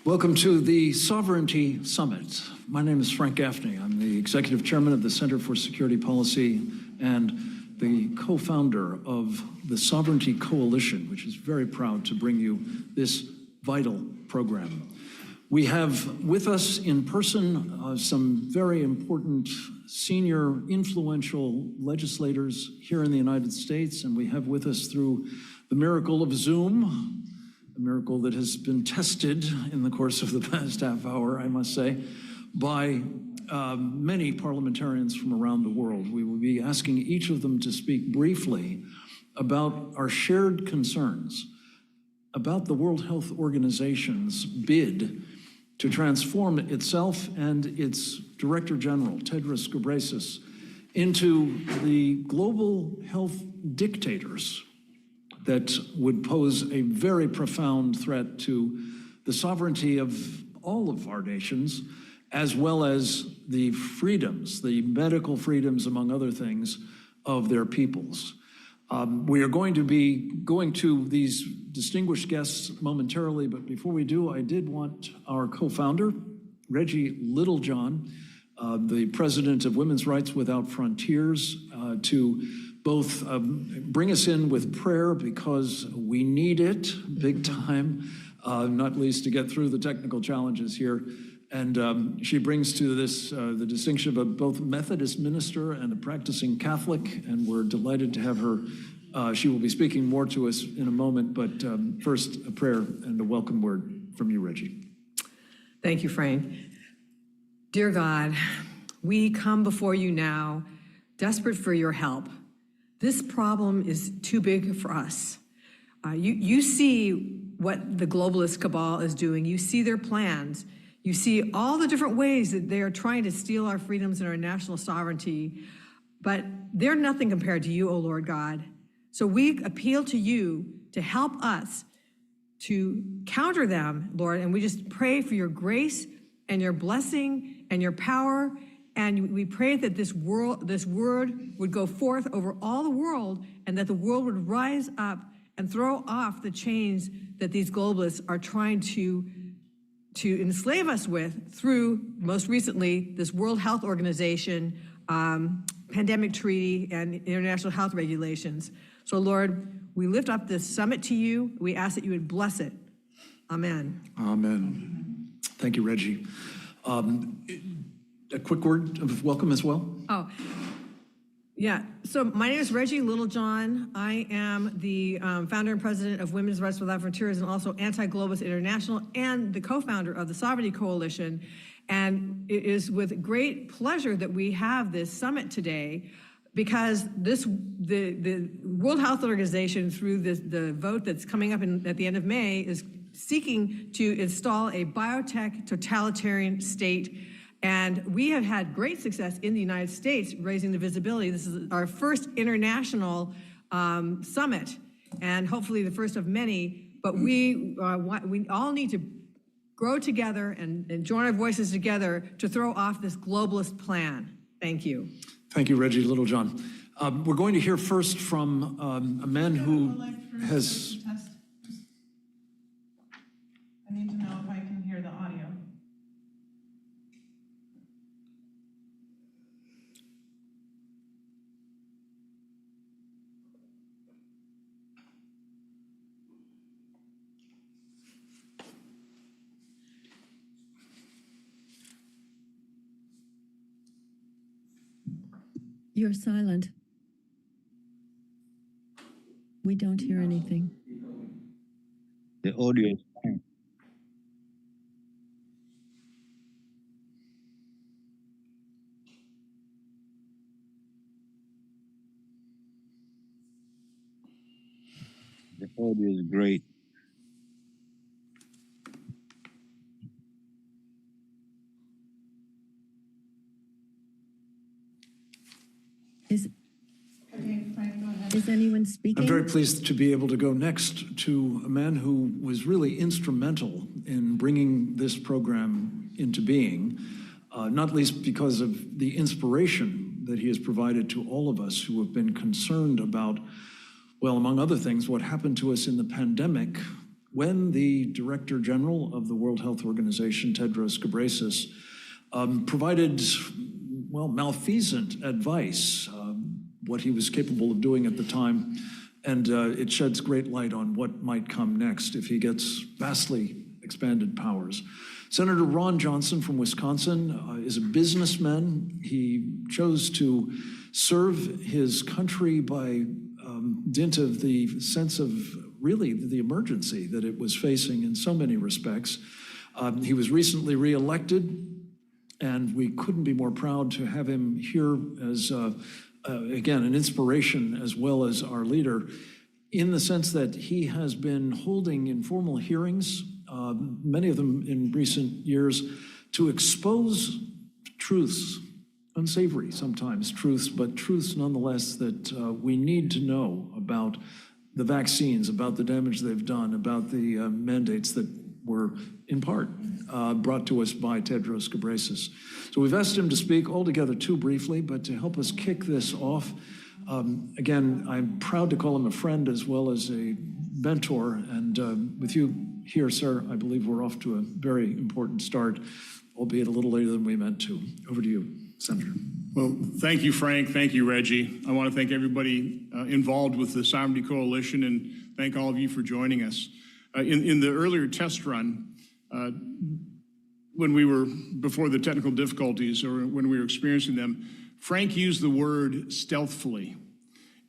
Welcome to the Sovereignty Summit. My name is Frank Gaffney. I'm the Executive Chairman of the Center for Security Policy and the co-founder of the Sovereignty Coalition, which is very proud to bring you this vital program. We have with us in person some very important senior influential legislators here in the United States, and we have with us through the miracle of Zoom, a miracle that has been tested in the course of the past half hour, I must say, by many parliamentarians from around the world. We will be asking each of them to speak briefly about our shared concerns about the World Health Organization's bid to transform itself and its Director General, Tedros Ghebreyesus, into the global health dictators that would pose a very profound threat to the sovereignty of all of our nations, as well as the freedoms, the medical freedoms, among other things, of their peoples. We are going to be going to these distinguished guests momentarily, but before we do, I did want our co-founder, Reggie Littlejohn, the president of Women's Rights Without Frontiers, to both bring us in with prayer, because we need it big time, not least to get through the technical challenges here. And she brings to this the distinction of both Methodist minister and a practicing Catholic, and we're delighted to have her. She will be speaking more to us in a moment, but first a prayer and a welcome word from you, Reggie. Thank you, Frank. Dear God, we come before you now, desperate for your help. This problem is too big for us. You see what the globalist cabal is doing. You see their plans. You see all the different ways that they are trying to steal our freedoms and our national sovereignty, but they're nothing compared to you, O Lord God. So we appeal to you to help us to counter them, Lord, and we just pray for your grace and your blessing and your power. And we pray that this word would go forth over all the world, and that the world would rise up and throw off the chains that these globalists are trying to enslave us with through, most recently, this World Health Organization, pandemic treaty, and international health regulations. So, Lord, we lift up this summit to you. We ask that you would bless it. Amen. Amen. Thank you, Reggie. A quick word of welcome as well. Oh, yeah. So my name is Reggie Littlejohn. I am the founder and president of Women's Rights Without Frontiers, and also Anti-Globalist International, and the co-founder of the Sovereignty Coalition. And it is with great pleasure that we have this summit today, because the World Health Organization, through the vote that's coming up at the end of May, is seeking to install a biotech totalitarian state. And we have had great success in the United States raising the visibility. This is our first international summit, and hopefully the first of many. But we all need to grow together and join our voices together to throw off this globalist plan. Thank you. Thank you, Reggie Littlejohn. We're going to hear first from a man who has... I need to know if I can hear the audio. You're silent. We don't hear anything. The audio is fine. The audio is great. Okay, Frank, go ahead. Is anyone speaking? I'm very pleased to be able to go next to a man who was really instrumental in bringing this program into being, not least because of the inspiration that he has provided to all of us who have been concerned about, well, among other things, what happened to us in the pandemic when the Director General of the World Health Organization, Tedros Ghebreyesus, provided, well, malfeasant advice, what he was capable of doing at the time, and it sheds great light on what might come next if he gets vastly expanded powers. Senator Ron Johnson from Wisconsin is a businessman. He chose to serve his country by dint of the sense of really the emergency that it was facing in so many respects. He was recently reelected, and we couldn't be more proud to have him here as, again, an inspiration as well as our leader, in the sense that he has been holding informal hearings, many of them in recent years, to expose truths, unsavory sometimes truths, but truths nonetheless that we need to know about the vaccines, about the damage they've done, about the mandates that were in part brought to us by Tedros Ghebreyesus. So we've asked him to speak altogether too briefly, but to help us kick this off, again, I'm proud to call him a friend as well as a mentor. And with you here, sir, I believe we're off to a very important start, albeit a little later than we meant to. Over to you, Senator. Well, thank you, Frank. Thank you, Reggie. I want to thank everybody involved with the Sovereignty Coalition and thank all of you for joining us. In the earlier test run, when we were before the technical difficulties or when we were experiencing them, Frank used the word stealthily,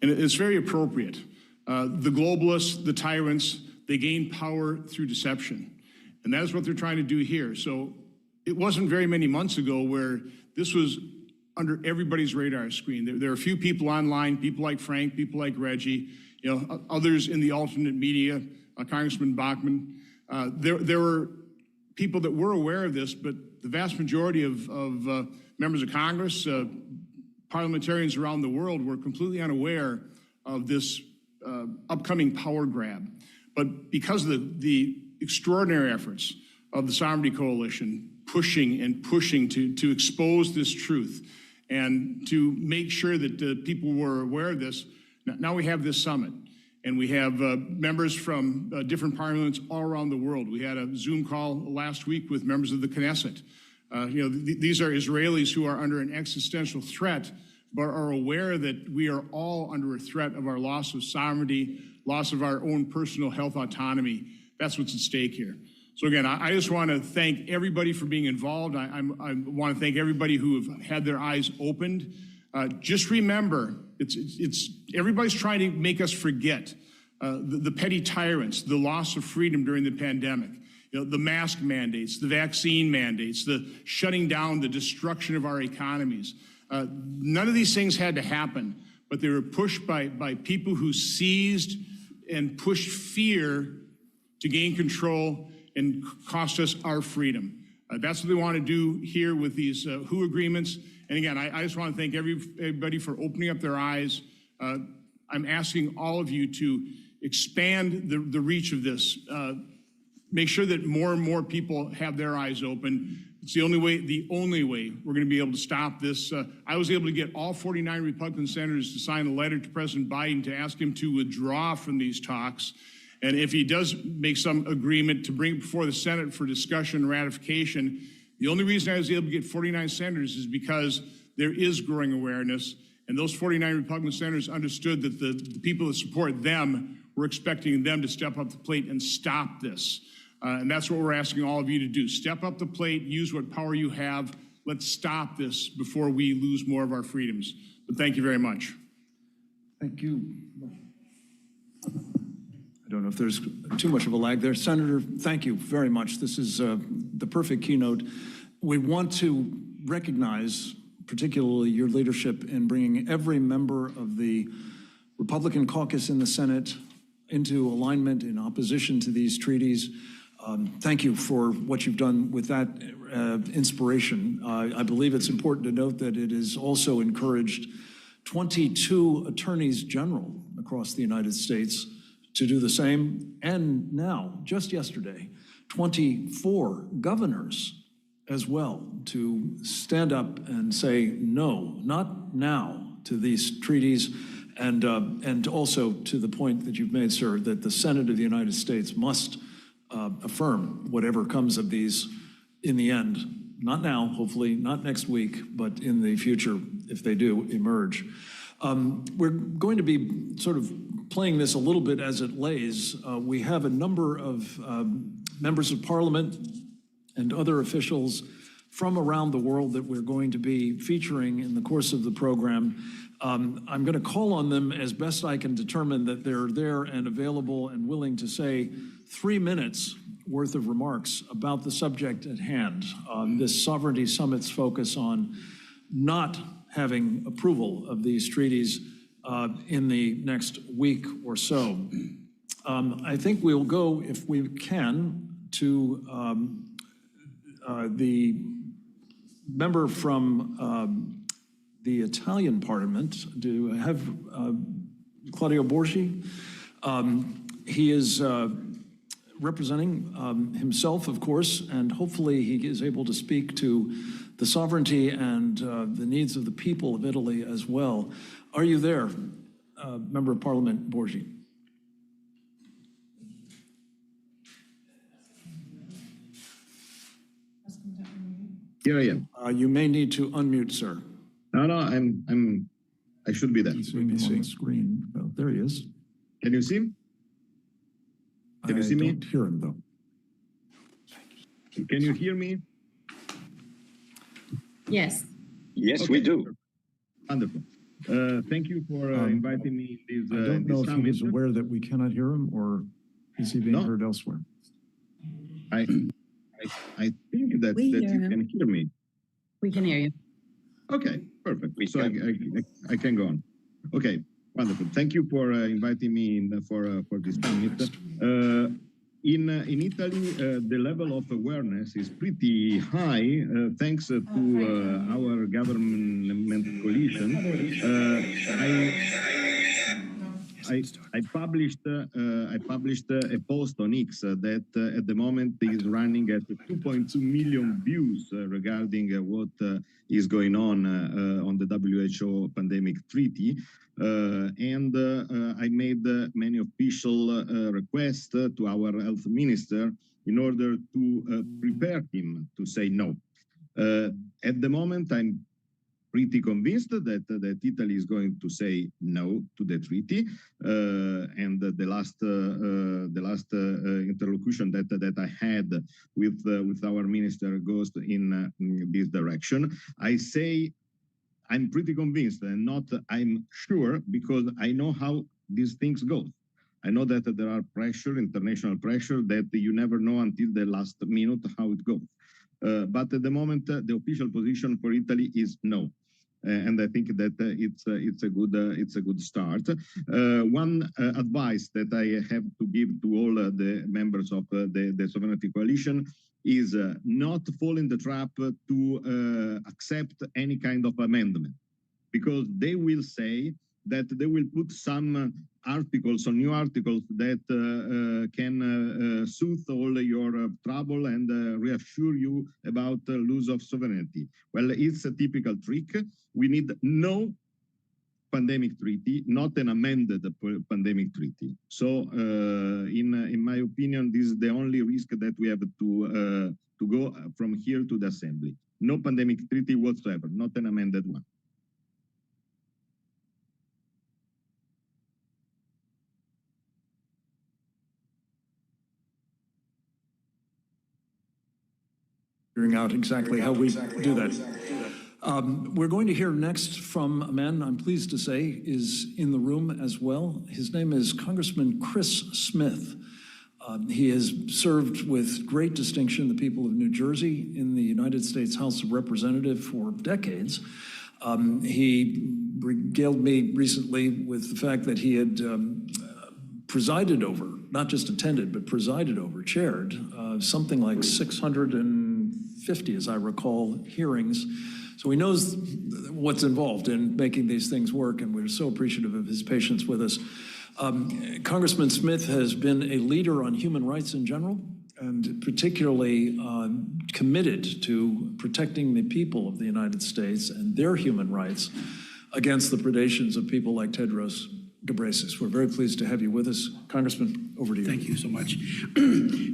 and it's very appropriate. The globalists, the tyrants, they gain power through deception, and that is what they're trying to do here. So it wasn't very many months ago where this was under everybody's radar screen. There are a few people online, people like Frank, people like Reggie, others in the alternate media, Congressman Bachmann. There were people that were aware of this, but the vast majority of members of Congress, parliamentarians around the world were completely unaware of this upcoming power grab. But because of the extraordinary efforts of the Sovereignty Coalition, pushing to expose this truth and to make sure that people were aware of this, now we have this summit. And we have members from different parliaments all around the world. We had a Zoom call last week with members of the Knesset. These are Israelis who are under an existential threat, but are aware that we are all under a threat of our loss of sovereignty, loss of our own personal health autonomy. That's what's at stake here. So again, I just want to thank everybody for being involved. I want to thank everybody who have had their eyes opened. Just remember, it's everybody's trying to make us forget the petty tyrants, the loss of freedom during the pandemic, the mask mandates, the vaccine mandates, the shutting down, the destruction of our economies. None of these things had to happen, but they were pushed by people who seized and pushed fear to gain control and cost us our freedom. That's what they want to do here with these WHO agreements. And again, I just want to thank everybody for opening up their eyes. I'm asking all of you to expand the reach of this. Make sure that more and more people have their eyes open. It's the only way we're going to be able to stop this. I was able to get all 49 Republican senators to sign a letter to President Biden to ask him to withdraw from these talks. And if he does make some agreement to bring it before the Senate for discussion and ratification, the only reason I was able to get 49 senators is because there is growing awareness, and those 49 Republican senators understood that the people that support them were expecting them to step up the plate and stop this. And that's what we're asking all of you to do. Step up the plate, use what power you have. Let's stop this before we lose more of our freedoms. But thank you very much. Thank you. I don't know if there's too much of a lag there. Senator, thank you very much. This is the perfect keynote. We want to recognize particularly your leadership in bringing every member of the Republican caucus in the Senate into alignment in opposition to these treaties. Thank you for what you've done with that inspiration. I believe it's important to note that it has also encouraged 22 attorneys general across the United States to do the same. And now, just yesterday, 24 governors as well to stand up and say, no, not now to these treaties. And also to the point that you've made, sir, that the Senate of the United States must affirm whatever comes of these in the end. Not now, hopefully, not next week, but in the future, if they do emerge. We're going to be sort of playing this a little bit as it lays. We have a number of members of parliament and other officials from around the world that we're going to be featuring in the course of the program. I'm going to call on them as best I can determine that they're there and available and willing to say 3 minutes worth of remarks about the subject at hand. This Sovereignty Summit's focus on not having approval of these treaties in the next week or so. I think we'll go, if we can, to the member from the Italian Parliament. Do I have Claudio Borgi? He is representing himself, of course, and hopefully he is able to speak to the sovereignty and the needs of the people of Italy as well. Are you there, Member of Parliament Borgi? Here I am. You may need to unmute, sir. No, I should be there. See him on the screen. Oh, there he is. Can you see him? Can you see me? I don't hear him, though. Can you hear me? Yes. Yes, Okay. we do. Wonderful. Thank you for inviting me in I don't know this if he is summit. aware that we cannot hear him, or is he being No. heard elsewhere? I think that We you hear him. can hear me. We can hear you. Okay, perfect. We So I can go on. Okay, wonderful. Thank you for inviting me in for this summit. In Italy, the level of awareness is pretty high thanks to our government coalition. I published a post on X that at the moment is running at 2.2 million views regarding what is going on the WHO pandemic treaty. I made many official requests to our health minister in order to prepare him to say no. At the moment, I'm pretty convinced that Italy is going to say no to the treaty, and the last interlocution that I had with our minister goes in this direction. I say I'm pretty convinced, and not I'm sure, because I know how these things go. I know that there are international pressure, that you never know until the last minute how it goes. But at the moment, the official position for Italy is no. And I think that it's a good start. One advice that I have to give to all the members of the Sovereignty Coalition is not fall in the trap to accept any kind of amendment, because they will say that they will put some articles or new articles that can soothe all your trouble and reassure you about loss of sovereignty. Well, it's a typical trick. We need no pandemic treaty, not an amended pandemic treaty. So, in my opinion, this is the only risk that we have to go from here to the Assembly. No pandemic treaty whatsoever, not an amended one. Figuring out exactly how we do that. We're going to hear next from a man I'm pleased to say is in the room as well. His name is Congressman Chris Smith. He has served with great distinction the people of New Jersey in the United States House of Representatives for decades. He regaled me recently with the fact that he had presided over, not just attended, but presided over, chaired something like 650, as I recall, hearings. So he knows what's involved in making these things work, and we're so appreciative of his patience with us. Congressman Smith has been a leader on human rights in general, and particularly committed to protecting the people of the United States and their human rights against the predations of people like Tedros Ghebreyesus. We're very pleased to have you with us. Congressman, over to you. Thank you so much.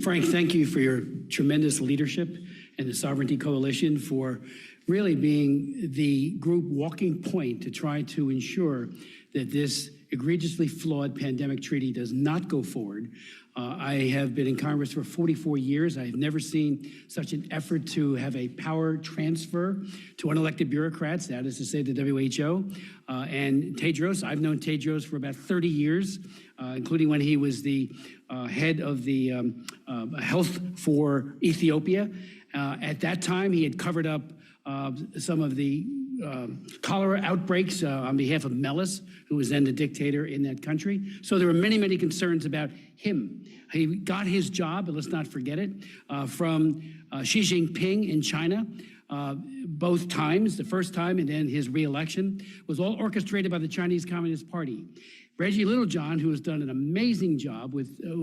Frank, thank you for your tremendous leadership and the Sovereignty Coalition for really being the group walking point to try to ensure that this egregiously flawed pandemic treaty does not go forward. I have been in Congress for 44 years. I have never seen such an effort to have a power transfer to unelected bureaucrats, that is to say the WHO. And Tedros, I've known Tedros for about 30 years, including when he was the head of the health for Ethiopia. At that time, he had covered up some of the cholera outbreaks on behalf of Meles, who was then the dictator in that country. So there were many, many concerns about him. He got his job, but let's not forget it, from Xi Jinping in China. Both times, the first time and then his re-election, was all orchestrated by the Chinese Communist Party. Reggie Littlejohn, who has done an amazing job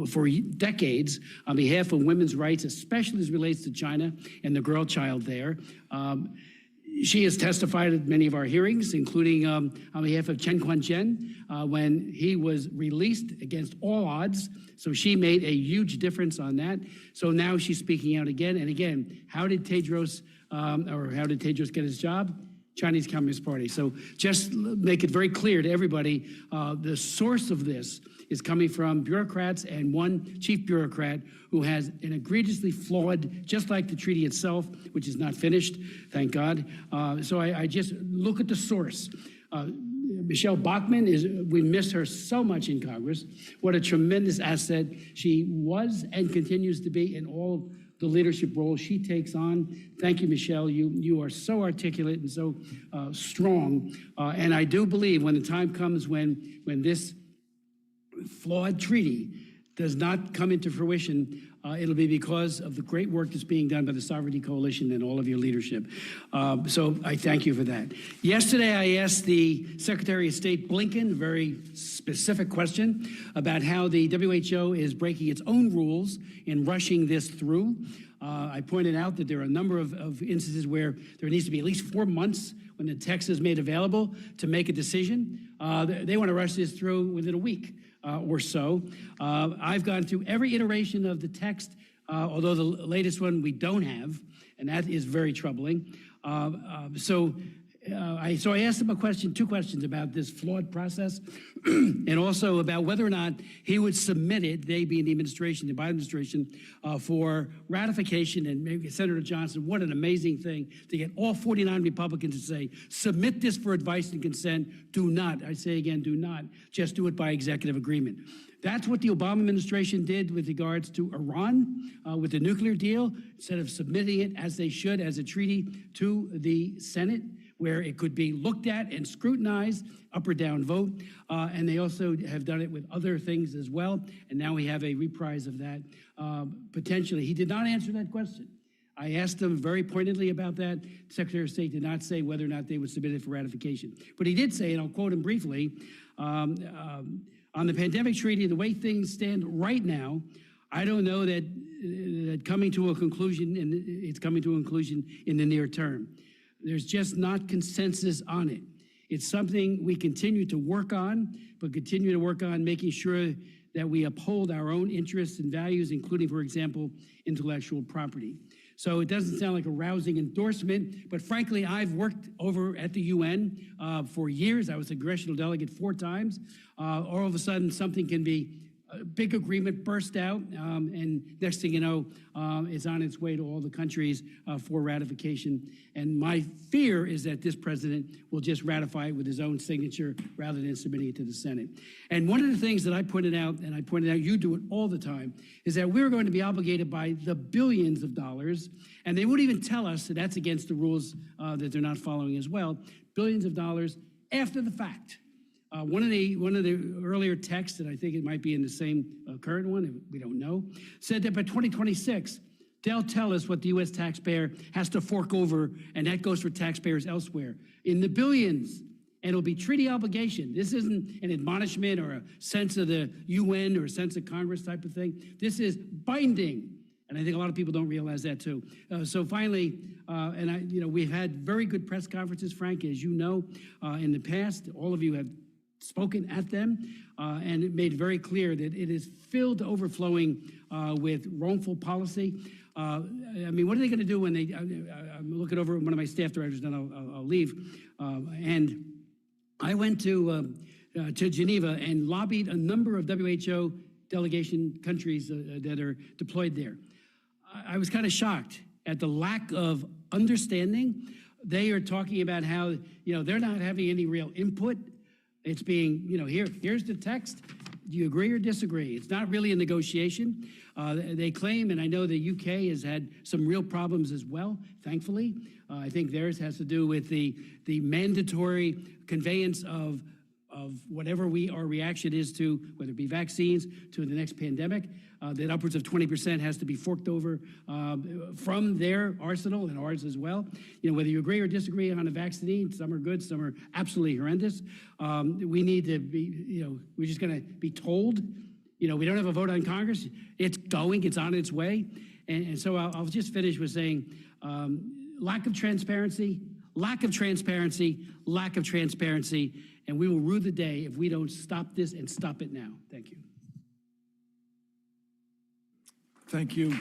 for decades on behalf of women's rights, especially as it relates to China and the girl child there. She has testified at many of our hearings, including on behalf of Chen Guangzhen when he was released against all odds. So she made a huge difference on that. So now she's speaking out again. And again, how did Tedros get his job? Chinese Communist Party. So just make it very clear to everybody, the source of this is coming from bureaucrats and one chief bureaucrat who has an egregiously flawed, just like the treaty itself, which is not finished, thank God. So I just look at the source. Michelle Bachmann, we miss her so much in Congress. What a tremendous asset she was and continues to be in all the leadership role she takes on. Thank you, Michelle. You are so articulate and so strong. And I do believe when the time comes when this flawed treaty does not come into fruition, it'll be because of the great work that's being done by the Sovereignty Coalition and all of your leadership. So I thank you for that. Yesterday, I asked the Secretary of State Blinken a very specific question about how the WHO is breaking its own rules in rushing this through. I pointed out that there are a number of instances where there needs to be at least 4 months when the text is made available to make a decision. They want to rush this through within a week or so. I've gone through every iteration of the text, although the latest one we don't have, and that is very troubling. So I asked him two questions about this flawed process, and also about whether or not he would submit it, they being the administration, the Biden administration, for ratification. And maybe Senator Johnson, what an amazing thing to get all 49 Republicans to say, submit this for advice and consent. Do not, I say again, do not just do it by executive agreement. That's what the Obama administration did with regards to Iran with the nuclear deal, instead of submitting it as they should as a treaty to the Senate, where it could be looked at and scrutinized, up or down vote. And they also have done it with other things as well. And now we have a reprise of that, potentially. He did not answer that question. I asked him very pointedly about that. The Secretary of State did not say whether or not they would submit it for ratification. But he did say, and I'll quote him briefly, on the pandemic treaty, the way things stand right now, I don't know that coming to a conclusion, and it's coming to a conclusion in the near term. There's just not consensus on it. It's something we continue to work on, but continue to work on making sure that we uphold our own interests and values, including, for example, intellectual property. So it doesn't sound like a rousing endorsement, but frankly, I've worked over at the UN for years. I was a congressional delegate 4 times. All of a sudden, something can be a big agreement burst out, and next thing you know, it's on its way to all the countries for ratification. And my fear is that this president will just ratify it with his own signature rather than submitting it to the Senate. And one of the things that I pointed out, and I pointed out, you do it all the time, is that we're going to be obligated by the billions of dollars, and they wouldn't even tell us that that's against the rules that they're not following as well, billions of dollars after the fact. One of the earlier texts, and I think it might be in the same current one, we don't know, said that by 2026, they'll tell us what the U.S. taxpayer has to fork over, and that goes for taxpayers elsewhere, in the billions. And it'll be treaty obligation. This isn't an admonishment or a sense of the UN or a sense of Congress type of thing. This is binding. And I think a lot of people don't realize that too. So finally, we've had very good press conferences, Frank, as you know, in the past. All of you have spoken at them, and it made very clear that it is filled to overflowing with wrongful policy. I mean, what are they going to do when they? I'm looking over at one of my staff directors, then I'll leave. And I went to Geneva and lobbied a number of WHO delegation countries that are deployed there. I was kind of shocked at the lack of understanding. They are talking about how, they're not having any real input. It's being, here's the text. Do you agree or disagree? It's not really a negotiation. They claim, and I know the UK has had some real problems as well, thankfully. I think theirs has to do with the mandatory conveyance of whatever our reaction is to, whether it be vaccines, to the next pandemic, that upwards of 20% has to be forked over from their arsenal and ours as well. Whether you agree or disagree on a vaccine, some are good, some are absolutely horrendous. We need to be, we're just going to be told, we don't have a vote on Congress. It's going, it's on its way. And so I'll just finish with saying lack of transparency, lack of transparency, lack of transparency, and we will rue the day if we don't stop this and stop it now. Thank you. Thank you.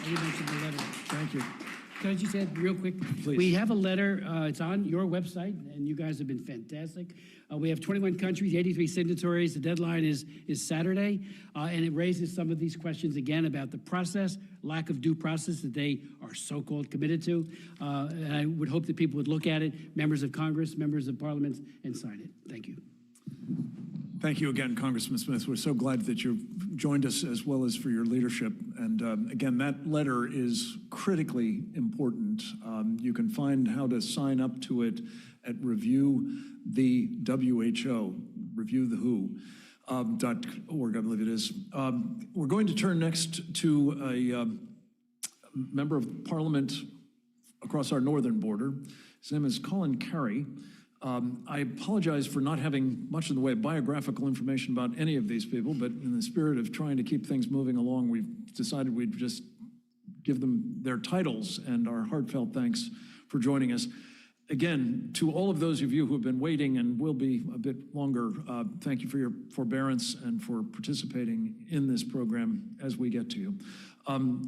You mentioned the letter. Thank you. Can I just add real quick? Please. We have a letter, it's on your website, and you guys have been fantastic. We have 21 countries, 83 signatories. The deadline is Saturday, and it raises some of these questions again about the process, lack of due process that they are so-called committed to. And I would hope that people would look at it, members of Congress, members of parliaments, and sign it. Thank you. Thank you again, Congressman Smith. We're so glad that you've joined us, as well as for your leadership. And again, that letter is critically important. You can find how to sign up to it at Review the WHO, reviewthewho.org, I believe it is. We're going to turn next to a member of Parliament across our northern border. His name is Colin Carey. I apologize for not having much in the way of biographical information about any of these people, but in the spirit of trying to keep things moving along, we've decided we'd just give them their titles, and our heartfelt thanks for joining us. Again, to all of those of you who have been waiting and will be a bit longer, thank you for your forbearance and for participating in this program as we get to you.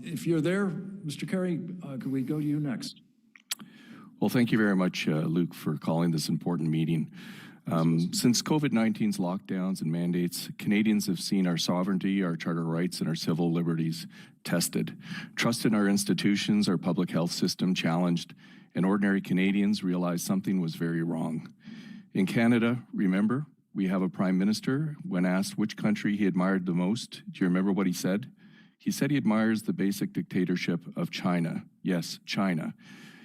If you're there, Mr. Carey, could we go to you next? Well, thank you very much, Luke, for calling this important meeting. Since COVID-19's lockdowns and mandates, Canadians have seen our sovereignty, our charter rights, and our civil liberties tested. Trust in our institutions, our public health system challenged, and ordinary Canadians realized something was very wrong. In Canada, remember, we have a prime minister. When asked which country he admired the most, do you remember what he said? He said he admires the basic dictatorship of China. Yes, China.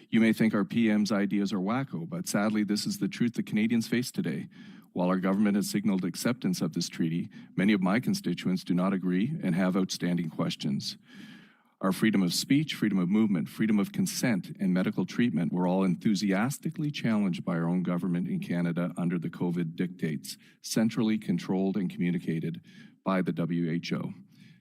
You may think our PM's ideas are wacko, but sadly, this is the truth that Canadians face today. While our government has signaled acceptance of this treaty, many of my constituents do not agree and have outstanding questions. Our freedom of speech, freedom of movement, freedom of consent, and medical treatment were all enthusiastically challenged by our own government in Canada under the COVID dictates, centrally controlled and communicated by the WHO.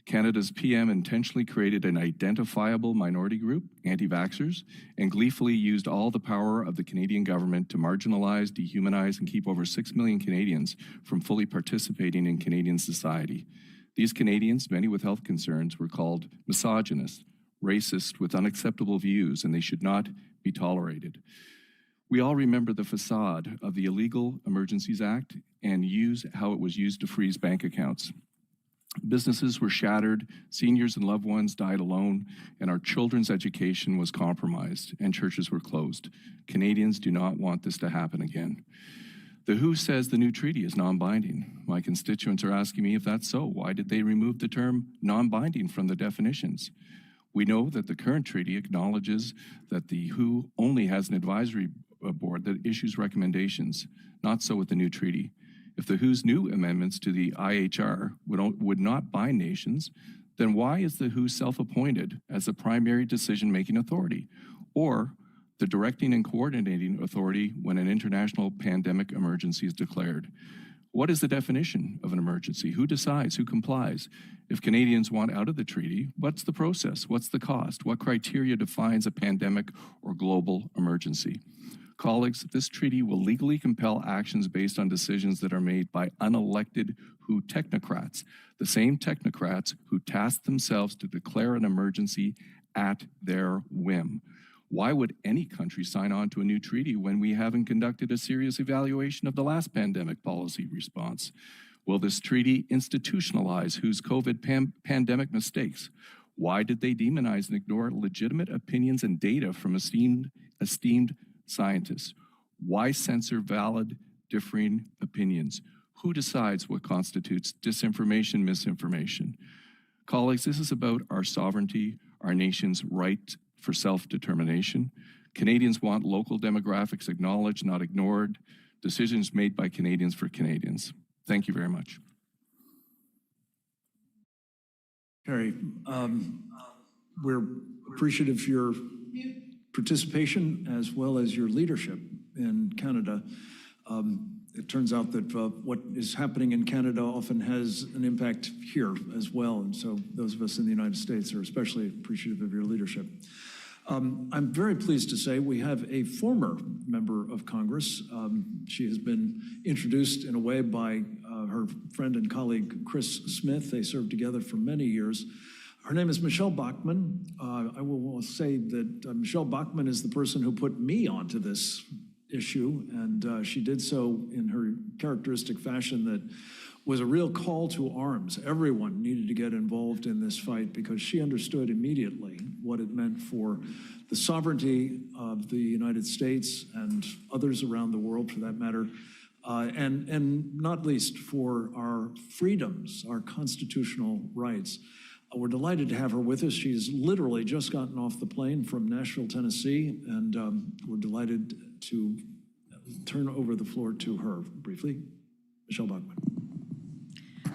Canada's PM intentionally created an identifiable minority group, anti-vaxxers, and gleefully used all the power of the Canadian government to marginalize, dehumanize, and keep over 6 million Canadians from fully participating in Canadian society. These Canadians, many with health concerns, were called misogynist, racist, with unacceptable views, and they should not be tolerated. We all remember the facade of the Illegal Emergencies Act and how it was used to freeze bank accounts. Businesses were shattered, seniors and loved ones died alone, and our children's education was compromised, and churches were closed. Canadians do not want this to happen again. The WHO says the new treaty is non-binding. My constituents are asking me if that's so. Why did they remove the term non-binding from the definitions? We know that the current treaty acknowledges that the WHO only has an advisory board that issues recommendations. Not so with the new treaty. If the WHO's new amendments to the IHR would not bind nations, then why is the WHO self-appointed as the primary decision-making authority, or the directing and coordinating authority when an international pandemic emergency is declared? What is the definition of an emergency? Who decides? Who complies? If Canadians want out of the treaty, what's the process? What's the cost? What criteria defines a pandemic or global emergency? Colleagues, this treaty will legally compel actions based on decisions that are made by unelected WHO technocrats, the same technocrats who tasked themselves to declare an emergency at their whim. Why would any country sign on to a new treaty when we haven't conducted a serious evaluation of the last pandemic policy response? Will this treaty institutionalize WHO's COVID pandemic mistakes? Why did they demonize and ignore legitimate opinions and data from esteemed scientists? Why censor valid, differing opinions? Who decides what constitutes disinformation, misinformation? Colleagues, this is about our sovereignty, our nation's right for self-determination. Canadians want local demographics acknowledged, not ignored. Decisions made by Canadians for Canadians. Thank you very much. Carrie, we're appreciative of your participation as well as your leadership in Canada. It turns out that what is happening in Canada often has an impact here as well. And so those of us in the United States are especially appreciative of your leadership. I'm very pleased to say we have a former member of Congress. She has been introduced in a way by her friend and colleague, Chris Smith. They served together for many years. Her name is Michelle Bachmann. I will say that Michelle Bachmann is the person who put me onto this issue, and she did so in her characteristic fashion that was a real call to arms. Everyone needed to get involved in this fight because she understood immediately what it meant for the sovereignty of the United States and others around the world, for that matter, and not least for our freedoms, our constitutional rights. We're delighted to have her with us. She's literally just gotten off the plane from Nashville, Tennessee, and we're delighted to turn over the floor to her briefly. Michelle Bachmann.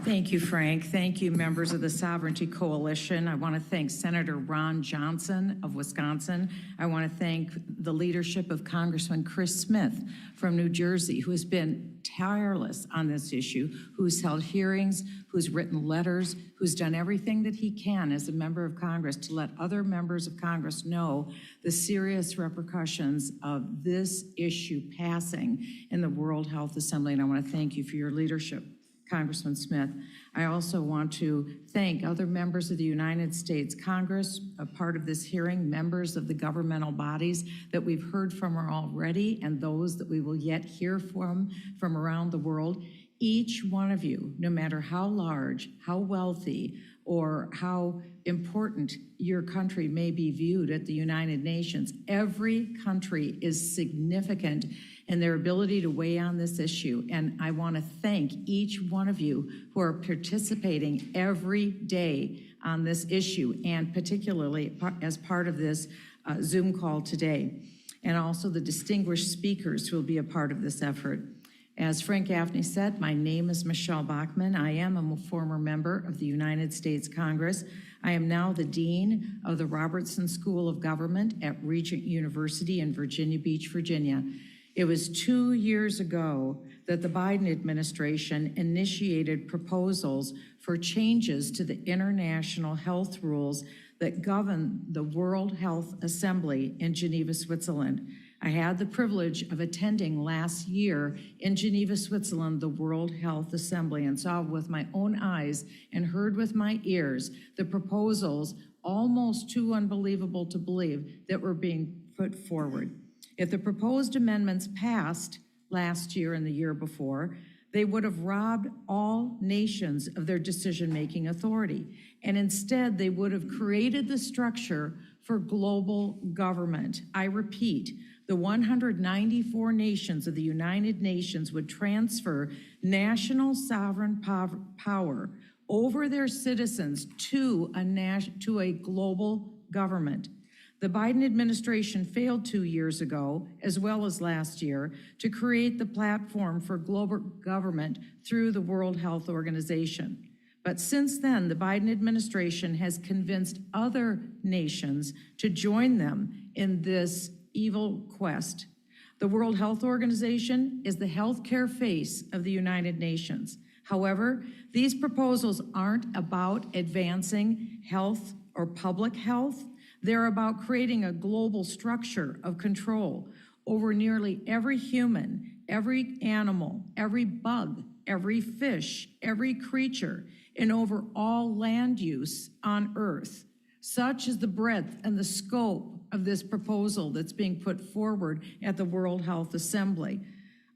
Thank you, Frank. Thank you, members of the Sovereignty Coalition. I want to thank Senator Ron Johnson of Wisconsin. I want to thank the leadership of Congressman Chris Smith from New Jersey, who has been tireless on this issue, who's held hearings, who's written letters, who's done everything that he can as a member of Congress to let other members of Congress know the serious repercussions of this issue passing in the World Health Assembly. And I want to thank you for your leadership, Congressman Smith. I also want to thank other members of the United States Congress, a part of this hearing, members of the governmental bodies that we've heard from already, and those that we will yet hear from around the world. Each one of you, no matter how large, how wealthy, or how important your country may be viewed at the United Nations, every country is significant in their ability to weigh on this issue. And I want to thank each one of you who are participating every day on this issue, and particularly as part of this Zoom call today, and also the distinguished speakers who will be a part of this effort. As Frank Gaffney said, my name is Michelle Bachmann. I am a former member of the United States Congress. I am now the Dean of the Robertson School of Government at Regent University in Virginia Beach, Virginia. It was 2 years ago that the Biden administration initiated proposals for changes to the international health rules that govern the World Health Assembly in Geneva, Switzerland. I had the privilege of attending last year in Geneva, Switzerland, the World Health Assembly, and saw with my own eyes and heard with my ears the proposals, almost too unbelievable to believe, that were being put forward. If the proposed amendments passed last year and the year before, they would have robbed all nations of their decision-making authority. And instead, they would have created the structure for global government. I repeat, the 194 nations of the United Nations would transfer national sovereign power over their citizens to a global government. The Biden administration failed 2 years ago, as well as last year, to create the platform for global government through the World Health Organization. But since then, the Biden administration has convinced other nations to join them in this evil quest. The World Health Organization is the healthcare face of the United Nations. However, these proposals aren't about advancing health or public health. They're about creating a global structure of control over nearly every human, every animal, every bug, every fish, every creature, and over all land use on Earth. Such is the breadth and the scope of this proposal that's being put forward at the World Health Assembly.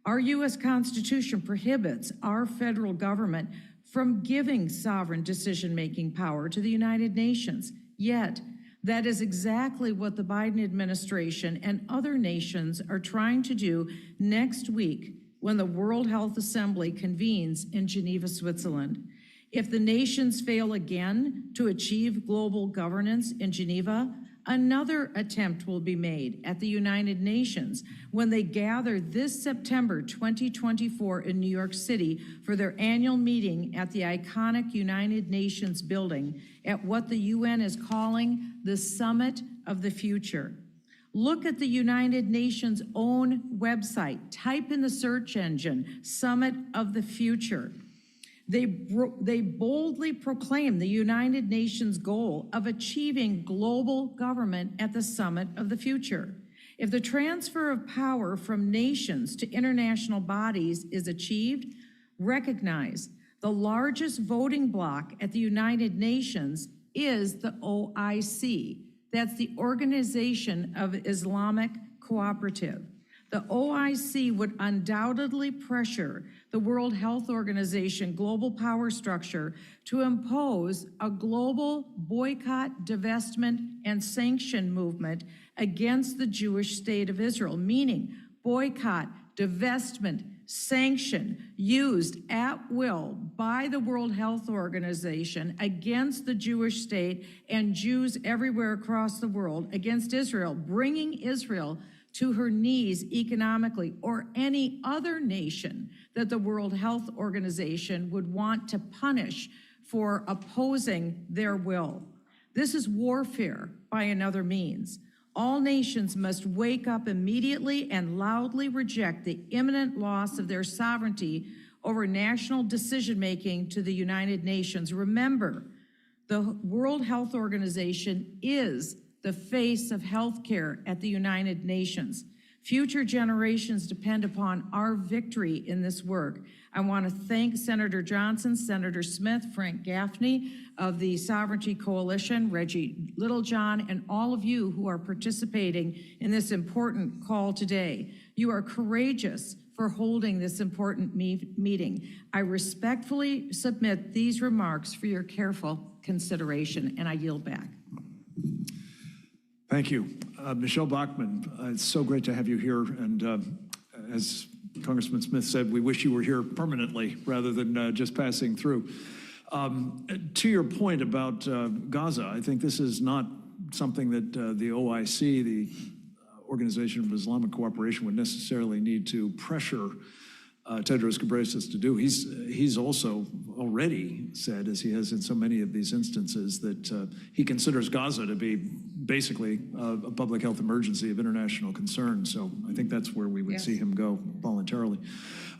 Our U.S. Constitution prohibits our federal government from giving sovereign decision-making power to the United Nations. Yet, that is exactly what the Biden administration and other nations are trying to do next week when the World Health Assembly convenes in Geneva, Switzerland. If the nations fail again to achieve global governance in Geneva, another attempt will be made at the United Nations when they gather this September 2024 in New York City for their annual meeting at the iconic United Nations building at what the UN is calling the Summit of the Future. Look at the United Nations' own website. Type in the search engine, Summit of the Future. They boldly proclaim the United Nations goal of achieving global government at the Summit of the Future. If the transfer of power from nations to international bodies is achieved, recognize the largest voting bloc at the United Nations is the OIC. That's the Organization of Islamic Cooperative. The OIC would undoubtedly pressure the World Health Organization global power structure to impose a global boycott, divestment, and sanction movement against the Jewish state of Israel, meaning boycott, divestment, sanction used at will by the World Health Organization against the Jewish state and Jews everywhere across the world against Israel, bringing Israel to her knees economically, or any other nation that the World Health Organization would want to punish for opposing their will. This is warfare by another means. All nations must wake up immediately and loudly reject the imminent loss of their sovereignty over national decision-making to the United Nations. Remember, the World Health Organization is the face of healthcare at the United Nations. Future generations depend upon our victory in this work. I want to thank Senator Johnson, Senator Smith, Frank Gaffney of the Sovereignty Coalition, Reggie Littlejohn, and all of you who are participating in this important call today. You are courageous for holding this important meeting. I respectfully submit these remarks for your careful consideration, and I yield back. Thank you. Michelle Bachmann, it's so great to have you here. And as Congressman Smith said, we wish you were here permanently rather than just passing through. To your point about Gaza, I think this is not something that the OIC, the Organization of Islamic Cooperation, would necessarily need to pressure Tedros Ghebreyesus to do. He's also already said, as he has in so many of these instances, that he considers Gaza to be basically a public health emergency of international concern. So I think that's where we would see him go voluntarily.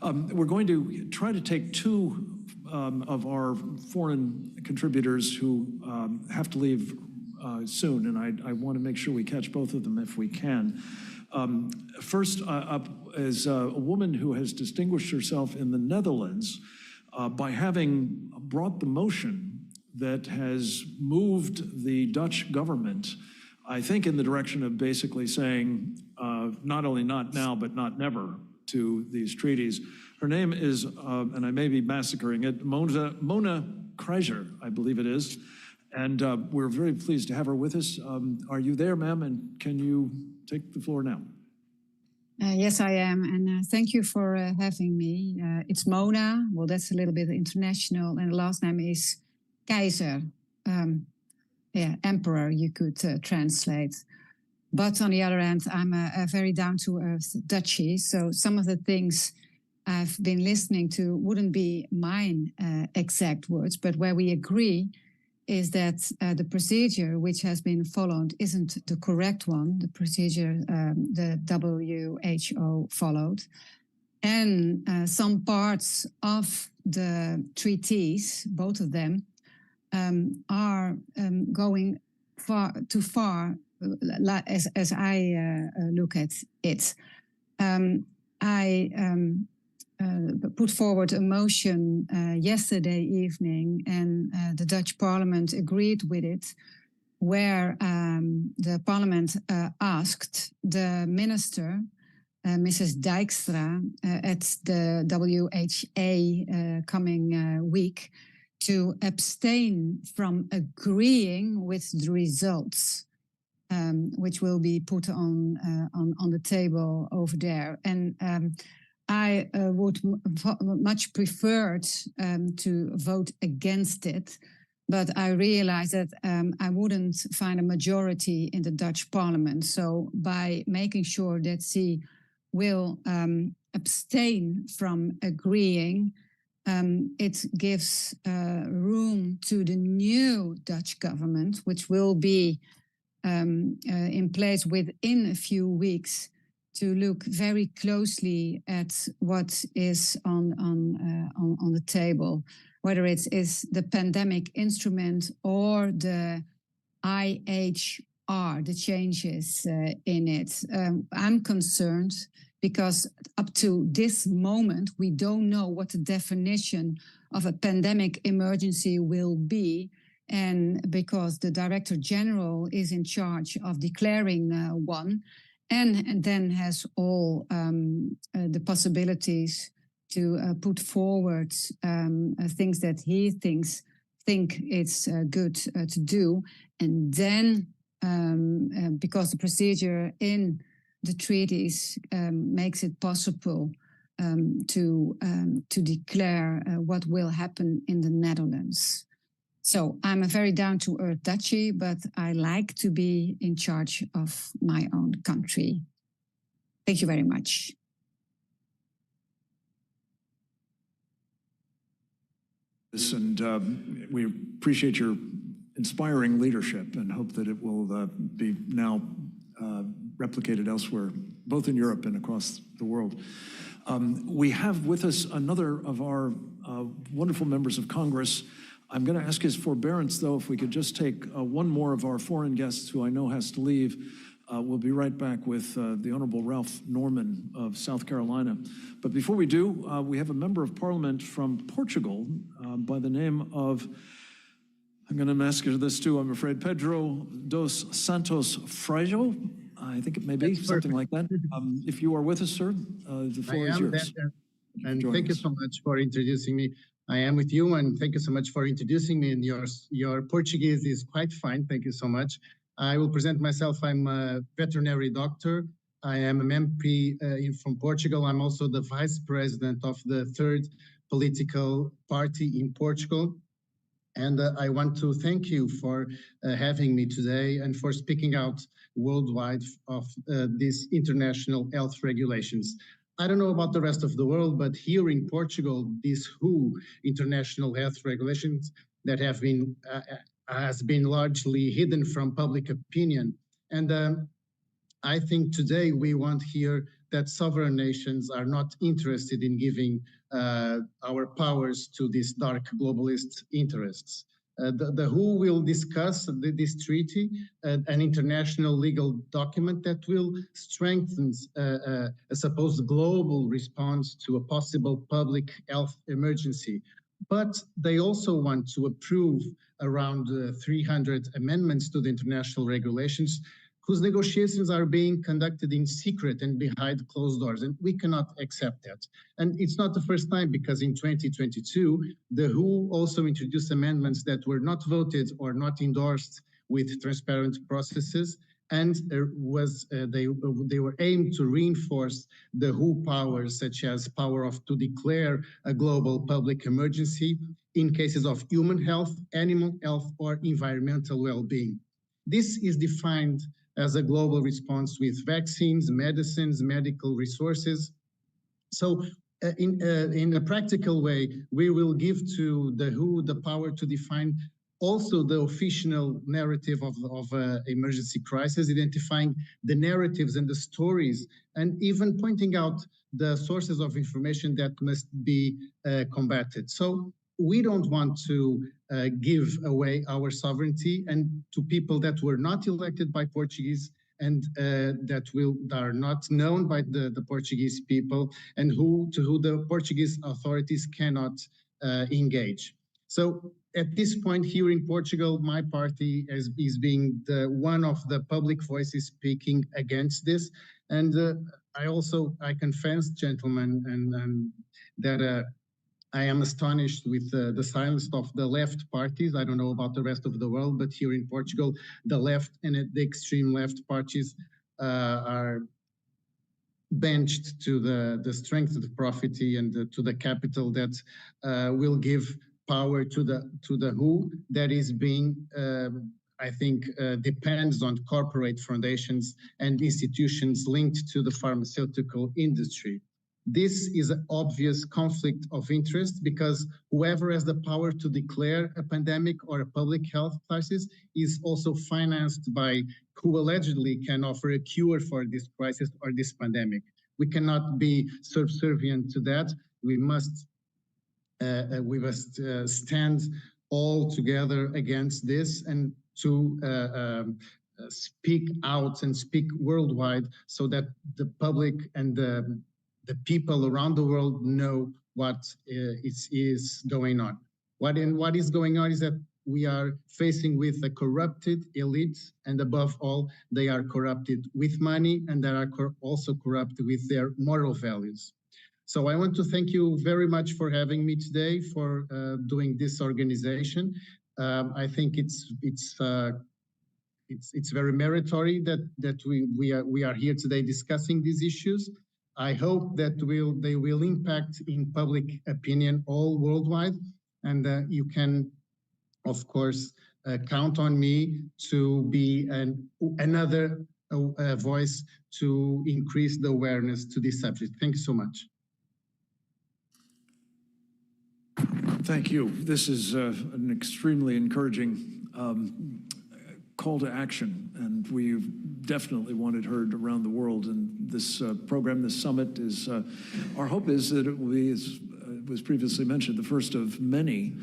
We're going to try to take two of our foreign contributors who have to leave soon, and I want to make sure we catch both of them if we can. First up is a woman who has distinguished herself in the Netherlands by having brought the motion that has moved the Dutch government, I think, in the direction of basically saying not only not now, but not never to these treaties. Her name is, and I may be massacring it, Mona Kreiser, I believe it is. And we're very pleased to have her with us. Are you there, ma'am? And can you take the floor now? Yes, I am. And thank you for having me. It's Mona. Well, that's a little bit international. And the last name is Keizer. Emperor, you could translate. But on the other hand, I'm a very down-to-earth Dutchie. So some of the things I've been listening to wouldn't be mine exact words, but where we agree is that the procedure which has been followed isn't the correct one, the procedure the WHO followed. And some parts of the treaties, both of them, are going too far, as I look at it. I put forward a motion yesterday evening, and the Dutch Parliament agreed with it, where the Parliament asked the Minister, Mrs. Dijkstra, at the WHA coming week, to abstain from agreeing with the results, which will be put on the table over there. And I would much preferred to vote against it, but I realized that I wouldn't find a majority in the Dutch Parliament. So by making sure that she will abstain from agreeing, it gives room to the new Dutch government, which will be in place within a few weeks, to look very closely at what is on the table, whether it is the pandemic instrument or the IHR, the changes in it. I'm concerned because up to this moment, we don't know what the definition of a pandemic emergency will be. And because the Director General is in charge of declaring one, and then has all the possibilities to put forward things that he think it's good to do. And then, because the procedure in the treaties makes it possible to declare what will happen in the Netherlands. So I'm a very down-to-earth Dutchie, but I like to be in charge of my own country. Thank you very much. And we appreciate your inspiring leadership and hope that it will be now replicated elsewhere, both in Europe and across the world. We have with us another of our wonderful members of Congress. I'm going to ask his forbearance, though, if we could just take one more of our foreign guests who I know has to leave. We'll be right back with the Honorable Ralph Norman of South Carolina. But before we do, we have a member of parliament from Portugal by the name of, I'm going to massacre this too, I'm afraid, Pedro dos Santos Frejo. I think it may be something like that. If you are with us, sir, the floor is yours. And thank you so much for introducing me. I am with you, and thank you so much for introducing me. And your Portuguese is quite fine. Thank you so much. I will present myself. I'm a veterinary doctor. I am an MP from Portugal. I'm also the vice president of the third political party in Portugal. And I want to thank you for having me today and for speaking out worldwide of these international health regulations. I don't know about the rest of the world, but here in Portugal, these WHO international health regulations that have been has been largely hidden from public opinion. And I think today we want here that sovereign nations are not interested in giving our powers to these dark globalist interests. The WHO will discuss this treaty, an international legal document that will strengthen a supposed global response to a possible public health emergency. But they also want to approve around 300 amendments to the international regulations, whose negotiations are being conducted in secret and behind closed doors, and we cannot accept that. And it's not the first time, because in 2022, the WHO also introduced amendments that were not voted or not endorsed with transparent processes, and they were aimed to reinforce the WHO powers, such as power to declare a global public emergency in cases of human health, animal health, or environmental well-being. This is defined as a global response with vaccines, medicines, medical resources. So in a practical way, we will give to the WHO the power to define also the official narrative of emergency crisis, identifying the narratives and the stories, and even pointing out the sources of information that must be combated. So we don't want to give away our sovereignty and to people that were not elected by Portuguese and that are not known by the Portuguese people, and to who the Portuguese authorities cannot engage. So at this point here in Portugal, my party is being one of the public voices speaking against this. And I confess, gentlemen, and that I am astonished with the silence of the left parties. I don't know about the rest of the world, but here in Portugal, the left and the extreme left parties are benched to the strength of the property and to the capital that will give power to the who that is being I think depends on corporate foundations and institutions linked to the pharmaceutical industry. This is an obvious conflict of interest because whoever has the power to declare a pandemic or a public health crisis is also financed by who allegedly can offer a cure for this crisis or this pandemic. We cannot be subservient to that. We must stand all together against this and to speak out and speak worldwide so that the public and the people around the world know what is going on. What is going on is that we are facing with a corrupted elite, and above all, they are corrupted with money, and they are also corrupted with their moral values. So I want to thank you very much for having me today, for doing this organization. I think it's very meritorious that we are here today discussing these issues. I hope that they will impact in public opinion all worldwide, and you can, of course, count on me to be another voice to increase the awareness to this subject. Thank you so much. Thank you. This is an extremely encouraging call to action, and we definitely want it heard around the world. And this program, this summit, is our hope is that it will be, as was previously mentioned, the first of many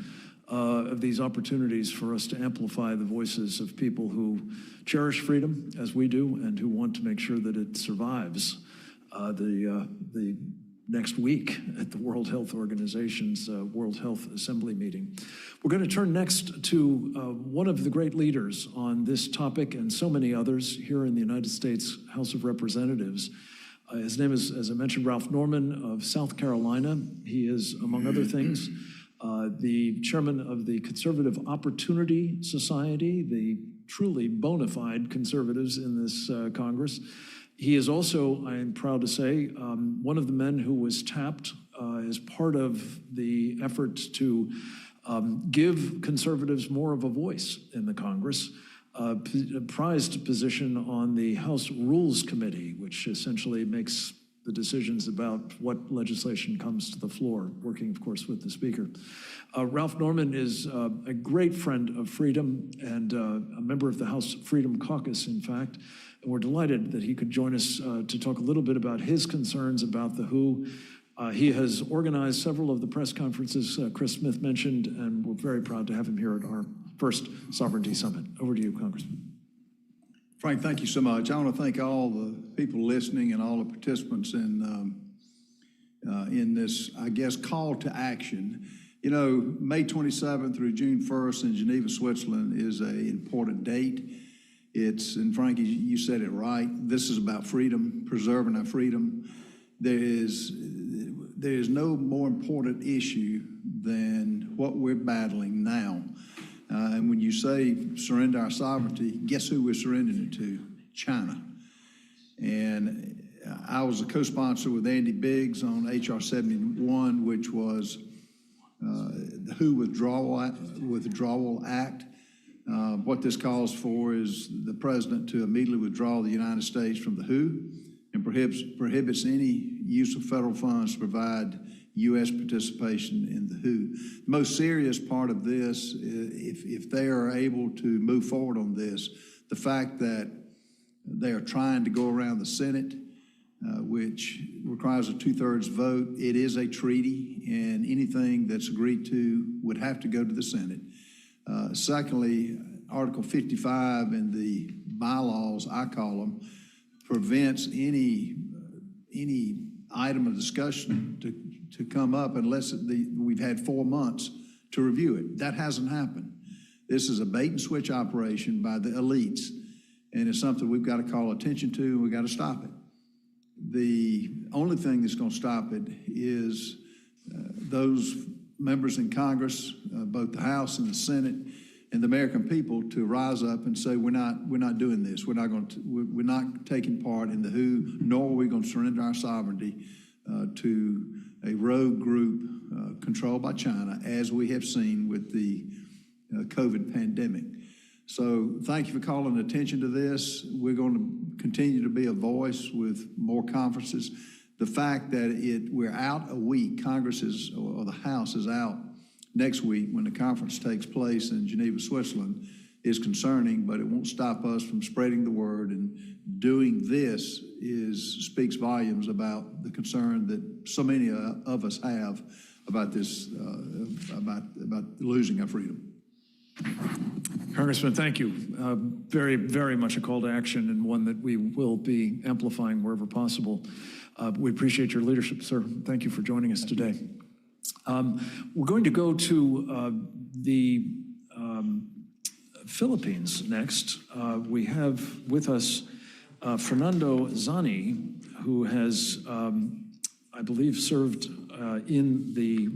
of these opportunities for us to amplify the voices of people who cherish freedom, as we do, and who want to make sure that it survives the next week at the World Health Organization's World Health Assembly meeting. We're going to turn next to one of the great leaders on this topic and so many others here in the United States House of Representatives. His name is, as I mentioned, Ralph Norman of South Carolina. He is, among other things, the chairman of the Conservative Opportunity Society, the truly bona fide conservatives in this Congress. He is also, I am proud to say, one of the men who was tapped as part of the effort to give conservatives more of a voice in the Congress, a prized position on the House Rules Committee, which essentially makes the decisions about what legislation comes to the floor, working, of course, with the Speaker. Ralph Norman is a great friend of freedom and a member of the House Freedom Caucus, in fact. And we're delighted that he could join us to talk a little bit about his concerns about the WHO. He has organized several of the press conferences Chris Smith mentioned, and we're very proud to have him here at our first Sovereignty Summit. Over to you, Congressman. Frank, thank you so much. I want to thank all the people listening and all the participants in this, I guess, call to action. You know, May 27th through June 1st in Geneva, Switzerland is an important date. And Frank, you said it right. This is about freedom, preserving our freedom. There is no more important issue than what we're battling now. And when you say surrender our sovereignty, guess who we're surrendering it to? China. And I was a co-sponsor with Andy Biggs on H.R. 71, which was the WHO Withdrawal Act. What this calls for is the president to immediately withdraw the United States from the WHO and prohibits any use of federal funds to provide U.S. participation in the WHO. The most serious part of this, if they are able to move forward on this, the fact that they are trying to go around the Senate, which requires a 2/3 vote. It is a treaty, and anything that's agreed to would have to go to the Senate. Secondly, Article 55 in the bylaws, I call them, prevents any item of discussion to come up unless we've had 4 months to review it. That hasn't happened. This is a bait and switch operation by the elites, and it's something we've got to call attention to, and we've got to stop it. The only thing that's going to stop it is those members in Congress, both the House and the Senate, and the American people to rise up and say, we're not doing this. We're not taking part in the WHO, nor are we going to surrender our sovereignty to a rogue group controlled by China, as we have seen with the COVID pandemic. So thank you for calling attention to this. We're going to continue to be a voice with more conferences. The fact that we're out a week, Congress is, or the House is out next week when the conference takes place in Geneva, Switzerland, is concerning, but it won't stop us from spreading the word, and doing this speaks volumes about the concern that so many of us have about this, about losing our freedom. Congressman, thank you. Very, very much a call to action, and one that we will be amplifying wherever possible. We appreciate your leadership, sir. Thank you for joining us today. We're going to go to the Philippines next. We have with us Fernando Zani, who has, I believe, served in the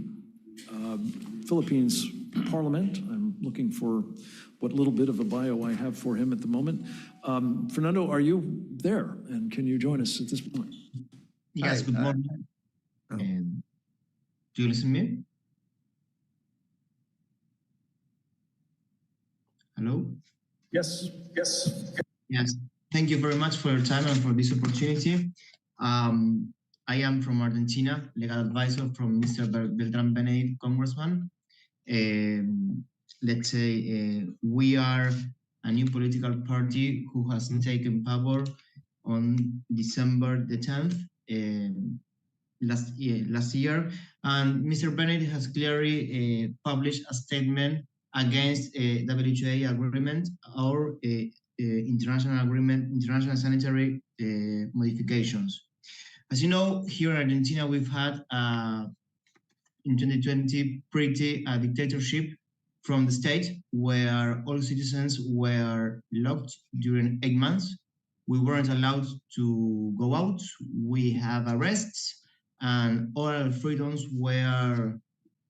Philippines Parliament. I'm looking for what little bit of a bio I have for him at the moment. Fernando, are you there? And can you join us at this point? Yes, good morning. Do you listen to me? Hello? Yes. Yes. Thank you very much for your time and for this opportunity. I am from Argentina, legal advisor from Mr. Beltran Benedict, Congressman. Let's say we are a new political party who has taken power on December the 10th last year, and Mr. Benedict has clearly published a statement against a WHA agreement or international agreement, international sanitary modifications. As you know, here in Argentina, we've had in 2020 pretty dictatorship from the state, where all citizens were locked during 8 months. We weren't allowed to go out. We have arrests, and all our freedoms were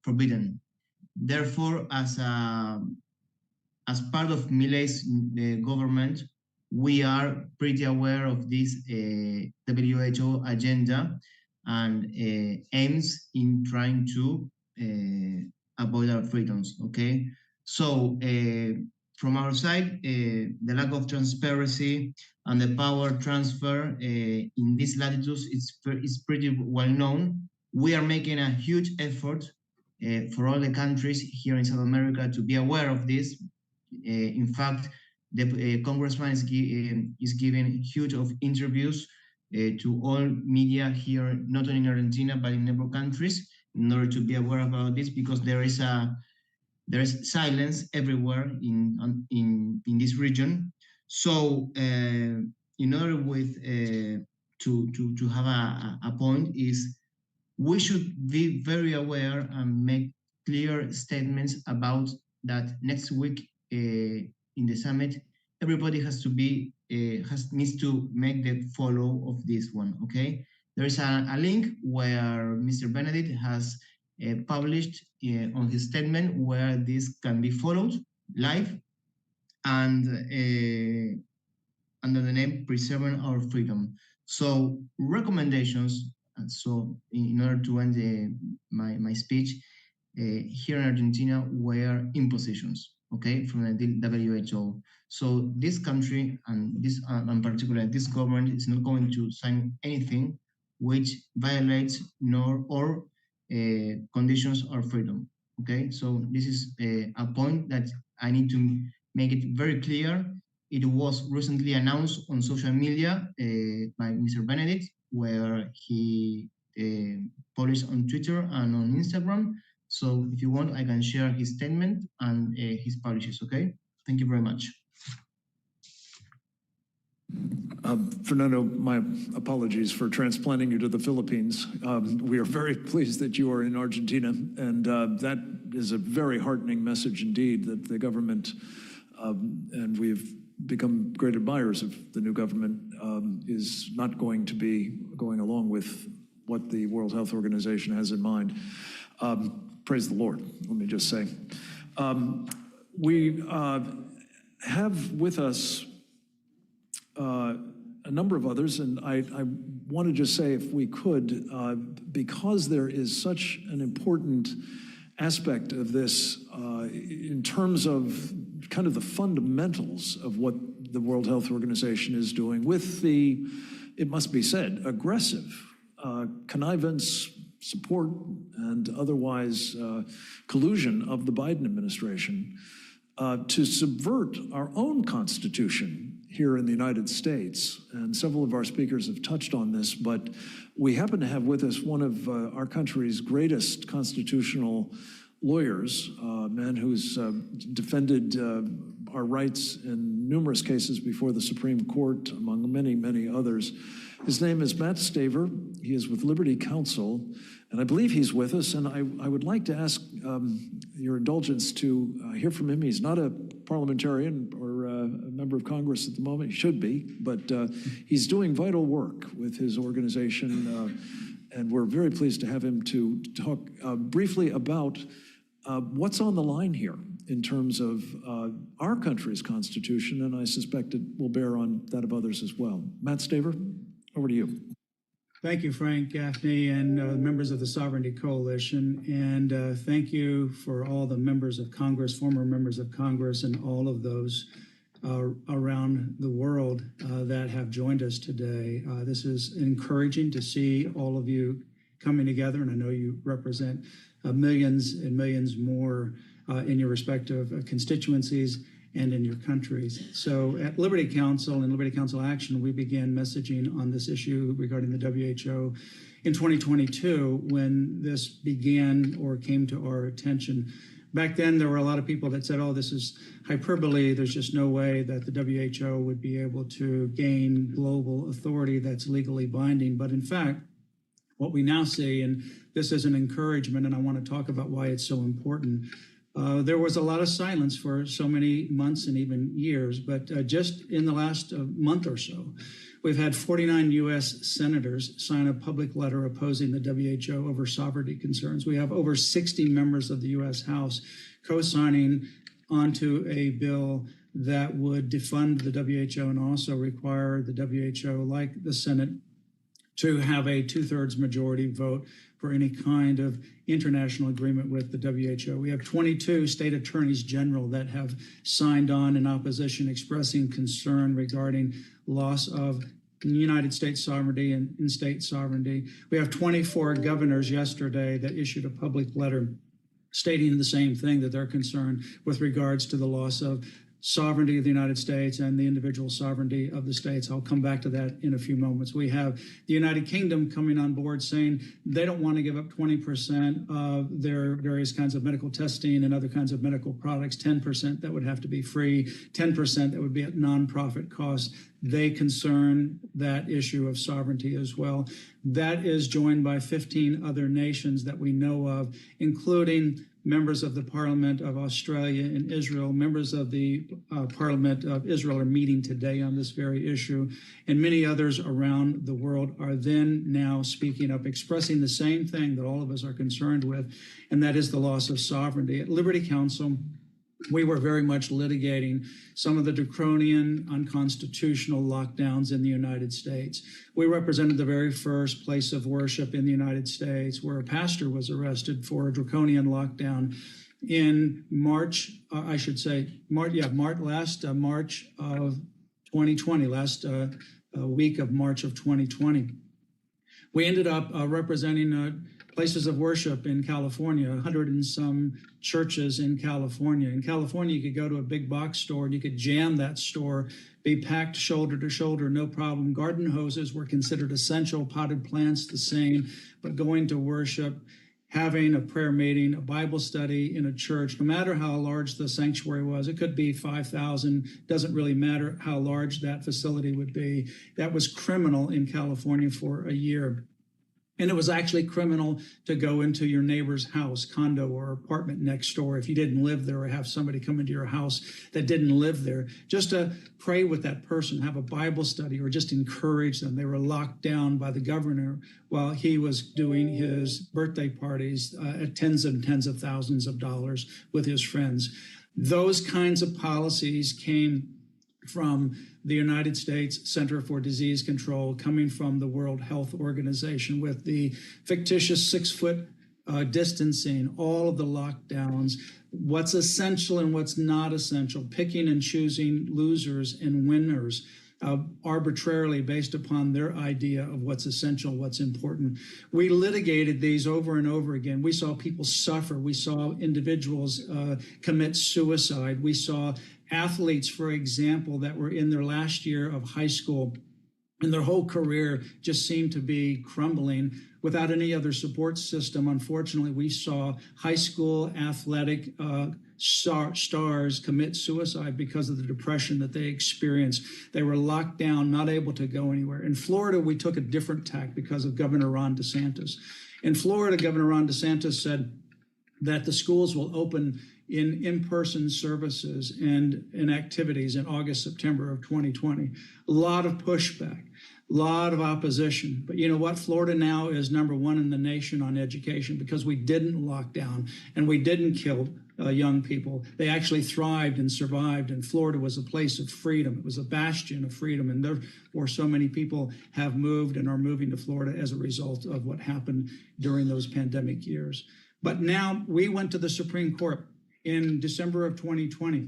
forbidden. Therefore, as part of Milei's government, we are pretty aware of this WHO agenda and aims in trying to avoid our freedoms, okay? So from our side, the lack of transparency and the power transfer in these latitudes is pretty well known. We are making a huge effort for all the countries here in South America to be aware of this. In fact, the congressman is giving huge of interviews to all media here, not only in Argentina, but in other countries, in order to be aware about this, because there is silence everywhere in this region. So in order to have a point is, we should be very aware and make clear statements about that next week in the summit. Everybody has to be needs to make the follow of this one. Okay, there is a link where Mr. Benedict has published on his statement where this can be followed live, and under the name "Preserving Our Freedom." So recommendations. And so, in order to end my speech, here in Argentina were impositions, okay, from the WHO. So this country and this, in particular, this government is not going to sign anything which violates or conditions our freedom. Okay, so this is a point that I need to make it very clear. It was recently announced on social media by Mr. Benedict, where he published on Twitter and on Instagram. So if you want, I can share his statement and his publishes, okay? Thank you very much. Fernando, my apologies for transplanting you to the Philippines. We are very pleased that you are in Argentina, and that is a very heartening message indeed that the government, and we've become great admirers of the new government, is not going to be going along with what the World Health Organization has in mind. Praise the Lord, let me just say. We have with us a number of others, and I want to just say, if we could, because there is such an important aspect of this in terms of kind of the fundamentals of what the World Health Organization is doing with the, it must be said, aggressive connivance, support, and otherwise collusion of the Biden administration to subvert our own Constitution here in the United States. And several of our speakers have touched on this, but we happen to have with us one of our country's greatest constitutional lawyers, a man who's defended our rights in numerous cases before the Supreme Court, among many, many others. His name is Matt Staver. He is with Liberty Counsel, and I believe he's with us, and I would like to ask your indulgence to hear from him. He's not a parliamentarian or a member of Congress at the moment. He should be, but he's doing vital work with his organization, and we're very pleased to have him to talk briefly about what's on the line here in terms of our country's constitution, and I suspect it will bear on that of others as well. Matt Staver, over to you. Thank you, Frank Gaffney, and members of the Sovereignty Coalition, and thank you for all the members of Congress, former members of Congress, and all of those around the world that have joined us today. This is encouraging to see all of you coming together, and I know you represent millions and millions more in your respective constituencies and in your countries. So at Liberty Counsel and Liberty Counsel Action, we began messaging on this issue regarding the WHO in 2022 when this began or came to our attention. Back then, there were a lot of people that said, oh, this is hyperbole. There's just no way that the WHO would be able to gain global authority that's legally binding. But in fact, what we now see, and this is an encouragement, and I want to talk about why it's so important. There was a lot of silence for so many months and even years, but just in the last month or so, we've had 49 U.S. senators sign a public letter opposing the WHO over sovereignty concerns. We have over 60 members of the U.S. House co-signing onto a bill that would defund the WHO and also require the WHO, like the Senate, to have a 2/3 majority vote for any kind of international agreement with the WHO. We have 22 state attorneys general that have signed on in opposition, expressing concern regarding loss of United States sovereignty and in-state sovereignty. We have 24 governors yesterday that issued a public letter stating the same thing, that they're concerned with regards to the loss of sovereignty of the United States and the individual sovereignty of the states. I'll come back to that in a few moments. We have the United Kingdom coming on board saying they don't want to give up 20% of their various kinds of medical testing and other kinds of medical products, 10% that would have to be free, 10% that would be at nonprofit cost. They concern that issue of sovereignty as well. That is joined by 15 other nations that we know of, including members of the Parliament of Australia and Israel. Members of the Parliament of Israel are meeting today on this very issue, and many others around the world are then now speaking up, expressing the same thing that all of us are concerned with, and that is the loss of sovereignty. At Liberty Counsel, we were very much litigating some of the draconian, unconstitutional lockdowns in the United States. We represented the very first place of worship in the United States where a pastor was arrested for a draconian lockdown in March, March of 2020, last week of March of 2020. We ended up representing places of worship in California, 100 and some churches in California. In California, you could go to a big box store and you could jam that store, be packed shoulder to shoulder, no problem. Garden hoses were considered essential, potted plants the same, but going to worship having a prayer meeting, a Bible study in a church, no matter how large the sanctuary was. It could be 5,000, doesn't really matter how large that facility would be. That was criminal in California for a year. And it was actually criminal to go into your neighbor's house, condo, or apartment next door if you didn't live there, or have somebody come into your house that didn't live there. Just to pray with that person, have a Bible study, or just encourage them. They were locked down by the governor while he was doing his birthday parties at tens and tens of thousands of dollars with his friends. Those kinds of policies came from the United States Center for Disease Control, coming from the World Health Organization, with the fictitious 6-foot distancing, all of the lockdowns, what's essential and what's not essential, picking and choosing losers and winners arbitrarily based upon their idea of what's essential, what's important. We litigated these over and over again. We saw people suffer. We saw individuals commit suicide. We saw athletes, for example, that were in their last year of high school and their whole career just seemed to be crumbling without any other support system. Unfortunately, we saw high school athletic stars commit suicide because of the depression that they experienced. They were locked down, not able to go anywhere. In Florida, we took a different tack because of Governor Ron DeSantis. In Florida, Governor Ron DeSantis said that the schools will open in-person services and in activities in August, September of 2020. A lot of pushback, a lot of opposition. But you know what? Florida now is #1 in the nation on education because we didn't lock down and we didn't kill young people. They actually thrived and survived, and Florida was a place of freedom. It was a bastion of freedom, and therefore so many people have moved and are moving to Florida as a result of what happened during those pandemic years. But now we went to the Supreme Court in December of 2020.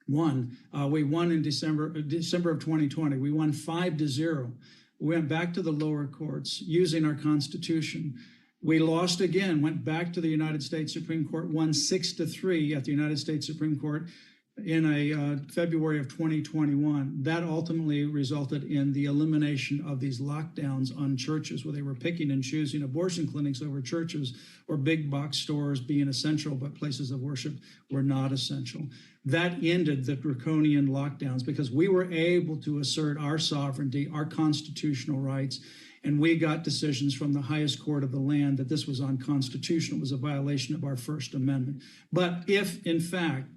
We won in December of 2020. We won 5-0. We went back to the lower courts using our Constitution. We lost again, went back to the United States Supreme Court, won 6-3 at the United States Supreme Court in February of 2021. That ultimately resulted in the elimination of these lockdowns on churches, where they were picking and choosing abortion clinics over churches, or big box stores being essential, but places of worship were not essential. That ended the draconian lockdowns because we were able to assert our sovereignty, our constitutional rights, and we got decisions from the highest court of the land that this was unconstitutional. It was a violation of our First Amendment. But if, in fact,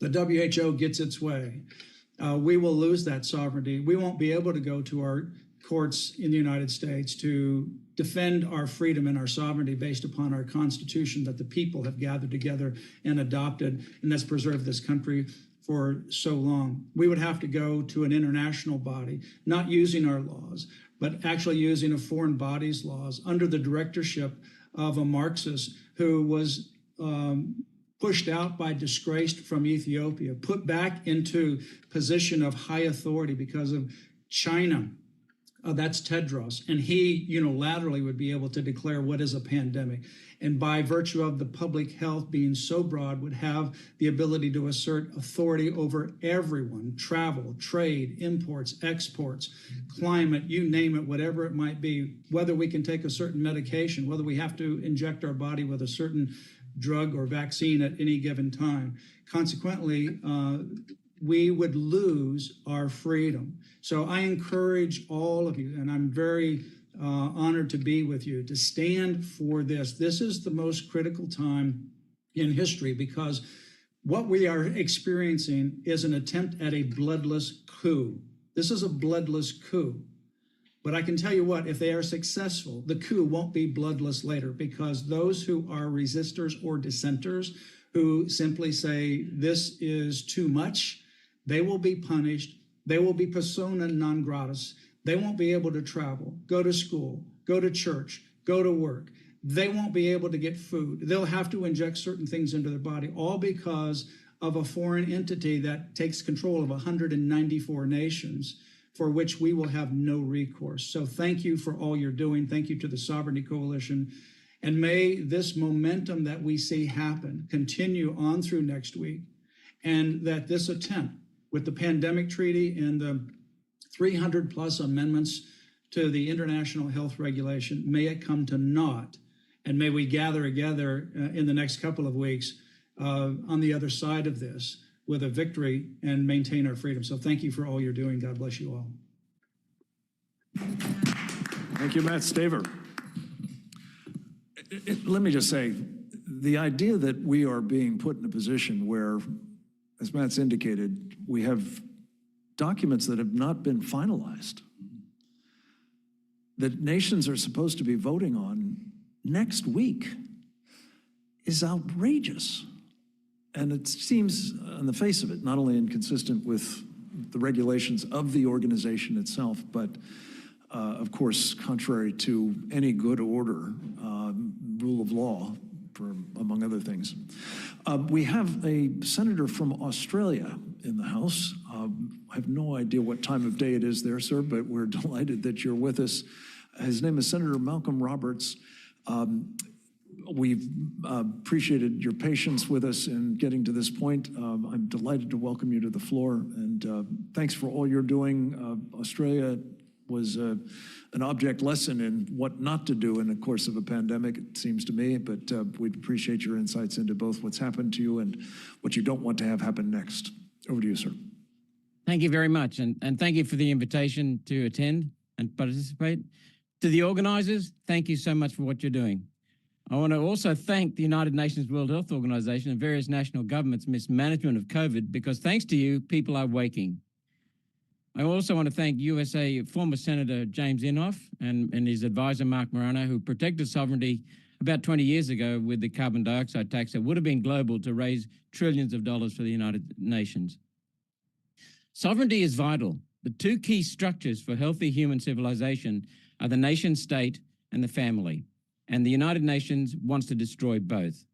the WHO gets its way, we will lose that sovereignty. We won't be able to go to our courts in the United States to defend our freedom and our sovereignty based upon our Constitution that the people have gathered together and adopted, and that's preserved this country for so long. We would have to go to an international body, not using our laws, but actually using a foreign body's laws under the directorship of a Marxist who was pushed out by disgraced from Ethiopia, put back into position of high authority because of China. That's Tedros. And he unilaterally would be able to declare what is a pandemic. And by virtue of the public health being so broad, would have the ability to assert authority over everyone, travel, trade, imports, exports, climate, you name it, whatever it might be, whether we can take a certain medication, whether we have to inject our body with a certain drug or vaccine at any given time. Consequently, we would lose our freedom. So I encourage all of you, and I'm very honored to be with you, to stand for this. This is the most critical time in history because what we are experiencing is an attempt at a bloodless coup. This is a bloodless coup. But I can tell you what, if they are successful, the coup won't be bloodless later, because those who are resistors or dissenters who simply say this is too much, they will be punished. They will be persona non gratis. They won't be able to travel, go to school, go to church, go to work. They won't be able to get food. They'll have to inject certain things into their body, all because of a foreign entity that takes control of 194 nations, for which we will have no recourse. So thank you for all you're doing. Thank you to the Sovereignty Coalition. And may this momentum that we see happen continue on through next week, and that this attempt with the pandemic treaty and the 300 plus amendments to the international health regulation, may it come to naught, And may we gather together in the next couple of weeks on the other side of this with a victory and maintain our freedom. So thank you for all you're doing. God bless you all. Thank you, Matt Staver. Let me just say, the idea that we are being put in a position where, as Matt's indicated, we have documents that have not been finalized, that nations are supposed to be voting on next week, is outrageous. And it seems, on the face of it, not only inconsistent with the regulations of the organization itself, but of course, contrary to any good order, rule of law, among other things. We have a senator from Australia in the House. I have no idea what time of day it is there, sir, but we're delighted that you're with us. His name is Senator Malcolm Roberts. We've appreciated your patience with us in getting to this point. I'm delighted to welcome you to the floor, and thanks for all you're doing. Australia was an object lesson in what not to do in the course of a pandemic, it seems to me, but we'd appreciate your insights into both what's happened to you and what you don't want to have happen next. Over to you, sir. Thank you very much, and thank you for the invitation to attend and participate. To the organizers, thank you so much for what you're doing. I want to also thank the United Nations World Health Organization and various national governments' mismanagement of COVID, because thanks to you, people are waking. I also want to thank USA former Senator James Inhofe and his advisor, Mark Morano, who protected sovereignty about 20 years ago with the carbon dioxide tax that would have been global to raise trillions of dollars for the United Nations. Sovereignty is vital. The two key structures for healthy human civilization are the nation state and the family, and the United Nations wants to destroy both.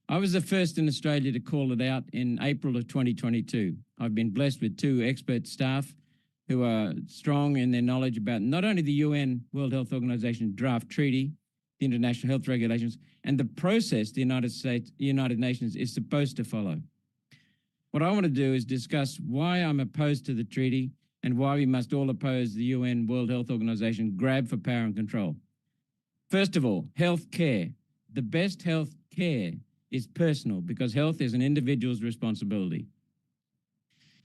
I was the first in Australia to call it out in April of 2022. I've been blessed with two expert staff who are strong in their knowledge about not only the UN World Health Organization draft treaty, the international health regulations, and the process the United Nations is supposed to follow. What I want to do is discuss why I'm opposed to the treaty and why we must all oppose the UN World Health Organization grab for power and control. First of all, health care. The best health care is personal, because health is an individual's responsibility.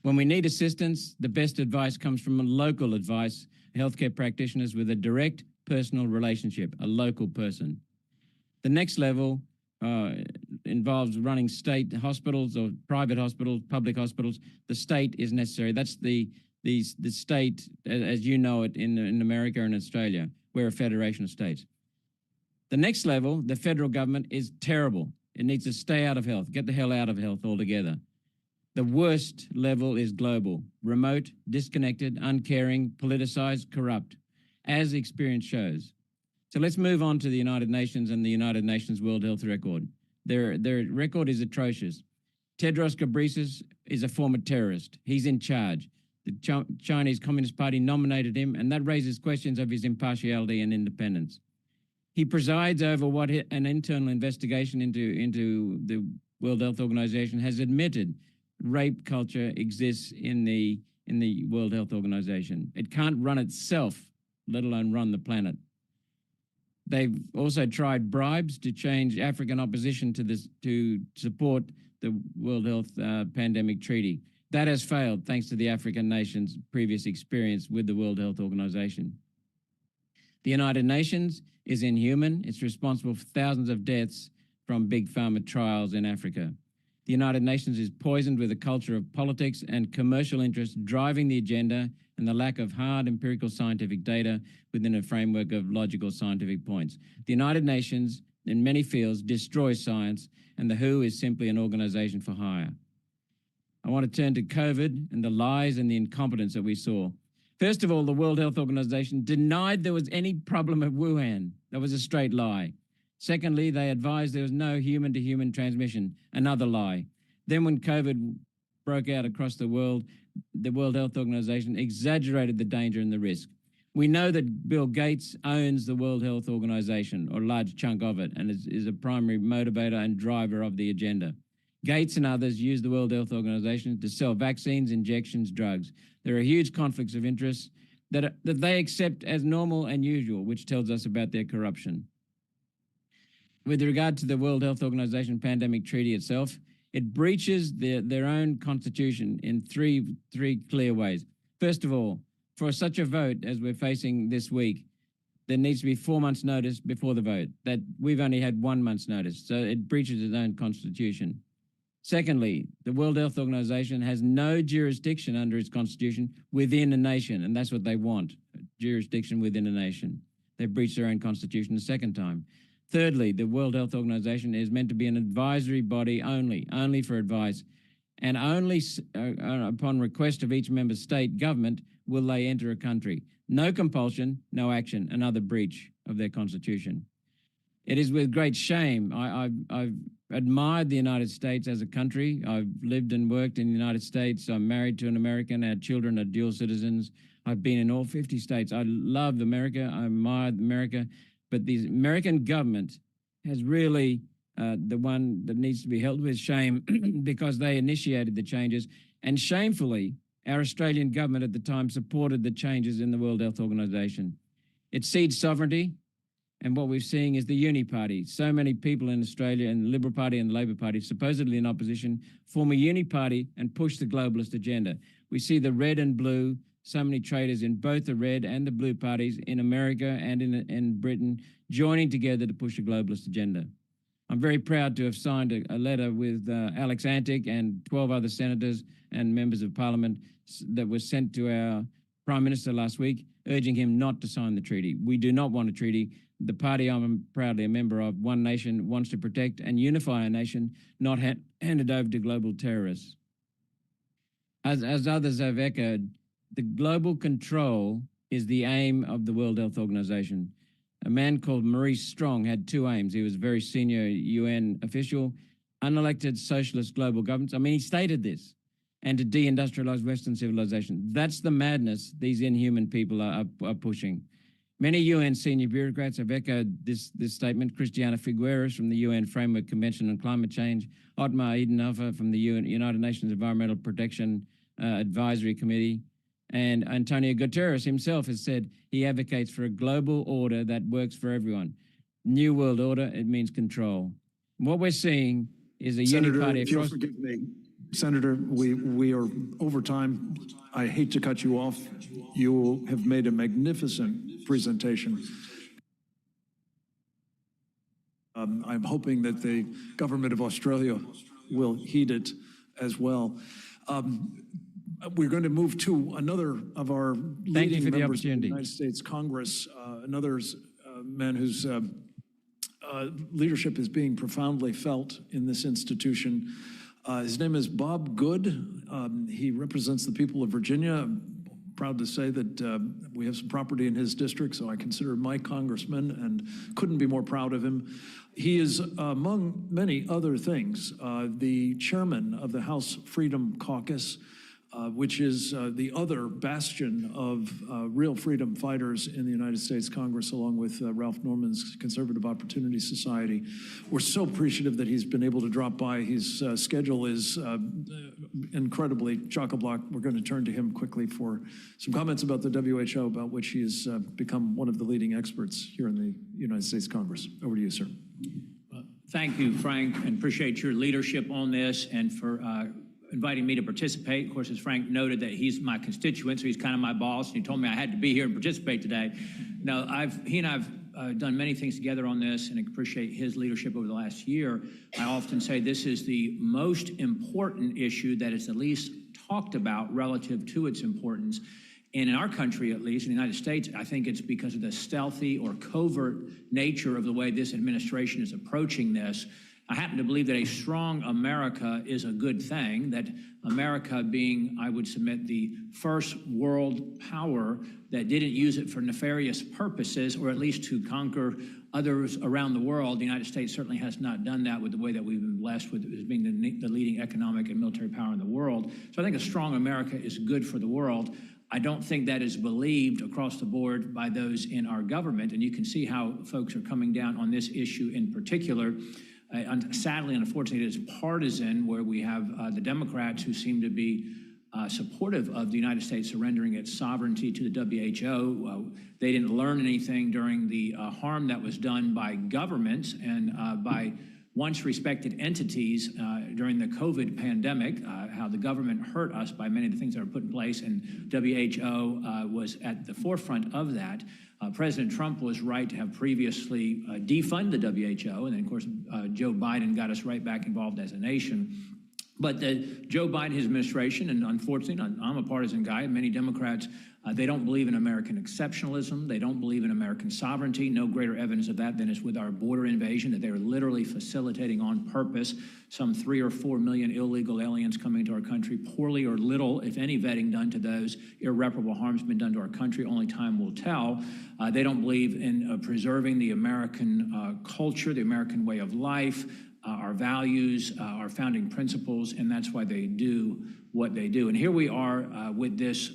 When we need assistance, the best advice comes from local advice, healthcare practitioners with a direct personal relationship, a local person. The next level involves running state hospitals or private hospitals, public hospitals. The state is necessary. That's the state, as you know it in America and Australia. We're a federation of states. The next level, the federal government, is terrible. It needs to stay out of health, get the hell out of health altogether. The worst level is global, remote, disconnected, uncaring, politicized, corrupt, as experience shows. So let's move on to the United Nations and the United Nations World Health Record. Their record is atrocious. Tedros Ghebreyesus is a former terrorist. He's in charge. The Chinese Communist Party nominated him, and that raises questions of his impartiality and independence. He presides over what an internal investigation into the World Health Organization has admitted rape culture exists in the World Health Organization. It can't run itself, let alone run the planet. They've also tried bribes to change African opposition to this to support the World Health Pandemic Treaty. That has failed thanks to the African nations' previous experience with the World Health Organization. The United Nations is inhuman. It's responsible for thousands of deaths from big pharma trials in Africa. The United Nations is poisoned with a culture of politics and commercial interests driving the agenda and the lack of hard empirical scientific data within a framework of logical scientific points. The United Nations, in many fields, destroys science, and the WHO is simply an organization for hire. I want to turn to COVID and the lies and the incompetence that we saw. First of all, the World Health Organization denied there was any problem at Wuhan. That was a straight lie. Secondly, they advised there was no human-to-human transmission, another lie. Then when COVID broke out across the World Health Organization exaggerated the danger and the risk. We know that Bill Gates owns the World Health Organization, or a large chunk of it, and is a primary motivator and driver of the agenda. Gates and others use the World Health Organization to sell vaccines, injections, drugs. There are huge conflicts of interest that they accept as normal and usual, which tells us about their corruption. with regard to the World Health Organization pandemic treaty itself, it breaches their own constitution in three clear ways. First of all, for such a vote as we're facing this week, there needs to be 4 months' notice before the vote. That we've only had 1 month's notice, so it breaches its own constitution. Secondly, the World Health Organization has no jurisdiction under its constitution within a nation, and that's what they want, jurisdiction within a nation. They've breached their own constitution a second time. Thirdly, the World Health Organization is meant to be an advisory body only for advice, and only upon request of each member state government will they enter a country. No compulsion, no action, another breach of their constitution. It is with great shame. I've admired the United States as a country. I've lived and worked in the United States. I'm married to an American. Our children are dual citizens. I've been in all 50 states. I love America. I admire America. But the American government has really the one that needs to be held with shame because they initiated the changes. And shamefully, our Australian government at the time supported the changes in the World Health Organization. It cedes sovereignty. And what we're seeing is the uni party. So many people in Australia, and the Liberal Party and the Labor Party, supposedly in opposition, form a uni party and push the globalist agenda. We see the red and blue, so many traitors in both the red and the blue parties in America and in Britain joining together to push the globalist agenda. I'm very proud to have signed a letter with Alex Antic and 12 other senators and members of parliament that was sent to our Prime Minister last week, urging him not to sign the treaty. We do not want a treaty. The party I'm proudly a member of, One Nation, wants to protect and unify a nation, not hand it over to global terrorists. As others have echoed, the global control is the aim of the World Health Organization. A man called Maurice Strong had two aims. He was a very senior UN official, unelected socialist global governments. I mean, he stated this, and to deindustrialize Western civilization. That's the madness these inhuman people are pushing. Many UN senior bureaucrats have echoed this statement. Christiana Figueres from the UN Framework Convention on Climate Change, Otmar Edenhofer from the United Nations Environmental Protection Advisory Committee, and Antonio Guterres himself has said he advocates for a global order that works for everyone. New world order, it means control. What we're seeing is a uniparty if you'll across... forgive me, Senator, we are over time. I hate to cut you off. You have made a magnificent presentation. I'm hoping that the government of Australia will heed it as well. We're going to move to another of our leading members of the United States Congress, another man whose leadership is being profoundly felt in this institution. His name is Bob Good. He represents the people of Virginia. I'm proud to say that we have some property in his district, so I consider him my congressman and couldn't be more proud of him. He is, among many other things, the chairman of the House Freedom Caucus, which is the other bastion of real freedom fighters in the United States Congress, along with Ralph Norman's Conservative Opportunity Society. We're so appreciative that he's been able to drop by. His schedule is incredibly chock-a-block. We're going to turn to him quickly for some comments about the WHO, about which he has become one of the leading experts here in the United States Congress. Over to you, sir. Thank you, Frank, and appreciate your leadership on this and for inviting me to participate. Of course, as Frank noted, that he's my constituent, so he's kind of my boss, and he told me I had to be here and participate today. No, he and I've done many things together on this, and I appreciate his leadership over the last year. I often say this is the most important issue that is the least talked about relative to its importance. And in our country, at least, in the United States, I think it's because of the stealthy or covert nature of the way this administration is approaching this. I happen to believe that a strong America is a good thing, that America being, I would submit, the first world power that didn't use it for nefarious purposes, or at least to conquer others around the world. The United States certainly has not done that with the way that we've been blessed with as being the leading economic and military power in the world. So I think a strong America is good for the world. I don't think that is believed across the board by those in our government, and you can see how folks are coming down on this issue in particular. Sadly and unfortunately, it is partisan, where we have the Democrats who seem to be supportive of the United States surrendering its sovereignty to the WHO. They didn't learn anything during the harm that was done by governments and by once respected entities during the COVID pandemic, how the government hurt us by many of the things that were put in place, and WHO was at the forefront of that. President Trump was right to have previously defunded the WHO, and then, of course, Joe Biden got us right back involved as a nation. But Joe Biden, his administration, and unfortunately, I'm a partisan guy, many Democrats, they don't believe in American exceptionalism. They don't believe in American sovereignty. No greater evidence of that than is with our border invasion, that they are literally facilitating on purpose some 3 or 4 million illegal aliens coming into our country, poorly or little, if any, vetting done to those. Irreparable harm's been done to our country. Only time will tell. They don't believe in preserving the American culture, the American way of life, our values, our founding principles, and that's why they do what they do. And here we are with this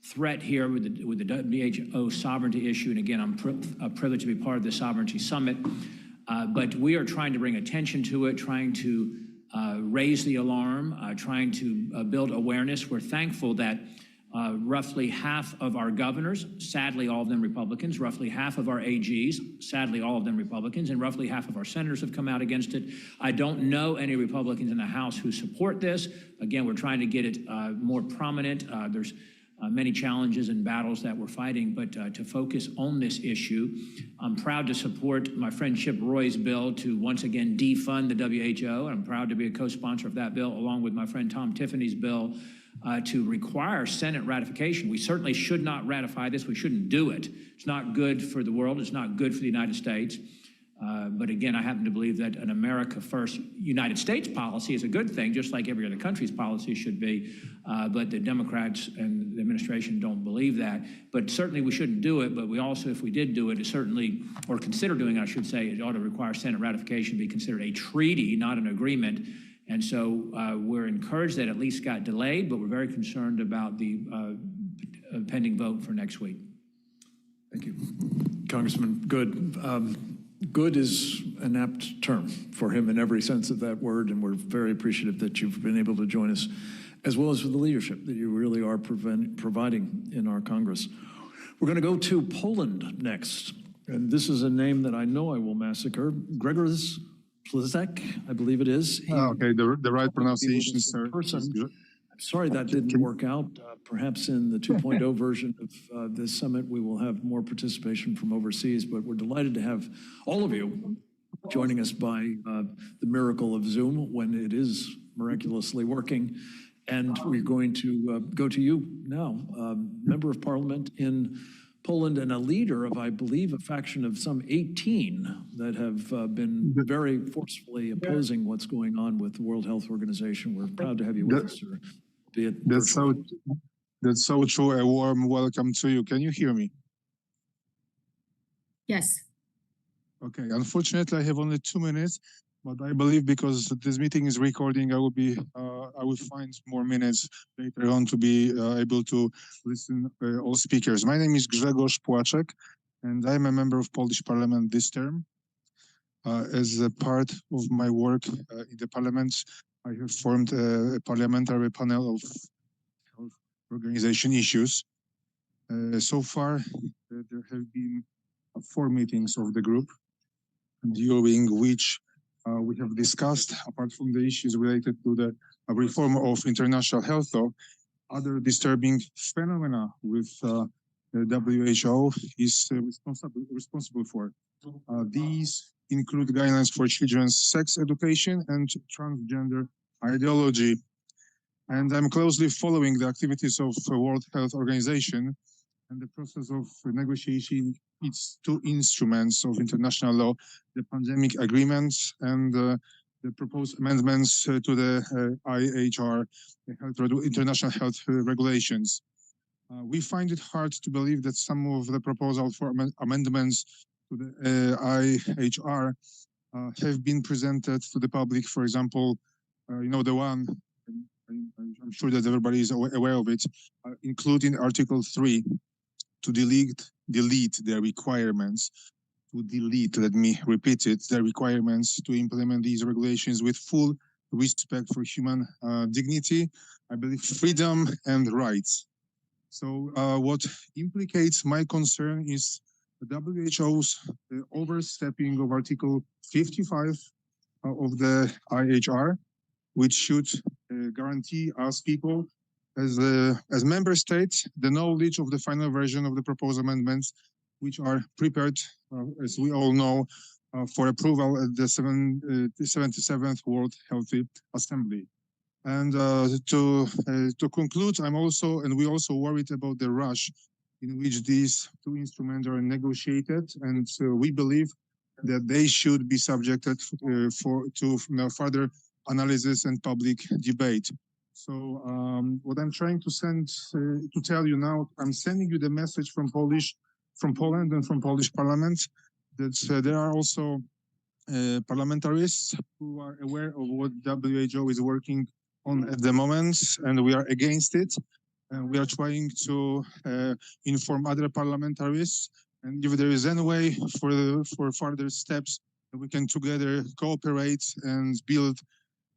threat here with the WHO sovereignty issue. And again, I'm privileged to be part of the Sovereignty Summit. But we are trying to bring attention to it, trying to raise the alarm, trying to build awareness. We're thankful that roughly half of our governors, sadly all of them Republicans, roughly half of our AGs, sadly all of them Republicans, and roughly half of our senators have come out against it. I don't know any Republicans in the House who support this. Again, we're trying to get it more prominent. There's many challenges and battles that we're fighting, but to focus on this issue, I'm proud to support my friend Chip Roy's bill to once again defund the WHO. I'm proud to be a co-sponsor of that bill, along with my friend Tom Tiffany's bill to require Senate ratification. We certainly should not ratify this. We shouldn't do it. It's not good for the world. It's not good for the United States. But again, I happen to believe that an America First United States policy is a good thing, just like every other country's policy should be. But the Democrats and the administration don't believe that. But certainly we shouldn't do it. But we also, if we did do it, certainly, or consider doing it, I should say, it ought to require Senate ratification, be considered a treaty, not an agreement. And so we're encouraged that at least got delayed, but we're very concerned about the pending vote for next week. Thank you. Congressman Good. Good is an apt term for him in every sense of that word, and we're very appreciative that you've been able to join us, as well as for the leadership that you really are providing in our Congress. We're going to go to Poland next, and this is a name that I know I will massacre. Grzegorz Plizek, I believe it is. Okay, the right pronunciation, sir. I'm sorry that didn't work out. Perhaps in the 2.0 version of this summit, we will have more participation from overseas, but we're delighted to have all of you joining us by the miracle of Zoom when it is miraculously working. And we're going to go to you now, Member of Parliament in Poland and a leader of, I believe, a faction of some 18 that have been very forcefully opposing what's going on with the World Health Organization. We're proud to have you with us, sir. That's so true. A warm welcome to you. Can you hear me? Yes. Okay. Unfortunately, I have only 2 minutes, but I believe because this meeting is recording, I will find more minutes later on to be able to listen all speakers. My name is Grzegorz Płaczek, and I'm a member of Polish Parliament this term. As a part of my work in the Parliament, I have formed a parliamentary panel of health organization issues. So far, there have been 4 meetings of the group, during which we have discussed, apart from the issues related to the reform of international health law, other disturbing phenomena with the WHO is responsible for. These include guidelines for children's sex education and transgender ideology. And I'm closely following the activities of the World Health Organization and the process of negotiating its 2 instruments of international law, the pandemic agreements and the proposed amendments to the IHR, the international health regulations. We find it hard to believe that some of the proposals for amendments to the IHR have been presented to the public. For example, the one, I'm sure that everybody is aware of it, including Article 3, to delete the requirements, let me repeat it, the requirements to implement these regulations with full respect for human dignity, I believe freedom and rights. So what implicates my concern is the WHO's overstepping of Article 55 of the IHR, which should guarantee us people as member states the knowledge of the final version of the proposed amendments, which are prepared, as we all know, for approval at the 77th World Health Assembly. And to conclude, we also worried about the rush in which these two instruments are negotiated, and we believe that they should be subjected to further analysis and public debate. So what I'm trying to tell you now, I'm sending you the message from Poland and from Polish Parliament that there are also parliamentarians who are aware of what WHO is working on at the moment, and we are against it. And we are trying to inform other parliamentarians, and if there is any way for further steps, we can together cooperate and build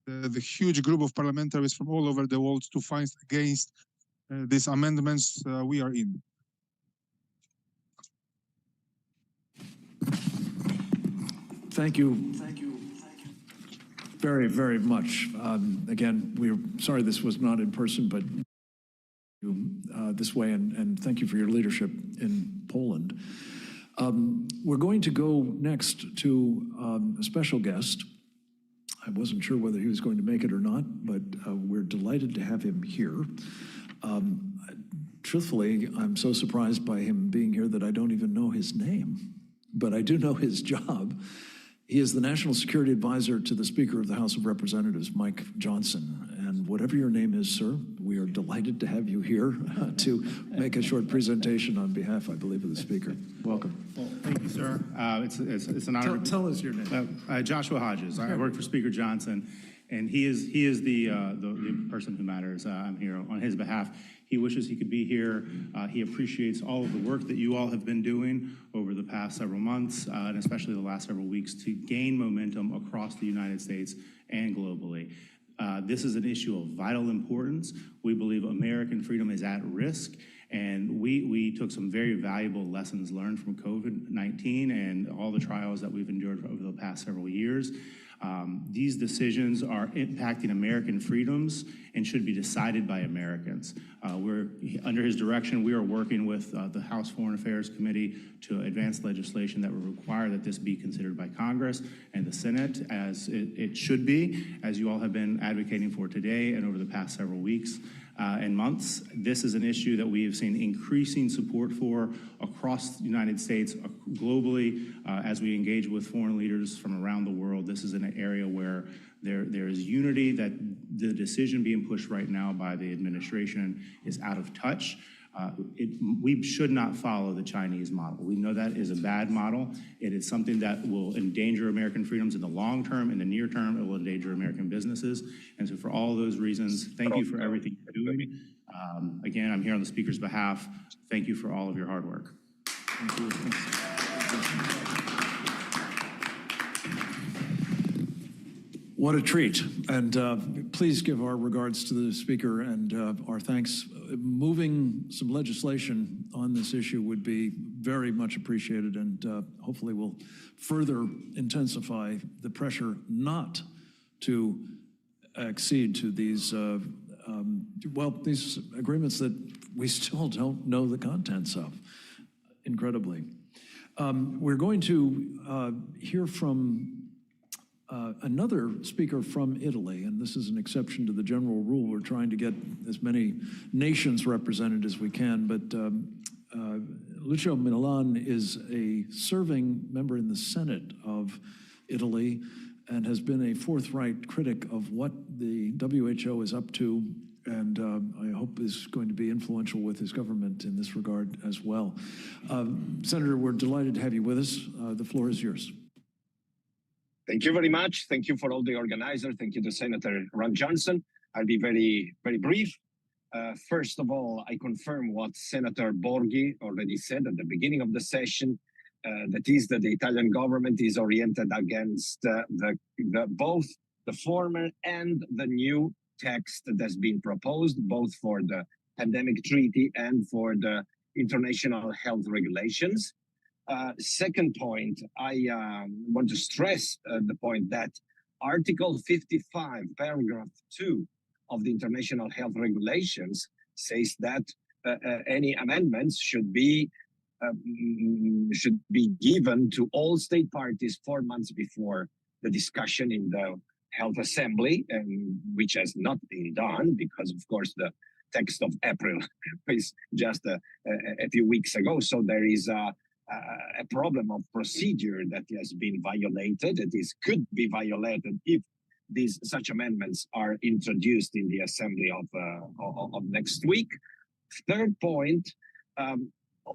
the huge group of parliamentarians from all over the world to fight against these amendments we are in. Thank you. Very, very much. Again, we're sorry this was not in person, but this way, and thank you for your leadership in Poland. We're going to go next to a special guest. I wasn't sure whether he was going to make it or not, but we're delighted to have him here. Truthfully, I'm so surprised by him being here that I don't even know his name, but I do know his job. He is the National Security Advisor to the Speaker of the House of Representatives, Mike Johnson. And whatever your name is, sir, we are delighted to have you here to make a short presentation on behalf, I believe, of the Speaker. Welcome. Well, thank you, sir. It's an honor. Tell us your name. Joshua Hodges. I work for Speaker Johnson, and he is the person who matters. I'm here on his behalf. He wishes he could be here. He appreciates all of the work that you all have been doing over the past several months, and especially the last several weeks, to gain momentum across the United States and globally. This is an issue of vital importance. We believe American freedom is at risk, and we took some very valuable lessons learned from COVID-19 and all the trials that we've endured over the past several years. These decisions are impacting American freedoms and should be decided by Americans. Under his direction, we are working with the House Foreign Affairs Committee to advance legislation that would require that this be considered by Congress and the Senate, as it should be, as you all have been advocating for today and over the past several weeks and months. This is an issue that we have seen increasing support for across the United States, globally, as we engage with foreign leaders from around the world. This is an area where there is unity that the decision being pushed right now by the administration is out of touch. We should not follow the Chinese model. We know that is a bad model. It is something that will endanger American freedoms in the long term. In the near term, it will endanger American businesses. And so for all those reasons, thank you for everything you're doing. Again, I'm here on the Speaker's behalf. Thank you for all of your hard work. Thank you. What a treat. And please give our regards to the Speaker and our thanks. Moving some legislation on this issue would be very much appreciated, and hopefully will further intensify the pressure not to accede to these, these agreements that we still don't know the contents of, incredibly. We're going to hear from another speaker from Italy, and this is an exception to the general rule. We're trying to get as many nations represented as we can, but Lucio Milan is a serving member in the Senate of Italy and has been a forthright critic of what the WHO is up to, and I hope is going to be influential with his government in this regard as well. Senator, we're delighted to have you with us. The floor is yours. Thank you very much. Thank you for all the organizers. Thank you to Senator Ron Johnson. I'll be very, very brief. First of all, I confirm what Senator Borghi already said at the beginning of the session. That is that the Italian government is oriented against both the former and the new text that's been proposed, both for the pandemic treaty and for the international health regulations. Second point, I want to stress the point that Article 55, paragraph 2 of the international health regulations says that any amendments should be given to all state parties 4 months before the discussion in the Health Assembly, and which has not been done because, of course, the text of April is just a few weeks ago. So there is a problem of procedure that has been violated. Could be violated if such amendments are introduced in the Assembly of next week. Third point,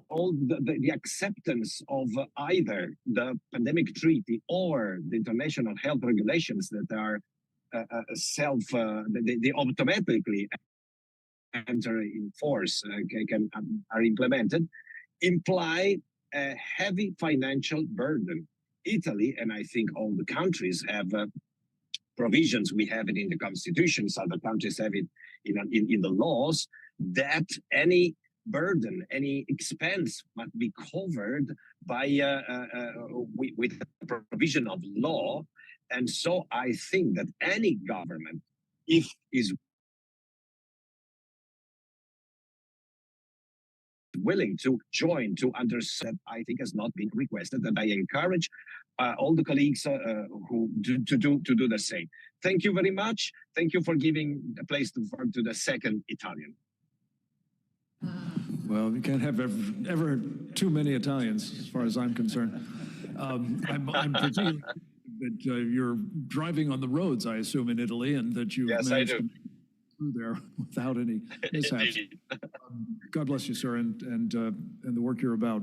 all the acceptance of either the pandemic treaty or the international health regulations that are they automatically enter in force, are implemented, imply a heavy financial burden. Italy, and I think all the countries have provisions. We have it in the constitutions. Other countries have it in the laws that any burden, any expense must be covered by with the provision of law. And so I think that any government, if is willing to join to understand, I think has not been requested, and I encourage all the colleagues who to do the same. Thank you very much. Thank you for giving a place to the second Italian. Well, you can't have ever too many Italians, as far as I'm concerned. I'm presuming that you're driving on the roads, I assume, in Italy, and that you managed to get through there without any mishaps. God bless you, sir, and the work you're about.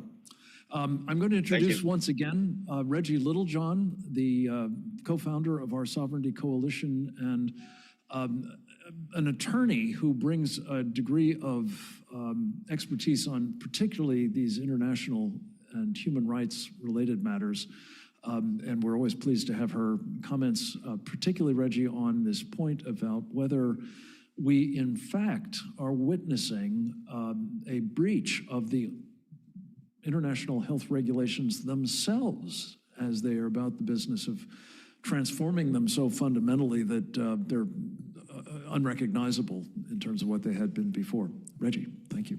I'm going to introduce once again Reggie Littlejohn, the co-founder of our Sovereignty Coalition, and an attorney who brings a degree of expertise on particularly these international and human rights related matters. And we're always pleased to have her comments, particularly, Reggie, on this point about whether we, in fact, are witnessing a breach of the international health regulations themselves as they are about the business of transforming them so fundamentally that they're unrecognizable in terms of what they had been before. Reggie, thank you.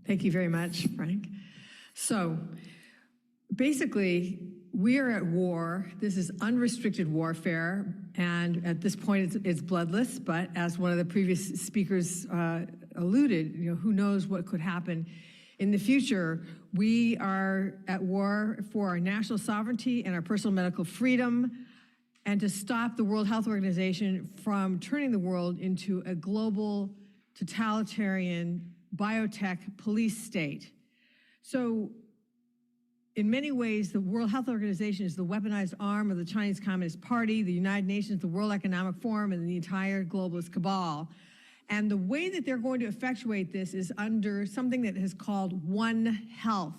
Thank you very much, Frank. So basically, we are at war. This is unrestricted warfare, and at this point, it's bloodless. But as one of the previous speakers alluded, who knows what could happen in the future. We are at war for our national sovereignty and our personal medical freedom, and to stop the World Health Organization from turning the world into a global totalitarian biotech police state. So in many ways, the World Health Organization is the weaponized arm of the Chinese Communist Party, the United Nations, the World Economic Forum, and the entire globalist cabal. And the way that they're going to effectuate this is under something that is called One Health.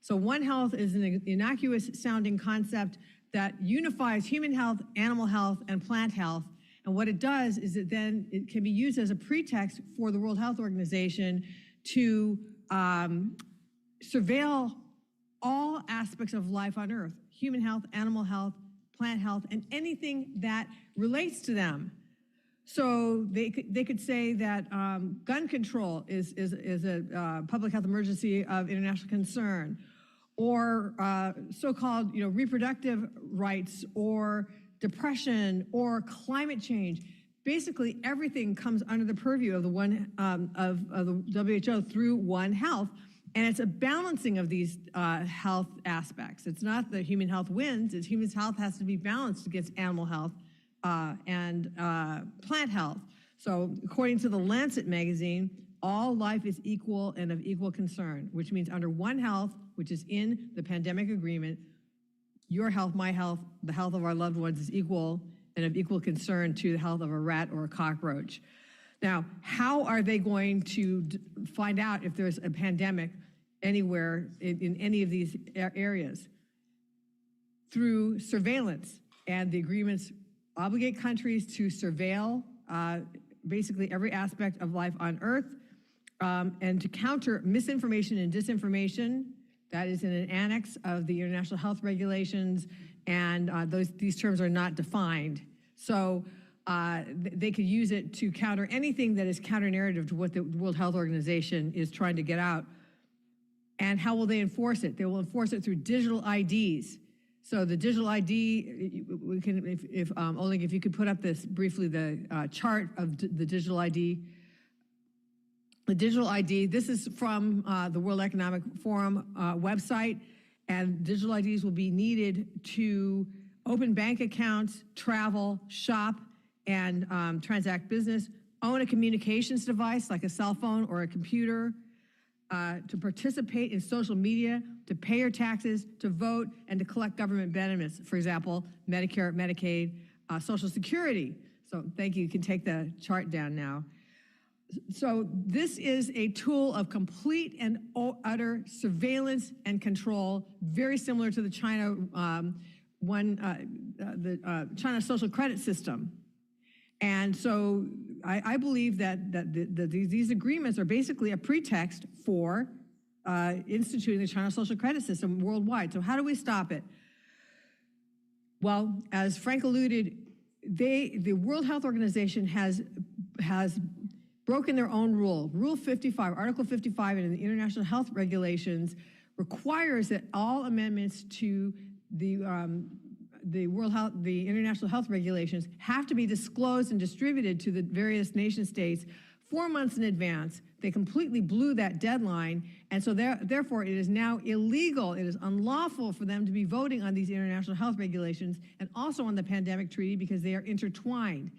So One Health is an innocuous sounding concept that unifies human health, animal health, and plant health. And what it does is it can be used as a pretext for the World Health Organization to surveil all aspects of life on Earth: human health, animal health, plant health, and anything that relates to them. So they could say that gun control is a public health emergency of international concern, or so-called reproductive rights, or depression, or climate change. Basically, everything comes under the purview of the WHO through One Health, and it's a balancing of these health aspects. It's not that human health wins; it's human health has to be balanced against animal health and plant health. So according to the Lancet magazine, all life is equal and of equal concern, which means under One Health, which is in the pandemic agreement, your health, my health, the health of our loved ones is equal and of equal concern to the health of a rat or a cockroach. Now, how are they going to find out if there's a pandemic anywhere in any of these areas? Through surveillance. and the agreements obligate countries to surveil basically every aspect of life on Earth, and to counter misinformation and disinformation. That is in an annex of the International Health Regulations, and these terms are not defined. So they could use it to counter anything that is counter-narrative to what the World Health Organization is trying to get out. And how will they enforce it? They will enforce it through digital IDs. So the digital ID, we can, if Oleg, if you could put up this briefly, the chart of the digital ID. The digital ID, this is from the World Economic Forum website, and digital IDs will be needed to open bank accounts, travel, shop, and transact business, own a communications device like a cell phone or a computer, to participate in social media, to pay your taxes, to vote, and to collect government benefits. For example, Medicare, Medicaid, Social Security. So thank you. You can take the chart down now. So this is a tool of complete and utter surveillance and control, very similar to the China China social credit system. And so I believe that these agreements are basically a pretext for instituting the China social credit system worldwide. So how do we stop it? Well, as Frank alluded, the World Health Organization has broken their own rule. Rule 55, Article 55 in the International Health Regulations requires that all amendments to the International Health Regulations have to be disclosed and distributed to the various nation states 4 months in advance. They completely blew that deadline, and so therefore it is now illegal, it is unlawful for them to be voting on these international health regulations and also on the pandemic treaty because they are intertwined.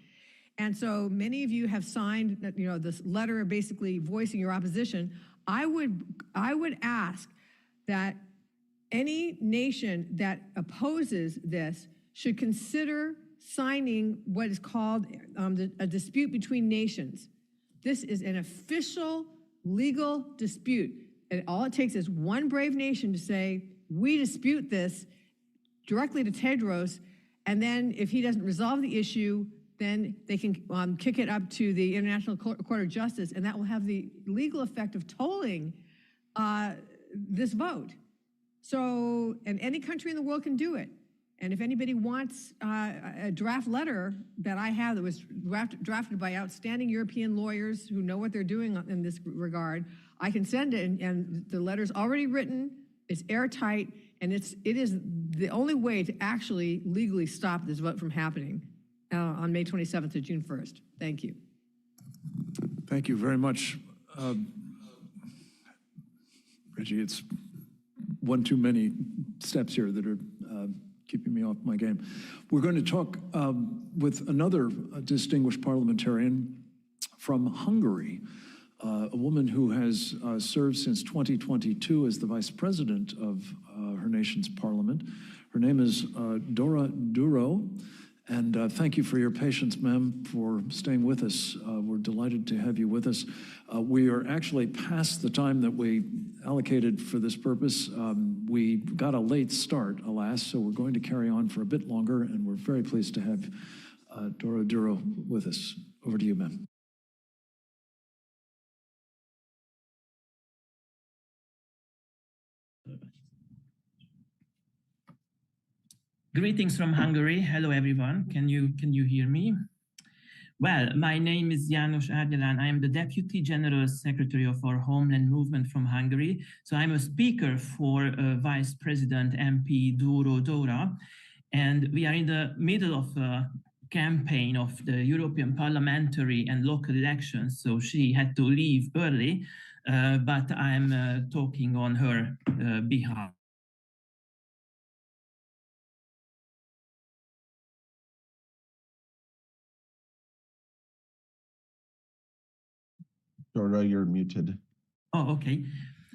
And so many of you have signed, this letter basically voicing your opposition. I would ask that any nation that opposes this should consider signing what is called a dispute between nations. This is an official legal dispute. And all it takes is one brave nation to say, we dispute this directly to Tedros, and then if he doesn't resolve the issue, then they can kick it up to the International Court of Justice, and that will have the legal effect of tolling this vote. So, and any country in the world can do it. And if anybody wants a draft letter that I have that was drafted by outstanding European lawyers who know what they're doing in this regard, I can send it, and the letter's already written, it's airtight, and it is the only way to actually legally stop this vote from happening on May 27th to June 1st. Thank you. Thank you very much. Reggie, it's one too many steps here that are keeping me off my game. We're going to talk with another distinguished parliamentarian from Hungary, a woman who has served since 2022 as the vice president of her nation's parliament. Her name is Dora Duro. And thank you for your patience, ma'am, for staying with us. We're delighted to have you with us. We are actually past the time that we allocated for this purpose. We got a late start, alas, so we're going to carry on for a bit longer, and we're very pleased to have Dora Duro with us. Over to you, ma'am. Greetings from Hungary. Hello, everyone. Can you hear me? Well, my name is János Árgyalán. I am the Deputy General Secretary of our Homeland Movement from Hungary. So I'm a speaker for Vice President MP Duro Dora. And we are in the middle of a campaign of the European parliamentary and local elections. So she had to leave early, but I'm talking on her behalf. Dora, you're muted. Oh, okay.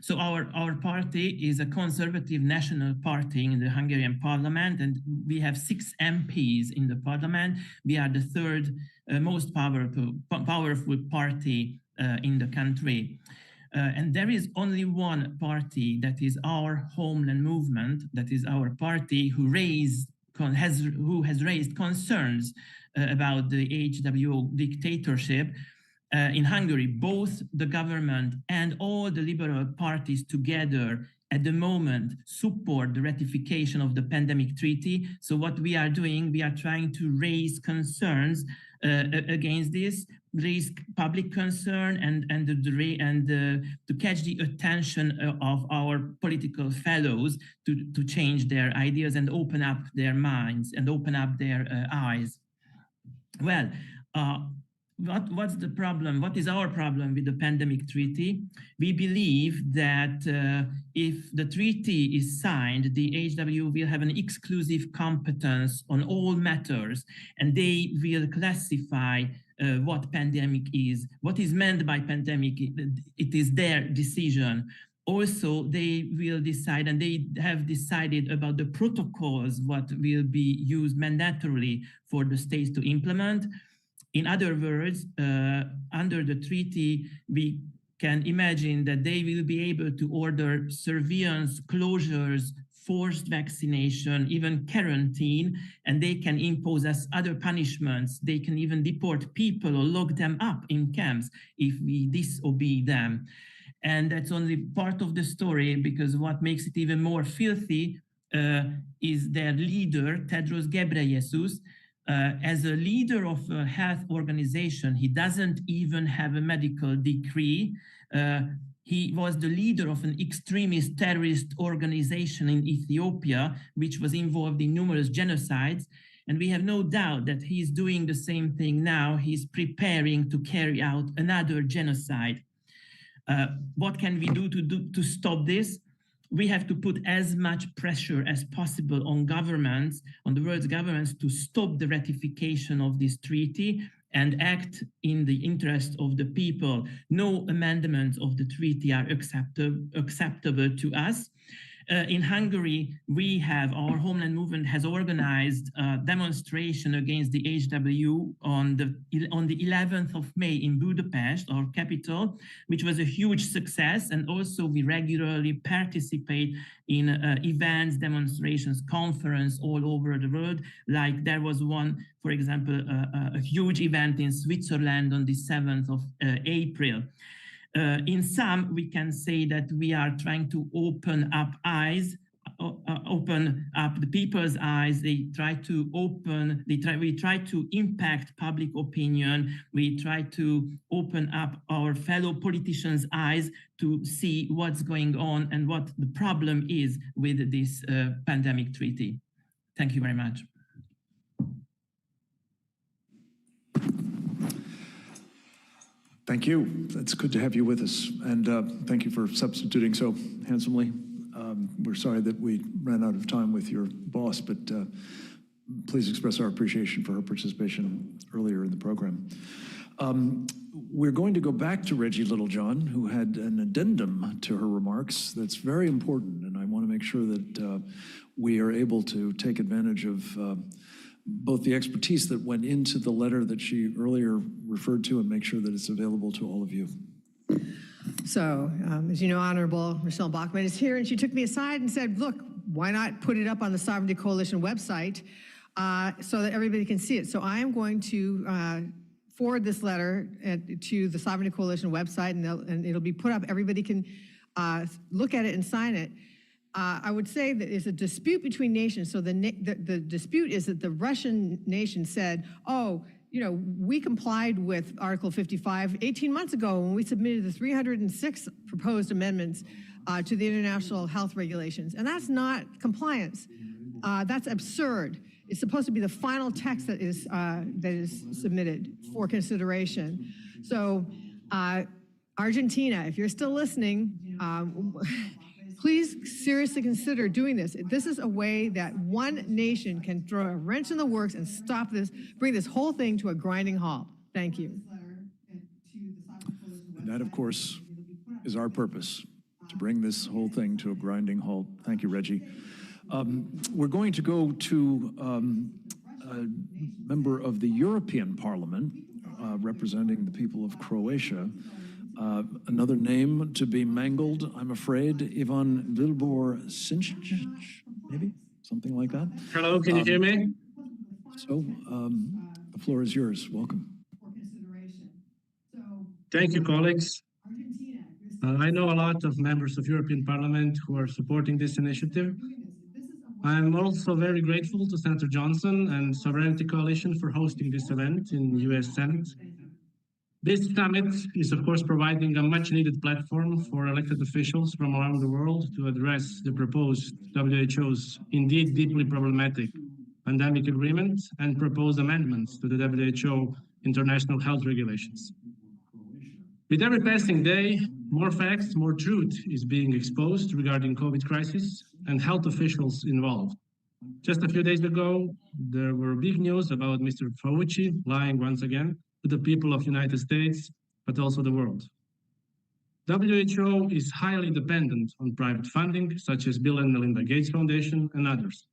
So our party is a conservative national party in the Hungarian parliament, and we have 6 MPs in the parliament. We are the third most powerful party in the country. And there is only one party that is our Homeland Movement, that is our party who raised who has raised concerns about the HWO dictatorship in Hungary. Both the government and all the liberal parties together at the moment support the ratification of the pandemic treaty. So what we are doing, we are trying to raise concerns against this, raise public concern and to catch the attention of our political fellows to change their ideas and open up their minds and open up their eyes. Well, what's the problem? What is our problem with the pandemic treaty? We believe that if the treaty is signed, the HW will have an exclusive competence on all matters, and they will classify what pandemic is, what is meant by pandemic. It is their decision. Also, they will decide, and they have decided about the protocols, what will be used mandatorily for the states to implement. In other words, under the treaty, we can imagine that they will be able to order surveillance, closures, forced vaccination, even quarantine, and they can impose us other punishments. They can even deport people or lock them up in camps if we disobey them. And that's only part of the story, because what makes it even more filthy is their leader, Tedros Ghebreyesus. As a leader of a health organization, he doesn't even have a medical degree. He was the leader of an extremist terrorist organization in Ethiopia, which was involved in numerous genocides. And we have no doubt that he's doing the same thing now. He's preparing to carry out another genocide. What can we do to stop this? We have to put as much pressure as possible on governments, on the world's governments, to stop the ratification of this treaty and act in the interest of the people. No amendments of the treaty are acceptable to us. In Hungary, our Homeland Movement has organized a demonstration against the HW on the 11th of May in Budapest, our capital, which was a huge success. And also we regularly participate in events, demonstrations, conference all over the world. Like there was one, for example, a huge event in Switzerland on the 7th of April. In sum, we can say that we are trying to open up eyes, open up the people's eyes. We try to impact public opinion. We try to open up our fellow politicians' eyes to see what's going on and what the problem is with this pandemic treaty. Thank you very much. Thank you. It's good to have you with us. And thank you for substituting so handsomely. We're sorry that we ran out of time with your boss, but please express our appreciation for her participation earlier in the program. We're going to go back to Reggie Littlejohn, who had an addendum to her remarks that's very important, and I want to make sure that we are able to take advantage of both the expertise that went into the letter that she earlier referred to and make sure that it's available to all of you. So, as you know, Honorable Michelle Bachmann is here, and she took me aside and said, look, why not put it up on the Sovereignty Coalition website so that everybody can see it? So I am going to forward this letter to the Sovereignty Coalition website, and it'll be put up. Everybody can look at it and sign it. I would say that it's a dispute between nations. So the dispute is that the Russian nation said, oh, you know, we complied with Article 55 18 months ago when we submitted the 306 proposed amendments to the international health regulations. And that's not compliance. That's absurd. It's supposed to be the final text that is submitted for consideration. So Argentina, if you're still listening, please seriously consider doing this. This is a way that one nation can throw a wrench in the works and stop this, bring this whole thing to a grinding halt. Thank you. And that, of course, is our purpose, to bring this whole thing to a grinding halt. Thank you, Reggie. We're going to go to a member of the European Parliament representing the people of Croatia. Another name to be mangled, I'm afraid, Ivan Vilibor Sinčić, maybe? something like that. Hello, can you hear me? So the floor is yours. Welcome. Thank you, colleagues. I know a lot of members of European Parliament who are supporting this initiative. I'm also very grateful to Senator Johnson and Sovereignty Coalition for hosting this event in the US Senate. This summit is, of course, providing a much-needed platform for elected officials from around the world to address the proposed WHO's indeed deeply problematic pandemic agreement and proposed amendments to the WHO international health regulations. With every passing day, more facts, more truth is being exposed regarding COVID crisis and health officials involved. Just a few days ago, there were big news about Mr. Fauci lying once again to the people of the United States, but also the world. WHO is highly dependent on private funding, such as Bill and Melinda Gates Foundation and others.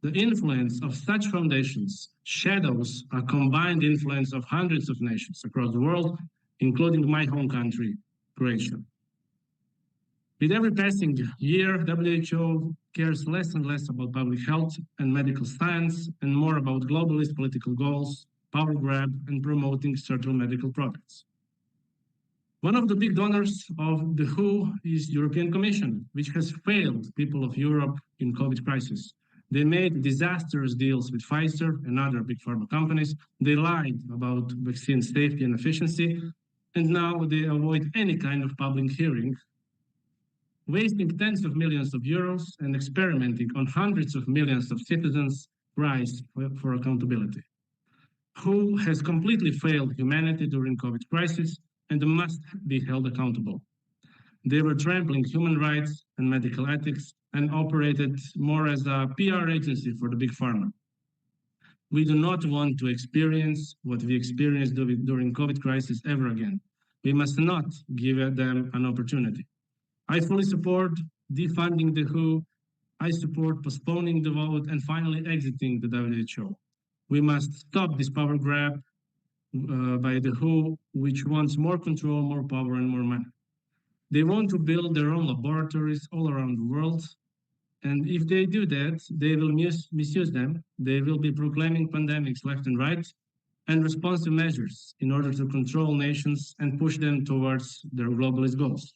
The influence of such foundations shadows a combined influence of hundreds of nations across the world, including my home country, Croatia. With every passing year, WHO cares less and less about public health and medical science and more about globalist political goals, power grab, and promoting certain medical products. One of the big donors of the WHO is European Commission, which has failed people of Europe in COVID crisis. They made disastrous deals with Pfizer and other big pharma companies. They lied about vaccine safety and efficiency, and now they avoid any kind of public hearing, wasting tens of millions of euros and experimenting on hundreds of millions of citizens' cries for accountability. WHO has completely failed humanity during COVID crisis and must be held accountable. They were trampling human rights and medical ethics and operated more as a PR agency for the big pharma. We do not want to experience what we experienced during COVID crisis ever again. We must not give them an opportunity. I fully support defunding the WHO. I support postponing the vote and finally exiting the WHO. We must stop this power grab by the WHO, which wants more control, more power, and more money. They want to build their own laboratories all around the world. And if they do that, they will misuse them. They will be proclaiming pandemics left and right and responsive measures in order to control nations and push them towards their globalist goals.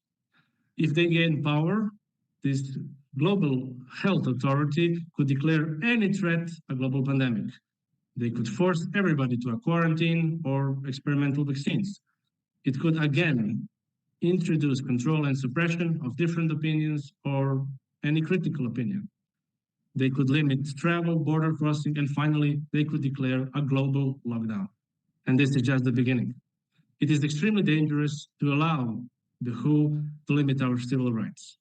If they gain power, this global health authority could declare any threat a global pandemic. They could force everybody to a quarantine or experimental vaccines. It could again introduce control and suppression of different opinions or any critical opinion. They could limit travel, border crossing, and finally, they could declare a global lockdown. And this is just the beginning. It is extremely dangerous to allow the WHO to limit our civil rights.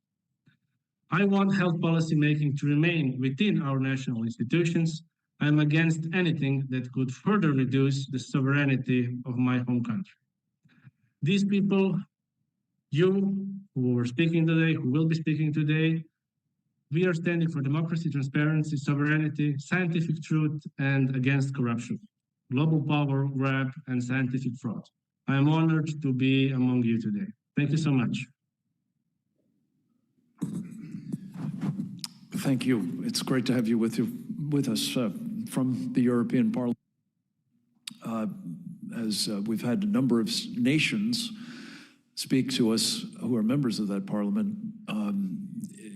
I want health policy making to remain within our national institutions. I'm against anything that could further reduce the sovereignty of my home country. These people, you who are speaking today, who will be speaking today, we are standing for democracy, transparency, sovereignty, scientific truth, and against corruption, global power grab, and scientific fraud. I am honored to be among you today. Thank you so much. Thank you. It's great to have you with us from the European Parliament. As we've had a number of nations speak to us who are members of that parliament,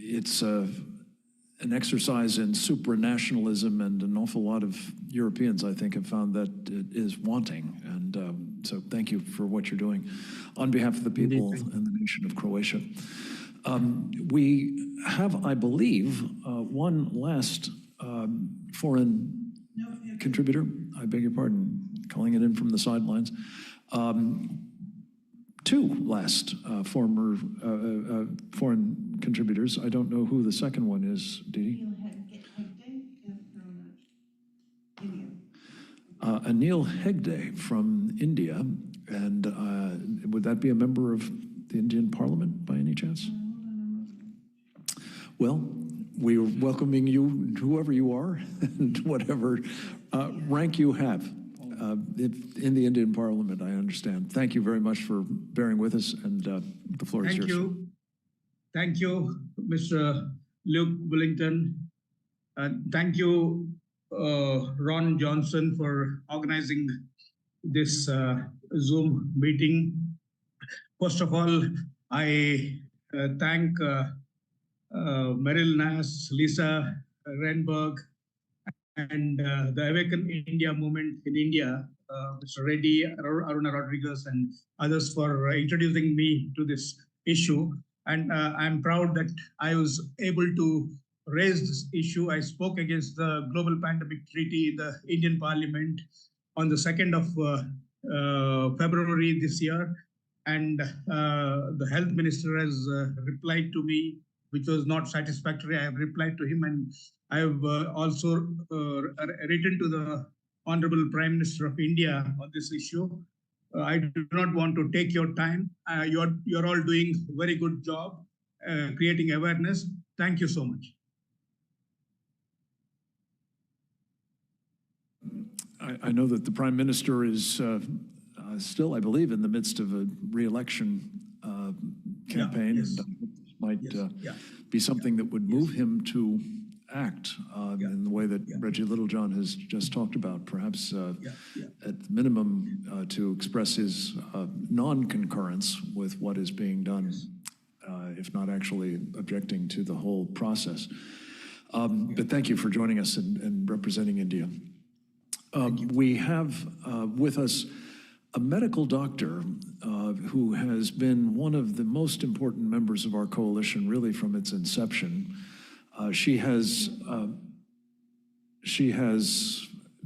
it's an exercise in supranationalism, and an awful lot of Europeans, I think, have found that it is wanting. And so thank you for what you're doing on behalf of the people and the nation of Croatia. We have, I believe, one last foreign contributor. I beg your pardon, calling it in from the sidelines. Two last former foreign contributors. I don't know who the second one is, Didi. Anil Hegde from India. And would that be a member of the Indian Parliament by any chance? Well, we are welcoming you, whoever you are, and whatever rank you have in the Indian Parliament, I understand. Thank you very much for bearing with us, and the floor is yours. Thank you. Thank you, Mr. Luke Wellington, Thank you, Ron Johnson, for organizing this Zoom meeting. First of all, I thank Meryl Nass, Lisa Renberg, and the Awaken India movement in India, Mr. Reddy, Aruna Rodriguez, and others for introducing me to this issue. And I'm proud that I was able to raise this issue. I spoke against the global pandemic treaty in the Indian Parliament on the 2nd of February this year. And the health minister has replied to me, which was not satisfactory. I have replied to him, and I have also written to the Honorable Prime Minister of India on this issue. I do not want to take your time. You're all doing a very good job creating awareness. Thank you so much. I know that the Prime Minister is still, I believe, in the midst of a re-election campaign. Yes. And might be something that would move him to act in the way that Reggie Littlejohn has just talked about, perhaps at the minimum to express his non-concurrence with what is being done, if not actually objecting to the whole process. But thank you for joining us and representing India. We have with us a medical doctor who has been one of the most important members of our coalition, really from its inception. She has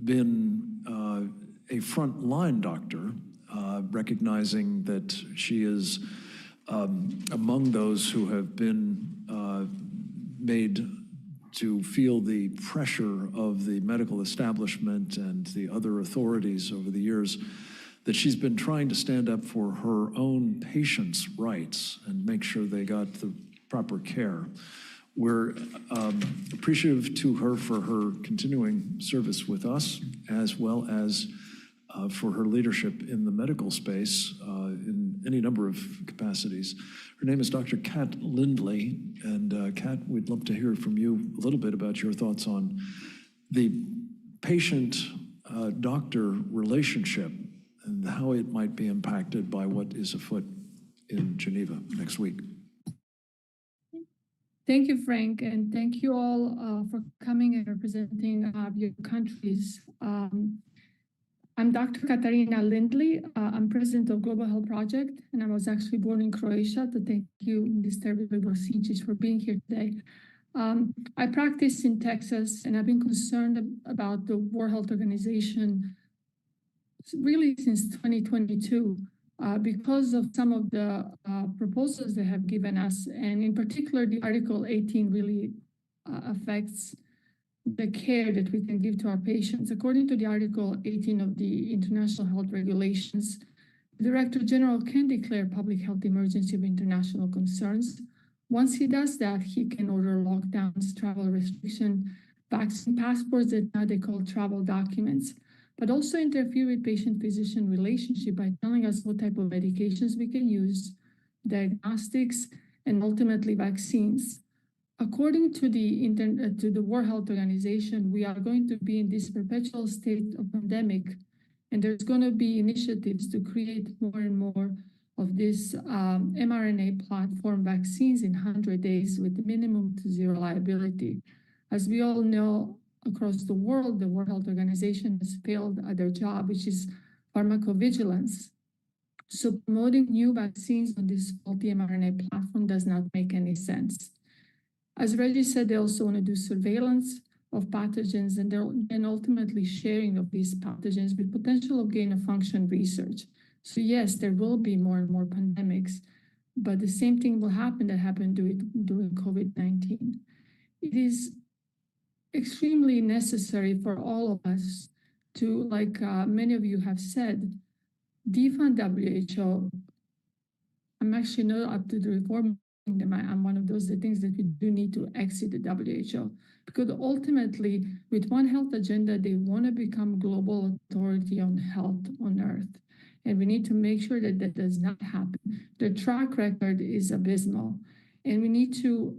been a frontline doctor, recognizing that she is among those who have been made to feel the pressure of the medical establishment and the other authorities over the years, that she's been trying to stand up for her own patients' rights and make sure they got the proper care. We're appreciative to her for her continuing service with us, as well as for her leadership in the medical space in any number of capacities. Her name is Dr. Kat Lindley, and Kat, we'd love to hear from you a little bit about your thoughts on the patient-doctor relationship and how it might be impacted by what is afoot in Geneva next week. Thank you, Frank, and thank you all for coming and representing your countries. I'm Dr. Katarina Lindley. I'm president of Global Health Project, and I was actually born in Croatia. So thank you, Mr. Vojsić, for being here today. I practice in Texas, and I've been concerned about the World Health Organization really since 2022 because of some of the proposals they have given us, and in particular, the Article 18 really affects the care that we can give to our patients. According to the Article 18 of the International Health Regulations, the Director General can declare public health emergency of international concerns. Once he does that, he can order lockdowns, travel restriction, vaccine passports that now they call travel documents, but also interfere with patient-physician relationship by telling us what type of medications we can use, diagnostics, and ultimately vaccines. According to the World Health Organization, we are going to be in this perpetual state of pandemic, and there's going to be initiatives to create more and more of this mRNA platform vaccines in 100 days with minimum to zero liability. As we all know, across the world, the World Health Organization has failed at their job, which is pharmacovigilance. So promoting new vaccines on this faulty mRNA platform does not make any sense. As Reggie said, they also want to do surveillance of pathogens and ultimately sharing of these pathogens with potential of gain-of-function research. So yes, there will be more and more pandemics, but the same thing will happen that happened during COVID-19. It is extremely necessary for all of us to, like many of you have said, defund WHO. I'm actually not up to the reform. I'm one of those things that we do need to exit the WHO, because ultimately with One Health agenda, they want to become global authority on health on earth. And we need to make sure that that does not happen. Their track record is abysmal. And we need to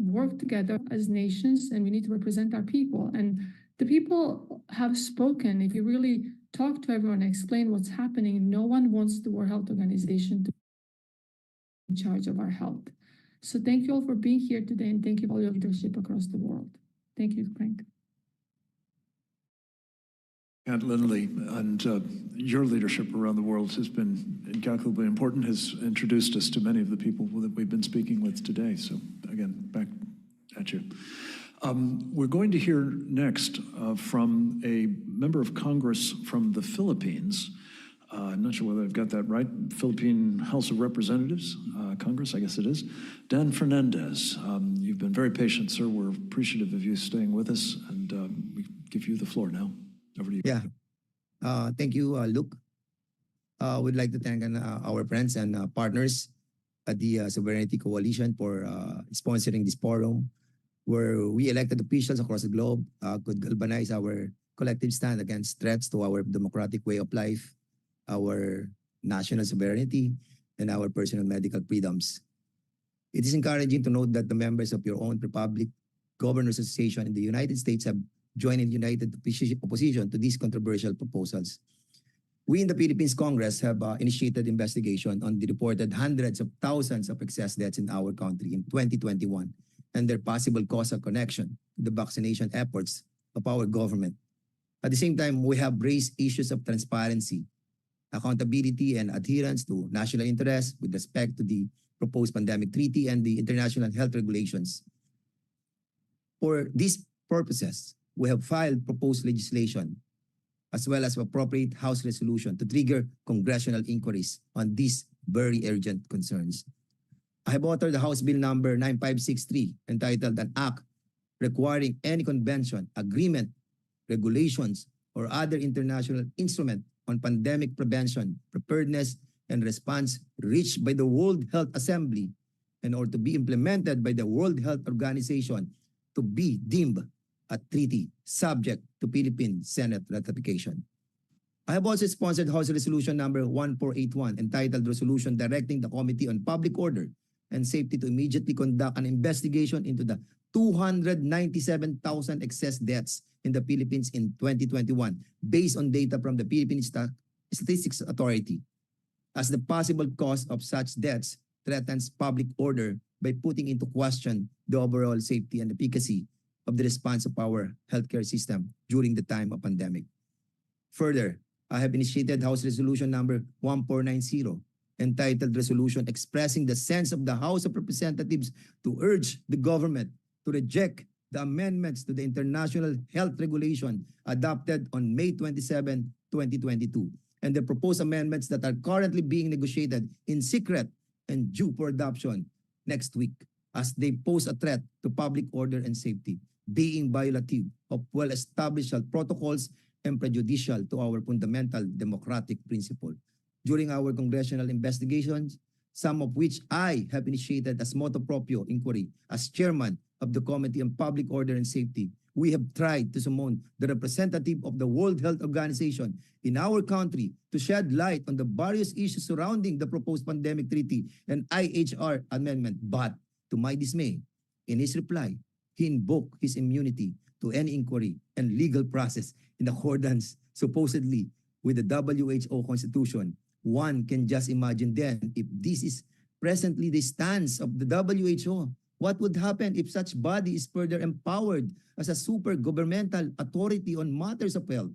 work together as nations, and we need to represent our people. And the people have spoken. If you really talk to everyone and explain what's happening, no one wants the World Health Organization to be in charge of our health. So thank you all for being here today, and thank you for all your leadership across the world. Thank you, Frank. And Lindley, and your leadership around the world has been incalculably important, has introduced us to many of the people that we've been speaking with today. So again, back at you. We're going to hear next from a member of Congress from the Philippines. I'm not sure whether I've got that right. Philippine House of Representatives, Congress, I guess it is. Dan Fernandez, you've been very patient, sir. We're appreciative of you staying with us, and we give you the floor now. Over to you. Yeah. Thank you, Luke. We'd like to thank our friends and partners at the Sovereignty Coalition for sponsoring this forum, where we elected officials across the globe could galvanize our collective stand against threats to our democratic way of life, our national sovereignty, and our personal medical freedoms. It is encouraging to note that the members of your own Republic Governors Association in the United States have joined in united opposition to these controversial proposals. We in the Philippines Congress have initiated investigation on the reported hundreds of thousands of excess deaths in our country in 2021 and their possible causal connection to the vaccination efforts of our government. At the same time, we have raised issues of transparency, accountability, and adherence to national interests with respect to the proposed pandemic treaty and the international health regulations. For these purposes, we have filed proposed legislation as well as appropriate House resolution to trigger congressional inquiries on these very urgent concerns. I have authored the House Bill number 9563 entitled An Act requiring any convention, agreement, regulations, or other international instrument on pandemic prevention, preparedness, and response reached by the World Health Assembly and or to be implemented by the World Health Organization to be deemed a treaty subject to Philippine Senate ratification. I have also sponsored House Resolution number 1481 entitled Resolution Directing the Committee on Public Order and Safety to immediately conduct an investigation into the 297,000 excess deaths in the Philippines in 2021 based on data from the Philippine Statistics Authority, as the possible cause of such deaths threatens public order by putting into question the overall safety and efficacy of the response of our healthcare system during the time of pandemic. Further, I have initiated House Resolution number 1490 entitled Resolution Expressing the Sense of the House of Representatives to urge the government to reject the amendments to the International Health Regulation adopted on May 27, 2022, and the proposed amendments that are currently being negotiated in secret and due for adoption next week, as they pose a threat to public order and safety, being violative of well-established health protocols and prejudicial to our fundamental democratic principle. During our congressional investigations, some of which I have initiated as motu proprio inquiry as chairman of the Committee on Public Order and Safety, we have tried to summon the representative of the World Health Organization in our country to shed light on the various issues surrounding the proposed pandemic treaty and IHR amendment. But to my dismay, in his reply, he invoked his immunity to any inquiry and legal process in accordance supposedly with the WHO Constitution. One can just imagine then if this is presently the stance of the WHO. What would happen if such body is further empowered as a super governmental authority on matters of health?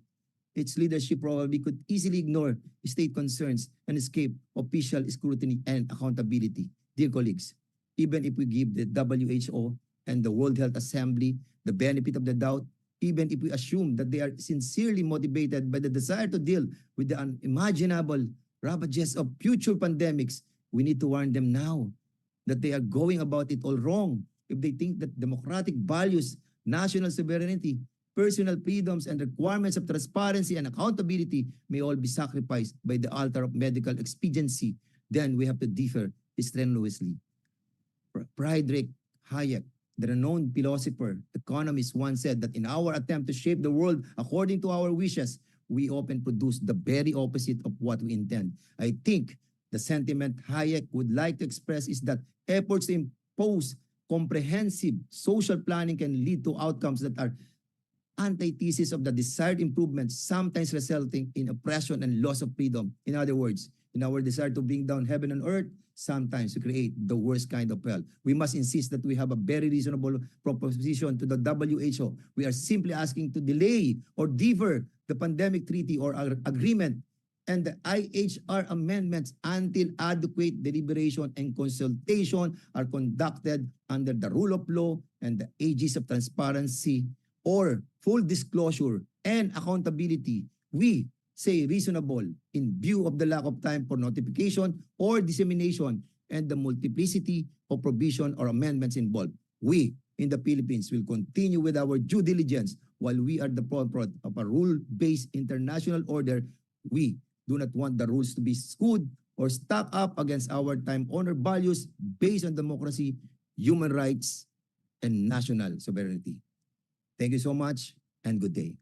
Its leadership probably could easily ignore state concerns and escape official scrutiny and accountability. Dear colleagues, even if we give the WHO and the World Health Assembly the benefit of the doubt, even if we assume that they are sincerely motivated by the desire to deal with the unimaginable ravages of future pandemics, we need to warn them now that they are going about it all wrong if they think that democratic values, national sovereignty, personal freedoms, and requirements of transparency and accountability may all be sacrificed by the altar of medical expediency. Then we have to differ strenuously. Friedrich Hayek, the renowned philosopher, economist, once said that in our attempt to shape the world according to our wishes, we often produce the very opposite of what we intend. I think the sentiment Hayek would like to express is that efforts to comprehensive social planning can lead to outcomes that are antithesis of the desired improvements, sometimes resulting in oppression and loss of freedom. In other words, in our desire to bring down heaven and earth, sometimes to create the worst kind of hell. We must insist that we have a very reasonable proposition to the WHO. We are simply asking to delay or defer the pandemic treaty or agreement and the IHR amendments until adequate deliberation and consultation are conducted under the rule of law and the aegis of transparency or full disclosure and accountability. We say reasonable in view of the lack of time for notification or dissemination and the multiplicity of provision or amendments involved. We in the Philippines will continue with our due diligence while we are the forefront of a rule-based international order. We do not want the rules to be skewed or stacked up against our time-honored values based on democracy, human rights, and national sovereignty. Thank you so much and good day.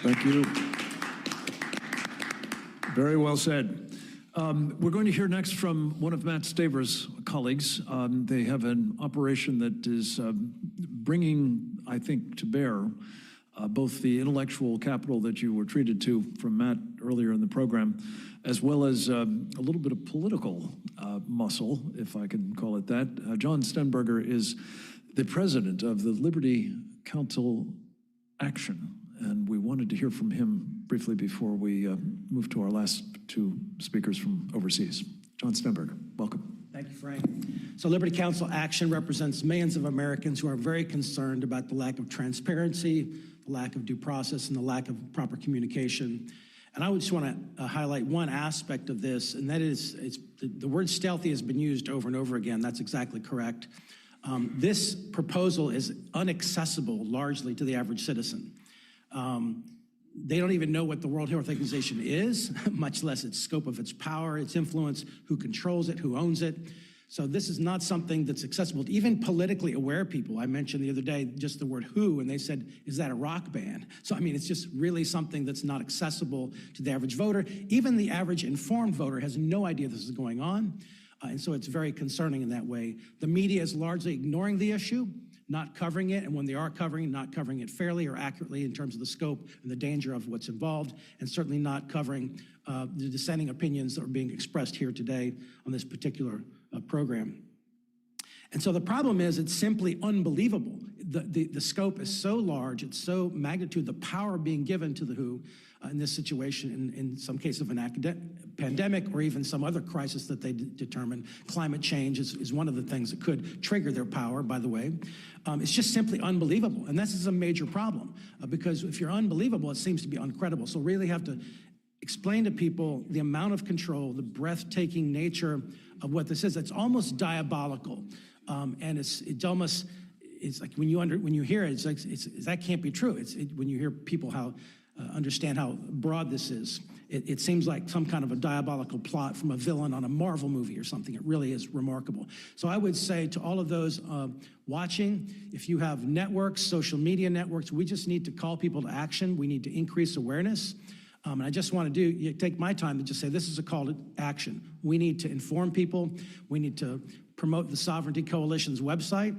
Thank you. Very well said. We're going to hear next from one of Matt Staver's colleagues. They have an operation that is bringing, I think, to bear both the intellectual capital that you were treated to from Matt earlier in the program, as well as a little bit of political muscle, if I can call it that. John Stenberger is the president of the Liberty Council Action, and we wanted to hear from him briefly before we move to our last two speakers from overseas. John Stenberger, welcome. Thank you, Frank. So Liberty Council Action represents millions of Americans who are very concerned about the lack of transparency, the lack of due process, and the lack of proper communication. And I would just want to highlight one aspect of this, and that is the word stealthy has been used over and over again. That's exactly correct. This proposal is inaccessible largely to the average citizen. They don't even know what the World Health Organization is, much less its scope of its power, its influence, who controls it, who owns it. So this is not something that's accessible to even politically aware people. I mentioned the other day just the word who, and they said, is that a rock band? So, I mean, it's just really something that's not accessible to the average voter. Even the average informed voter has no idea this is going on. And so it's very concerning in that way. The media is largely ignoring the issue, not covering it, and when they are covering it, not covering it fairly or accurately in terms of the scope and the danger of what's involved, and certainly not covering the dissenting opinions that are being expressed here today on this particular program. And so the problem is it's simply unbelievable. The scope is so large, it's so magnitude, the power being given to the WHO in this situation, in some case of an pandemic or even some other crisis that they determine. Climate change is one of the things that could trigger their power, by the way. It's just simply unbelievable. And this is a major problem because if you're unbelievable, it seems to be uncredible. So really have to explain to people the amount of control, the breathtaking nature of what this is. It's almost diabolical. And it's like when you hear it, it's like that can't be true. When you hear people understand how broad this is, it seems like some kind of a diabolical plot from a villain on a Marvel movie or something. It really is remarkable. So I would say to all of those watching, if you have networks, social media networks, we just need to call people to action. We need to increase awareness. And I just want to take my time to just say this is a call to action. We need to inform people. We need to promote the Sovereignty Coalition's website.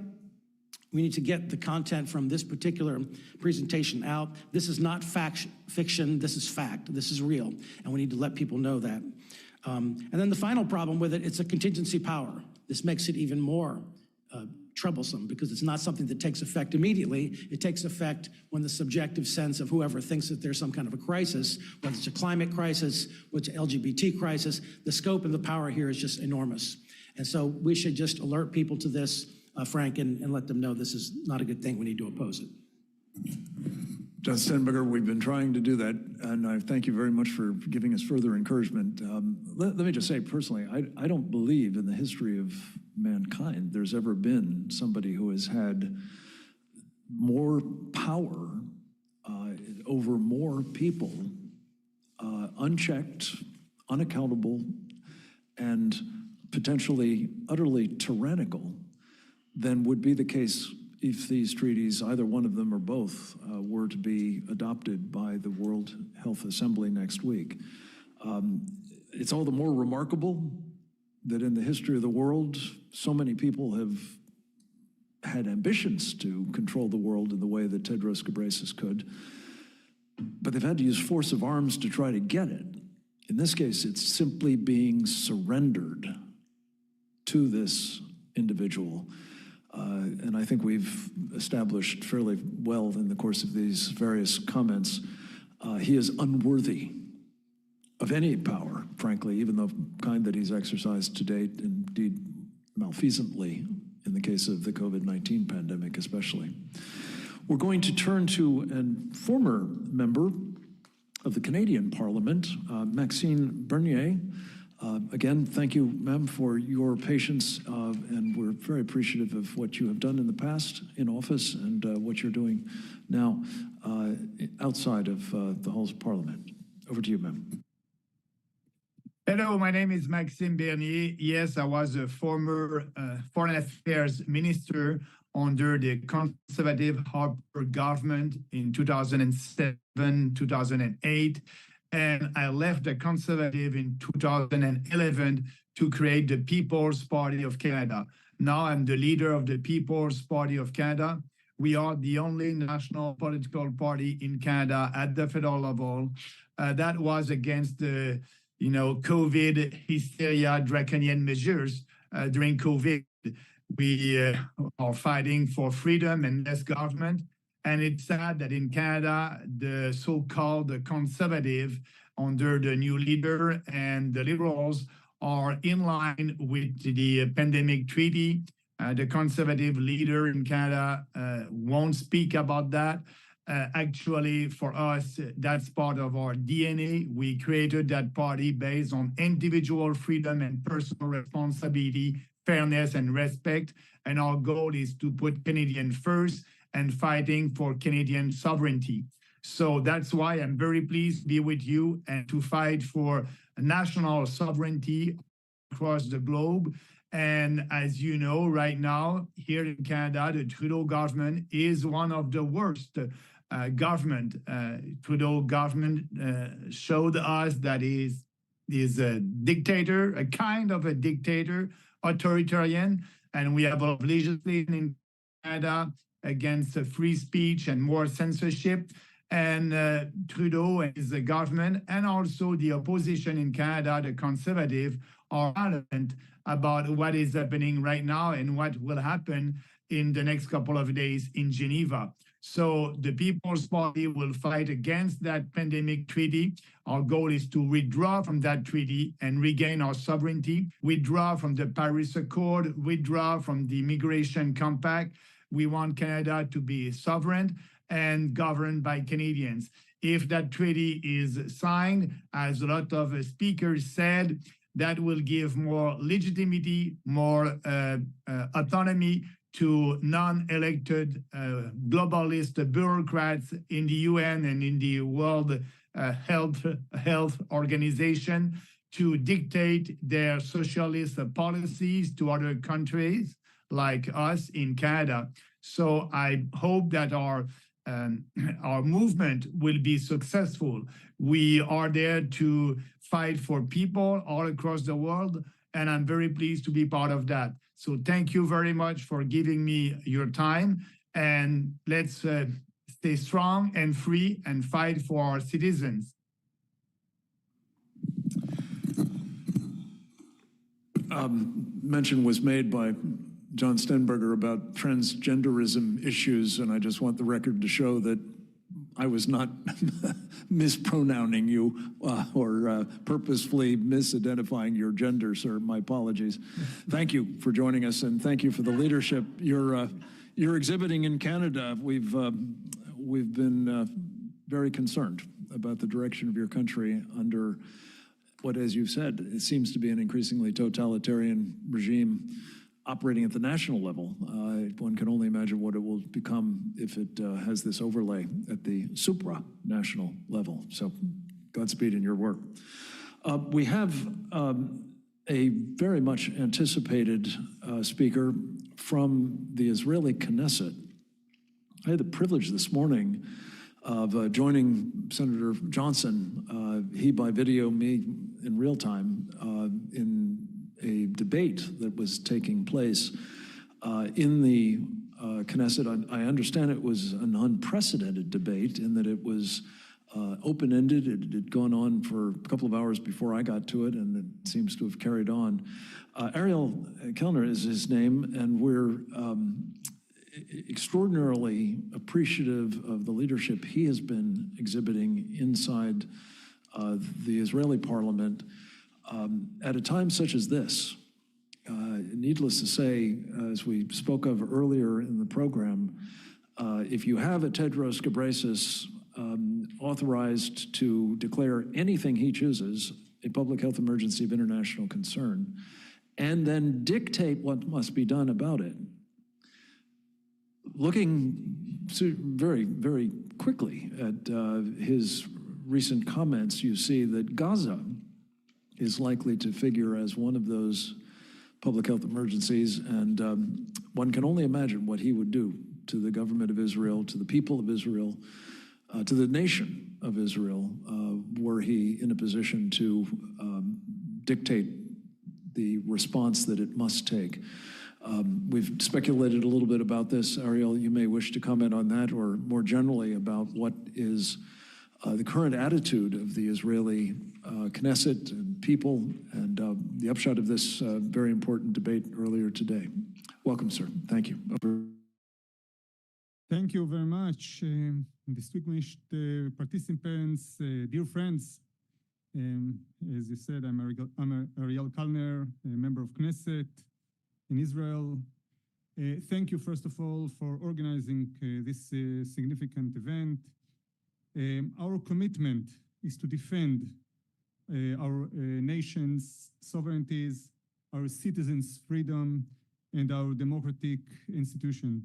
We need to get the content from this particular presentation out. This is not fiction, this is fact, this is real, and we need to let people know that. And then the final problem with it, it's a contingency power. This makes it even more troublesome because it's not something that takes effect immediately. It takes effect when the subjective sense of whoever thinks that there's some kind of a crisis, whether it's a climate crisis, whether it's an LGBT crisis, the scope and the power here is just enormous. And so we should just alert people to this, Frank, and let them know this is not a good thing. We need to oppose it. John Stenberger, we've been trying to do that, and I thank you very much for giving us further encouragement. Let me just say personally, I don't believe in the history of mankind there's ever been somebody who has had more power over more people, unchecked, unaccountable, and potentially utterly tyrannical than would be the case if these treaties, either one of them or both, were to be adopted by the World Health Assembly next week. It's all the more remarkable that in the history of the world, so many people have had ambitions to control the world in the way that Tedros Ghebreyesus could, but they've had to use force of arms to try to get it. In this case, it's simply being surrendered to this individual. And I think we've established fairly well in the course of these various comments, he is unworthy of any power, frankly, even the kind that he's exercised to date, indeed malfeasantly in the case of the COVID-19 pandemic especially. We're going to turn to a former member of the Canadian Parliament, Maxime Bernier. Again, thank you, ma'am, for your patience, and we're very appreciative of what you have done in the past in office and what you're doing now outside of the halls of Parliament. Over to you, ma'am. Hello, my name is Maxime Bernier. Yes, I was a former foreign affairs minister under the conservative Harper government in 2007, 2008. And I left the Conservative in 2011 to create the People's Party of Canada. Now I'm the leader of the People's Party of Canada. We are the only national political party in Canada at the federal level that was against the COVID hysteria, draconian measures during COVID. We are fighting for freedom and less government. And it's sad that in Canada, the so-called conservative under the new leader and the Liberals are in line with the pandemic treaty. The conservative leader in Canada won't speak about that. Actually, for us, that's part of our DNA. We created that party based on individual freedom and personal responsibility, fairness and respect. And our goal is to put Canadian first and fighting for Canadian sovereignty. So that's why I'm very pleased to be with you and to fight for national sovereignty across the globe. And as you know, right now, here in Canada, the Trudeau government is one of the worst government. Trudeau government showed us that is a dictator, a kind of a dictator, authoritarian, and we have a legislation in Canada against free speech and more censorship. And Trudeau and his government, and also the opposition in Canada, the Conservative, are adamant about what is happening right now and what will happen in the next couple of days in Geneva. So the People's Party will fight against that pandemic treaty. Our goal is to withdraw from that treaty and regain our sovereignty, withdraw from the Paris Accord, withdraw from the Immigration Compact. We want Canada to be sovereign and governed by Canadians. If that treaty is signed, as a lot of speakers said, that will give more legitimacy, more autonomy to non-elected globalist bureaucrats in the UN and in the World Health Organization to dictate their socialist policies to other countries like us in Canada. So I hope that our movement will be successful. We are there to fight for people all across the world, and I'm very pleased to be part of that. So thank you very much for giving me your time, and let's stay strong and free and fight for our citizens. Mention was made by John Stenberger about transgenderism issues, and I just want the record to show that I was not mispronouncing you or purposefully misidentifying your gender, sir. My apologies. Thank you for joining us, and thank you for the leadership you're exhibiting in Canada. We've been very concerned about the direction of your country under what, as you've said, it seems to be an increasingly totalitarian regime operating at the national level. One can only imagine what it will become if it has this overlay at the supranational level. So Godspeed in your work. We have a very much anticipated speaker from the Israeli Knesset. I had the privilege this morning of joining Senator Johnson, he by video, me in real time, in a debate debate that was taking place in the Knesset. I understand it was an unprecedented debate in that it was open-ended. It had gone on for a couple of hours before I got to it, and it seems to have carried on. Ariel Kellner is his name, and we're extraordinarily appreciative of the leadership he has been exhibiting inside the Israeli parliament at a time such as this. Needless to say, as we spoke of earlier in the program, if you have a Tedros Ghebreyesus authorized to declare anything he chooses a public health emergency of international concern, and then dictate what must be done about it, looking very, very quickly at his recent comments, you see that Gaza is likely to figure as one of those public health emergencies, and one can only imagine what he would do to the government of Israel, to the people of Israel, to the nation of Israel, were he in a position to dictate the response that it must take. We've speculated a little bit about this. Ariel, you may wish to comment on that, or more generally about what is the current attitude of the Israeli Knesset and people, and the upshot of this very important debate earlier today. Welcome, sir. Thank you. Thank you very much. Distinguished participants, dear friends, as you said, I'm Ariel Kellner, a member of Knesset in Israel. Thank you, first of all, for organizing this significant event. Our commitment is to defend our nation's sovereignties, our citizens' freedom, and our democratic institutions.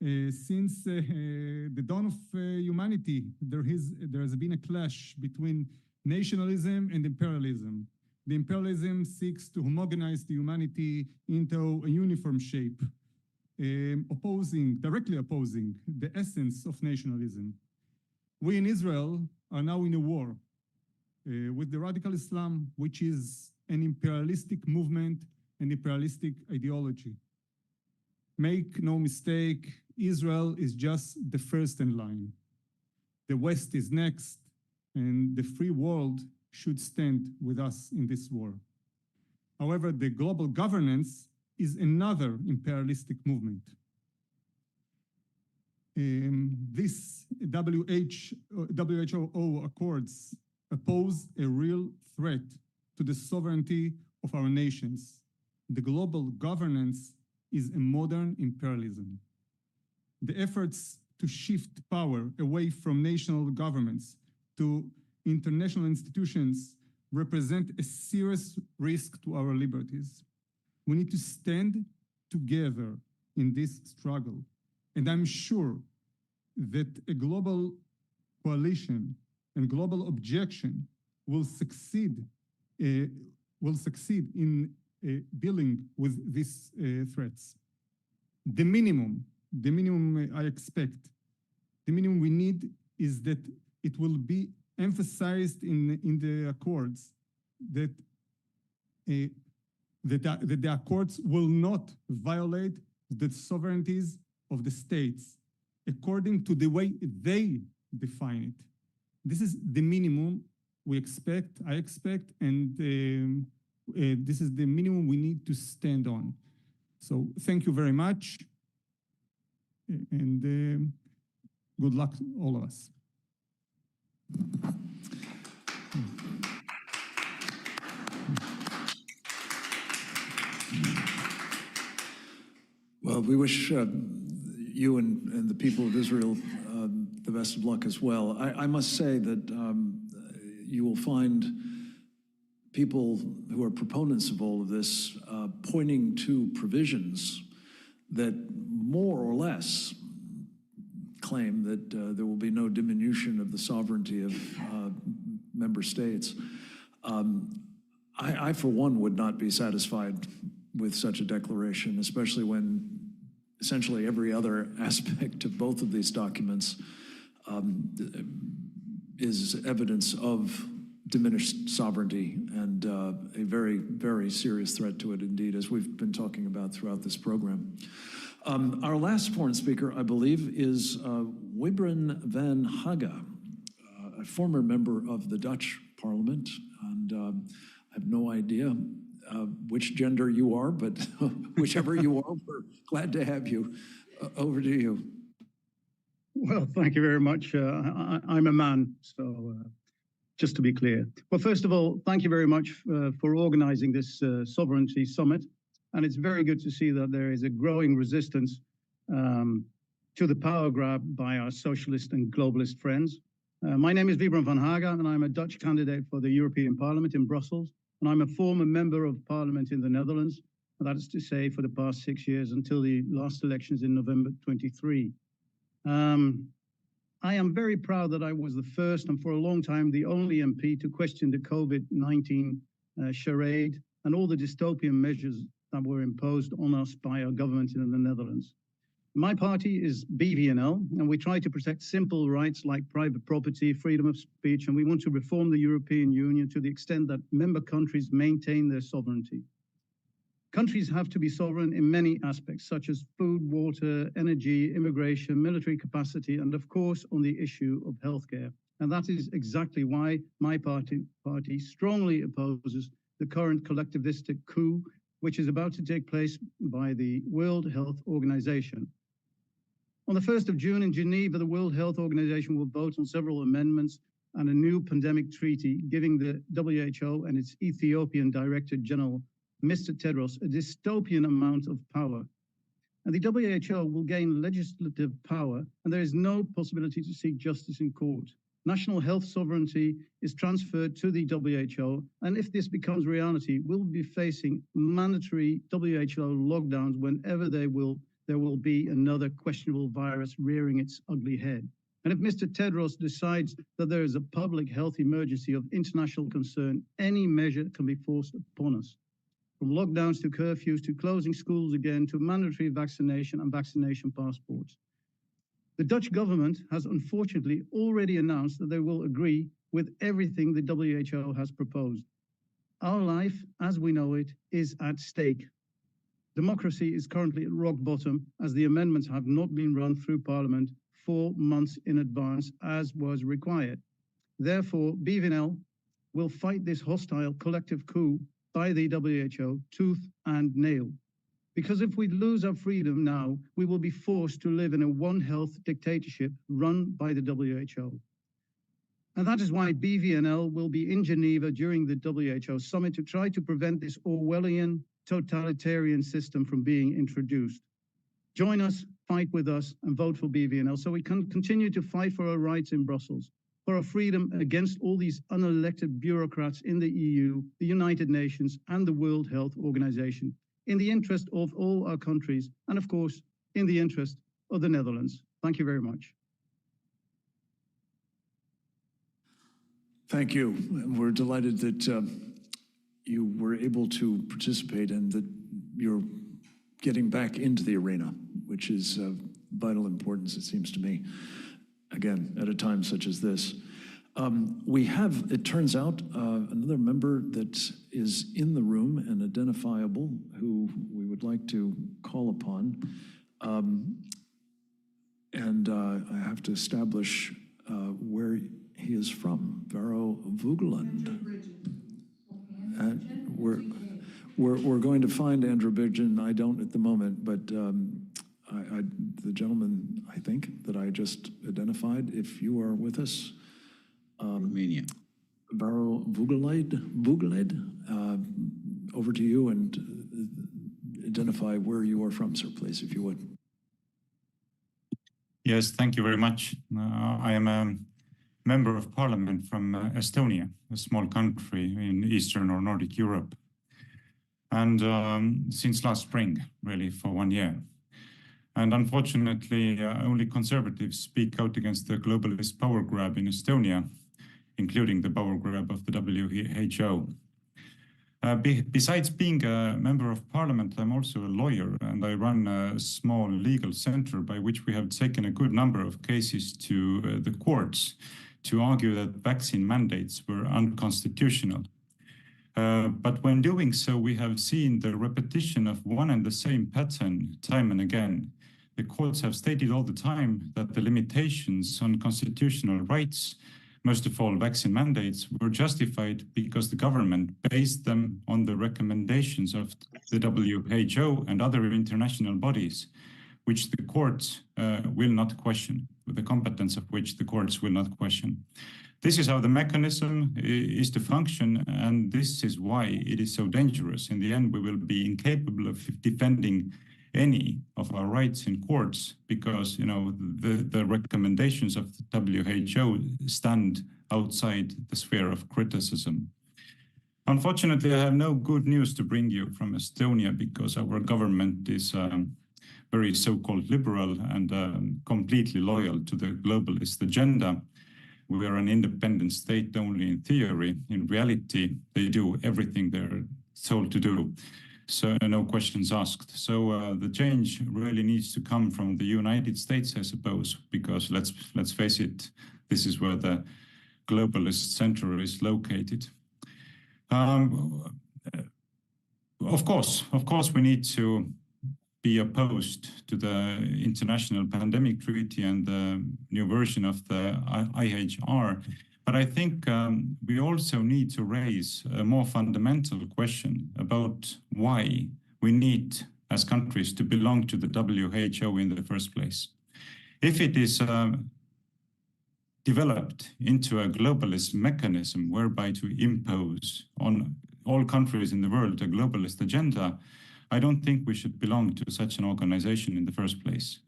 Since the dawn of humanity, there has been a clash between nationalism and imperialism. The imperialism seeks to homogenize the humanity into a uniform shape, directly opposing the essence of nationalism. We in Israel are now in a war with the radical Islam, which is an imperialistic movement and imperialistic ideology. Make no mistake, Israel is just the first in line. The West is next, and the free world should stand with us in this war. However, the global governance is another imperialistic movement. This WHO accords pose a real threat to the sovereignty of our nations. The global governance is a modern imperialism. The efforts to shift power away from national governments to international institutions represent a serious risk to our liberties. We need to stand together in this struggle. And I'm sure that a global coalition and global objection will succeed in dealing with these threats. The minimum I expect, the minimum we need is that it will be emphasized in the accords that the accords will not violate the sovereignties of the states according to the way they define it. This is the minimum we expect, I expect, and this is the minimum we need to stand on. So thank you very much, and good luck to all of us. Well, we wish you and the people of Israel the best of luck as well. I must say that you will find people who are proponents of all of this pointing to provisions that more or less claim that there will be no diminution of the sovereignty of member states. I, for one, would not be satisfied with such a declaration, especially when essentially every other aspect of both of these documents is evidence of diminished sovereignty and a very, very serious threat to it indeed, as we've been talking about throughout this program. Our last foreign speaker, I believe, is Wybren van Haga, a former member of the Dutch Parliament, and I have no idea which gender you are, but whichever you are, we're glad to have you. Over to you. Well, thank you very much. I'm a man, so just to be clear. Well, first of all, thank you very much for organizing this Sovereignty Summit. And it's very good to see that there is a growing resistance to the power grab by our socialist and globalist friends. My name is Wybren van Haga, and I'm a Dutch candidate for the European Parliament in Brussels. And I'm a former member of Parliament in the Netherlands. That is to say, for the past 6 years until the last elections in November 23. I am very proud that I was the first and for a long time the only MP to question the COVID-19 charade and all the dystopian measures that were imposed on us by our government in the Netherlands. My party is BVNL, and we try to protect simple rights like private property, freedom of speech, and we want to reform the European Union to the extent that member countries maintain their sovereignty. Countries have to be sovereign in many aspects, such as food, water, energy, immigration, military capacity, and of course, on the issue of healthcare. And that is exactly why my party strongly opposes the current collectivistic coup, which is about to take place by the World Health Organization. On the 1st of June in Geneva, the World Health Organization will vote on several amendments and a new pandemic treaty, giving the WHO and its Ethiopian Director General, Mr. Tedros, a dystopian amount of power. And the WHO will gain legislative power, and there is no possibility to seek justice in court. National health sovereignty is transferred to the WHO, and if this becomes reality, we'll be facing mandatory WHO lockdowns whenever there will be another questionable virus rearing its ugly head. And if Mr. Tedros decides that there is a public health emergency of international concern, any measure can be forced upon us. From lockdowns to curfews to closing schools again to mandatory vaccination and vaccination passports. The Dutch government has unfortunately already announced that they will agree with everything the WHO has proposed. Our life, as we know it, is at stake. Democracy is currently at rock bottom as the amendments have not been run through Parliament 4 months in advance as was required. Therefore, BVNL will fight this hostile collective coup by the WHO tooth and nail. Because if we lose our freedom now, we will be forced to live in a one health dictatorship run by the WHO. And that is why BVNL will be in Geneva during the WHO summit to try to prevent this Orwellian totalitarian system from being introduced. Join us, fight with us, and vote for BVNL so we can continue to fight for our rights in Brussels, for our freedom against all these unelected bureaucrats in the EU, the United Nations, and the World Health Organization, in the interest of all our countries, and of course, in the interest of the Netherlands. Thank you very much. Thank you. We're delighted that you were able to participate and that you're getting back into the arena, which is of vital importance, it seems to me. Again, at a time such as this. We have, it turns out, another member that is in the room and identifiable who we would like to call upon. And I have to establish where he is from, Varo Vugeland. And we're going to find Andrew Bridgen. I don't at the moment, but the gentleman, I think, that I just identified, if you are with us. Romania. Varo Vugeland, over to you and identify where you are from, sir, please, if you would. Yes, thank you very much. I am a member of parliament from Estonia, a small country in Eastern or Nordic Europe. And since last spring, really, for 1 year. And unfortunately, only conservatives speak out against the globalist power grab in Estonia, including the power grab of the WHO. Besides being a member of parliament, I'm also a lawyer, and I run a small legal center by which we have taken a good number of cases to the courts to argue that vaccine mandates were unconstitutional. But when doing so, we have seen the repetition of one and the same pattern time and again. The courts have stated all the time that the limitations on constitutional rights, most of all vaccine mandates, were justified because the government based them on the recommendations of the WHO and other international bodies, which the courts will not question, with the competence of which the courts will not question. This is how the mechanism is to function, and this is why it is so dangerous. In the end, we will be incapable of defending any of our rights in courts because, you know, the recommendations of the WHO stand outside the sphere of criticism. Unfortunately, I have no good news to bring you from Estonia because our government is very so-called liberal and completely loyal to the globalist agenda. We are an independent state only in theory. In reality, they do everything they're told to do. So no questions asked. So the change really needs to come from the United States, I suppose, because let's face it, this is where the globalist center is located. Of course, we need to be opposed to the International Pandemic Treaty and the new version of the IHR. But I think we also need to raise a more fundamental question about why we need, as countries, to belong to the WHO in the first place. If it is developed into a globalist mechanism whereby to impose on all countries in the world a globalist agenda, I don't think we should belong to such an organization in the first place.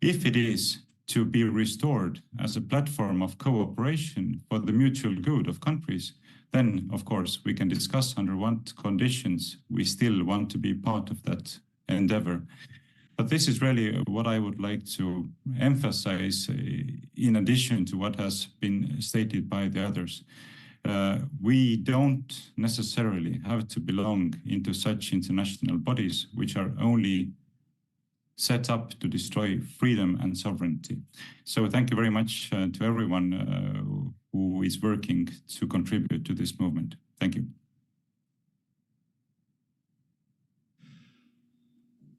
If it is to be restored as a platform of cooperation for the mutual good of countries, then, of course, we can discuss under what conditions we still want to be part of that endeavor. But this is really what I would like to emphasize in addition to what has been stated by the others. We don't necessarily have to belong into such international bodies which are only set up to destroy freedom and sovereignty. So thank you very much to everyone who is working to contribute to this movement. Thank you.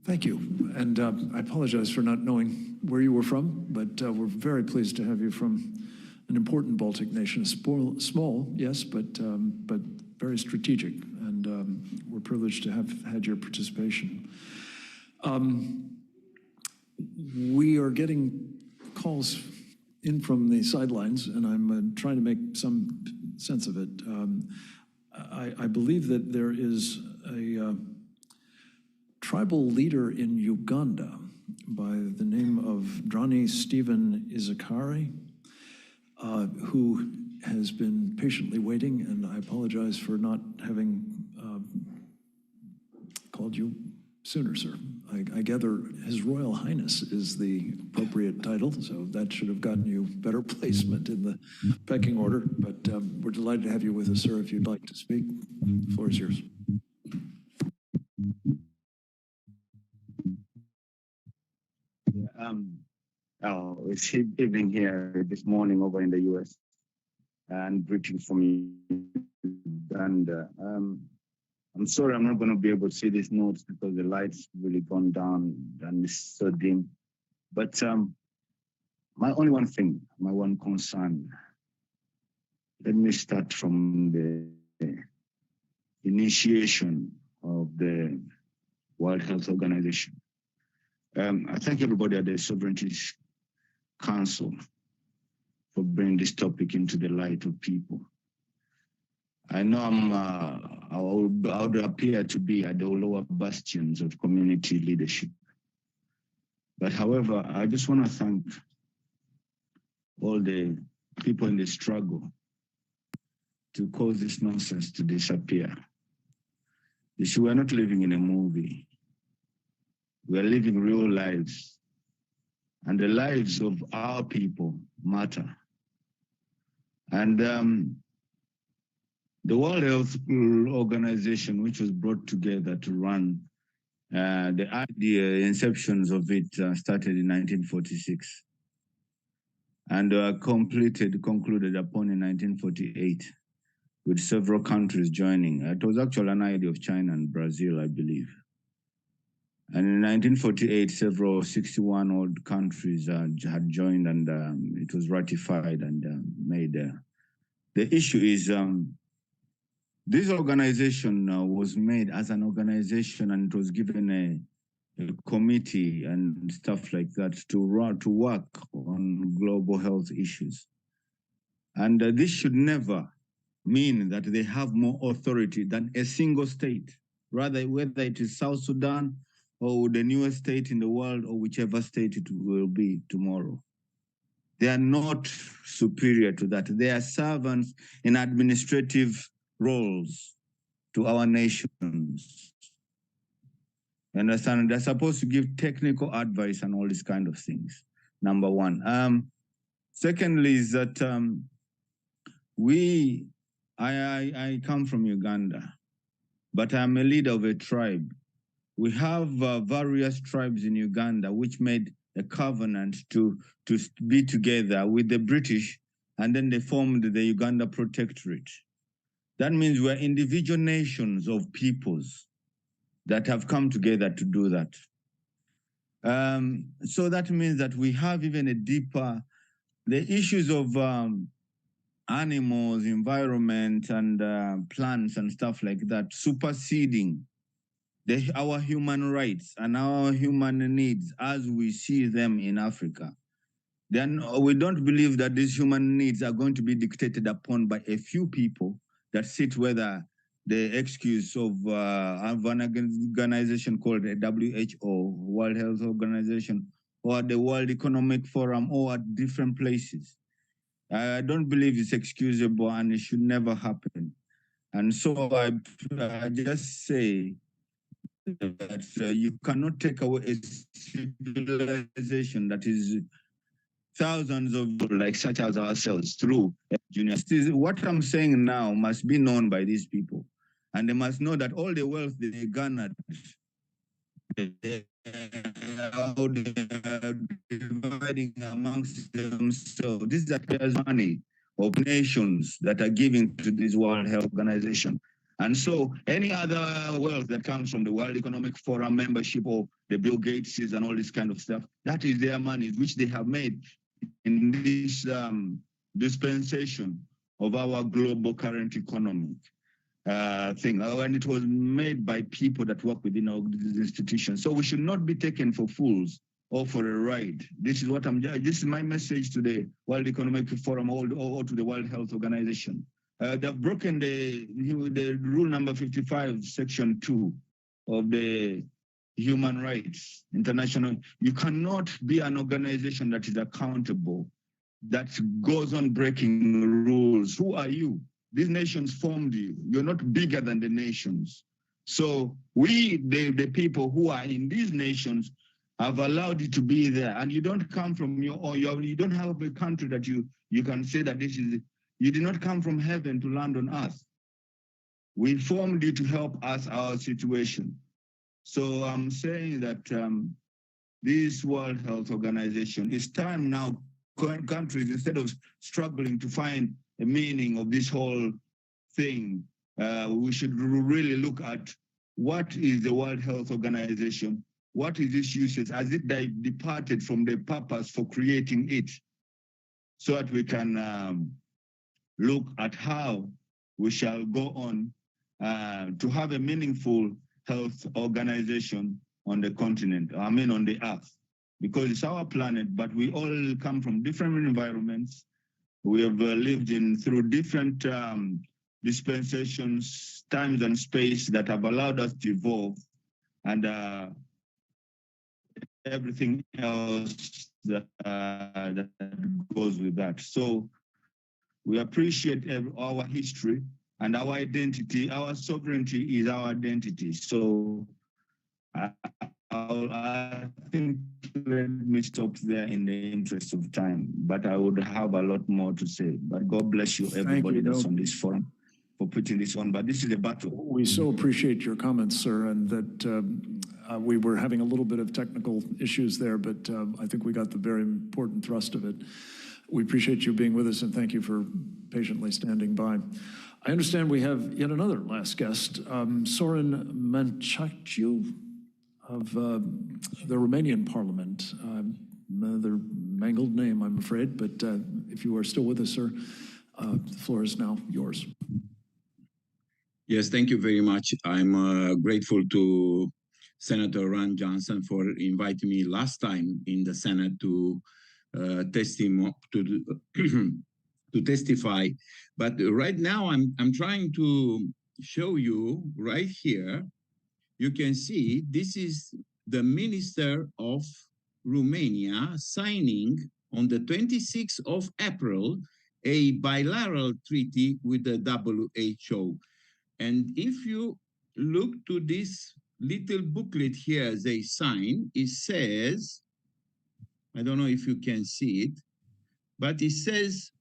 Thank you. And I apologize for not knowing where you were from, but we're very pleased to have you from an important Baltic nation, small, yes, but very strategic. And we're privileged to have had your participation. We are getting calls in from the sidelines, and I'm trying to make some sense of it. I believe that there is a tribal leader in Uganda by the name of Drani Stephen Izakari, who has been patiently waiting, and I apologize for not having called you sooner, sir. I gather His Royal Highness is the appropriate title, so that should have gotten you better placement in the pecking order, but we're delighted to have you with us, sir. If you'd like to speak, the floor is yours. It's evening here, this morning over in the US, and greetings from Uganda. I'm sorry I'm not going to be able to see these notes because the light's really gone down and it's so dim. But my only one thing, my one concern, let me start from the initiation of the World Health Organization. I thank everybody at the Sovereignty Council for bringing this topic into the light of people. I know I would appear to be at the lower bastions of community leadership. But however, I just want to thank all the people in the struggle to cause this nonsense to disappear. You see, we're not living in a movie. We are living real lives. And the lives of our people matter. And the World Health Organization, which was brought together to run, the inceptions of it started in 1946. and concluded upon in 1948, with several countries joining. It was actually an idea of China and Brazil, I believe. And in 1948, several 61 old countries had joined, and it was ratified and made. The issue is this organization was made as an organization, and it was given a committee and stuff like that to work on global health issues. And this should never mean that they have more authority than a single state, rather whether it is South Sudan or the newest state in the world or whichever state it will be tomorrow. They are not superior to that. They are servants in administrative roles to our nations. Understand? They're supposed to give technical advice and all these kind of things, number one. Secondly is that I come from Uganda, but I'm a leader of a tribe. We have various tribes in Uganda which made a covenant to be together with the British, and then they formed the Uganda Protectorate. That means we're individual nations of peoples that have come together to do that. So that means that we have even a deeper, the issues of animals, environment, and plants and stuff like that, superseding our human rights and our human needs as we see them in Africa. Then we don't believe that these human needs are going to be dictated upon by a few people that sit whether the excuse of an organization called the WHO, World Health Organization, or the World Economic Forum, or at different places. I don't believe it's excusable, and it should never happen. And so I just say that you cannot take away a civilization that is thousands of like such as ourselves through junior. What I'm saying now must be known by these people, and they must know that all the wealth they garnered, dividing amongst themselves. This is money of nations that are giving to this World Health Organization. And so any other wealth that comes from the World Economic Forum membership or the Bill Gateses and all this kind of stuff, that is their money, which they have made in this dispensation of our global current economic thing. And it was made by people that work within our institutions. So we should not be taken for fools or for a ride. This is what this is my message to the World Economic Forum or to the World Health Organization. They've broken the rule number 55, section 2 of the Human Rights International. You cannot be an organization that is accountable, that goes on breaking rules. Who are you? These nations formed you. You're not bigger than the nations. So we, the people who are in these nations, have allowed you to be there. And you don't come from you don't have a country that you can say that this is, you did not come from heaven to land on earth. We formed you to help us, our situation. So I'm saying that this World Health Organization, it's time now, countries, instead of struggling to find a meaning of this whole thing, we should really look at what is the World Health Organization, what is its uses, has it departed from the purpose for creating it, so that we can look at how we shall go on to have a meaningful health organization on the continent, I mean on the earth, because it's our planet, but we all come from different environments. We have lived through different dispensations, times and space that have allowed us to evolve, and everything else that goes with that. So we appreciate our history and our identity. Our sovereignty is our identity. So I think let me stop there in the interest of time, but I would have a lot more to say. But God bless you, everybody that's on this forum, for putting this on. But this is a battle. We so appreciate your comments, sir, and that we were having a little bit of technical issues there, but I think we got the very important thrust of it. We appreciate you being with us, and thank you for patiently standing by. I understand we have yet another last guest, Sorin Manchaciu of the Romanian Parliament. Another mangled name, I'm afraid, but if you are still with us, sir, the floor is now yours. Yes, thank you very much. I'm grateful to Senator Ron Johnson for inviting me last time in the Senate to to testify. But right now, I'm trying to show you right here. You can see this is the Minister of Romania signing on the 26th of April a bilateral treaty with the WHO. And if you look to this little booklet here they sign, it says, I don't know if you can see it, but it says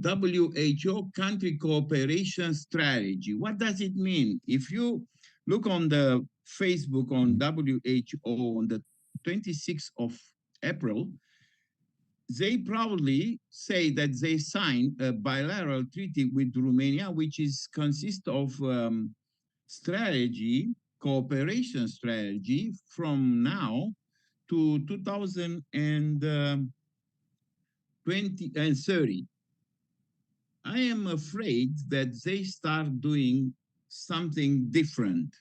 WHO Country Cooperation Strategy. What does it mean? If you look on the Facebook on WHO on the 26th of April, they proudly say that they signed a bilateral treaty with Romania, which consists of cooperation strategy from now to 2030. I am afraid that they start doing something different,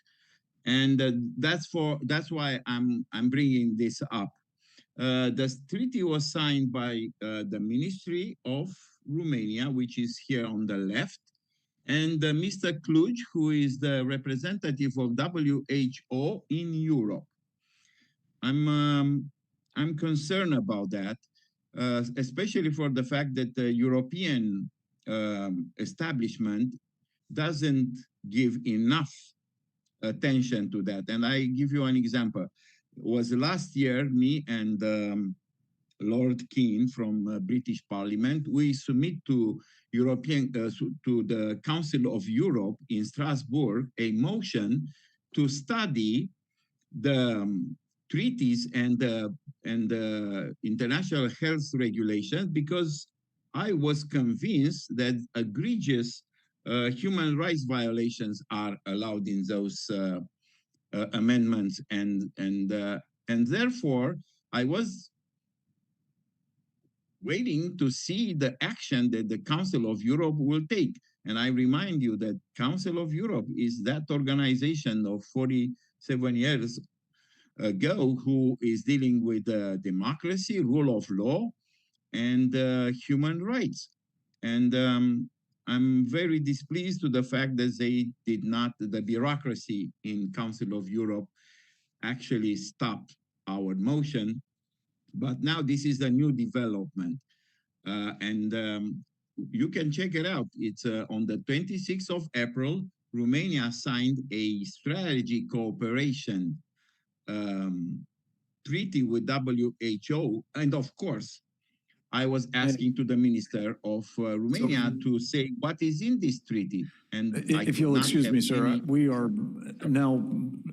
and that's why I'm bringing this up. The treaty was signed by the Ministry of Romania, which is here on the left, and Mr. Kluj, who is the representative of WHO in Europe. I'm concerned about that, especially for the fact that the European establishment doesn't give enough attention to that. And I give you an example. It was last year, me and Lord Keane from British Parliament, we submit to to the Council of Europe in Strasbourg a motion to study the treaties and the international health regulations, because I was convinced that egregious human rights violations are allowed in those amendments, and therefore I was waiting to see the action that the Council of Europe will take. And I remind you that Council of Europe is that organization of 47 years ago who is dealing with democracy, rule of law, and human rights. And I'm very displeased to the fact that they did not, the bureaucracy in Council of Europe actually stopped our motion. But now this is a new development. You can check it out. It's on the 26th of April, Romania signed a strategy cooperation treaty with WHO. And of course, I was asking to the Minister of Romania to say what is in this treaty. And if you'll excuse me, sir, we are now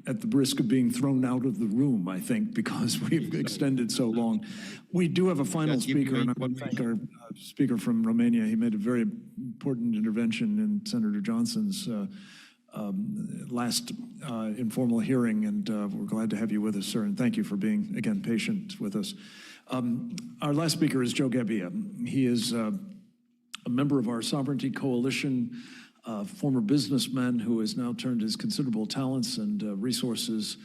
at the risk of being thrown out of the room, I think, because we've extended so long. We do have a final speaker, and I want to thank our speaker from Romania. He made a very important intervention in Senator Johnson's last informal hearing, and we're glad to have you with us, sir, and thank you for being, again, patient with us. Our last speaker is Joe Gebbia. He is a member of our Sovereignty Coalition, former businessman who has now turned his considerable talents and resources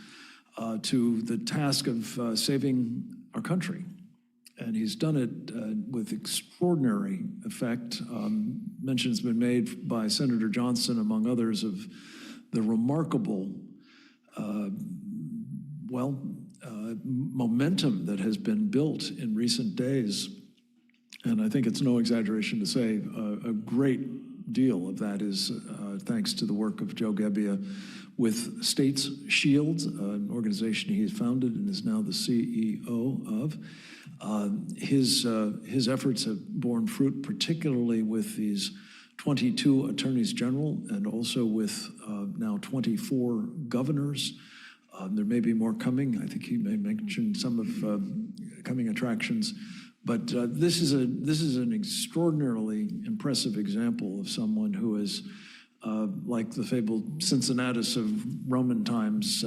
to the task of saving our country. And he's done it with extraordinary effect. Mention has been made by Senator Johnson, among others, of the remarkable, momentum that has been built in recent days. And I think it's no exaggeration to say a great deal of that is thanks to the work of Joe Gebbia with States Shield, an organization he founded and is now the CEO of. His efforts have borne fruit, particularly with these 22 attorneys general and also with now 24 governors. There may be more coming. I think he may mention some of coming attractions. But this is an extraordinarily impressive example of someone who is, like the fabled Cincinnatus of Roman times,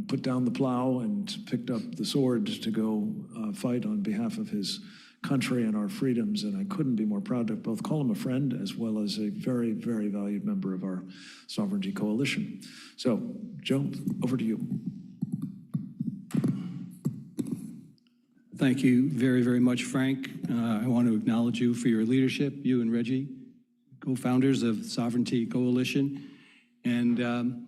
put down the plow and picked up the sword to go fight on behalf of his country and our freedoms. And I couldn't be more proud to both call him a friend as well as a very, very valued member of our Sovereignty Coalition. So, Joe, over to you. Thank you very, very much, Frank. I want to acknowledge you for your leadership, you and Reggie, co-founders of Sovereignty Coalition. And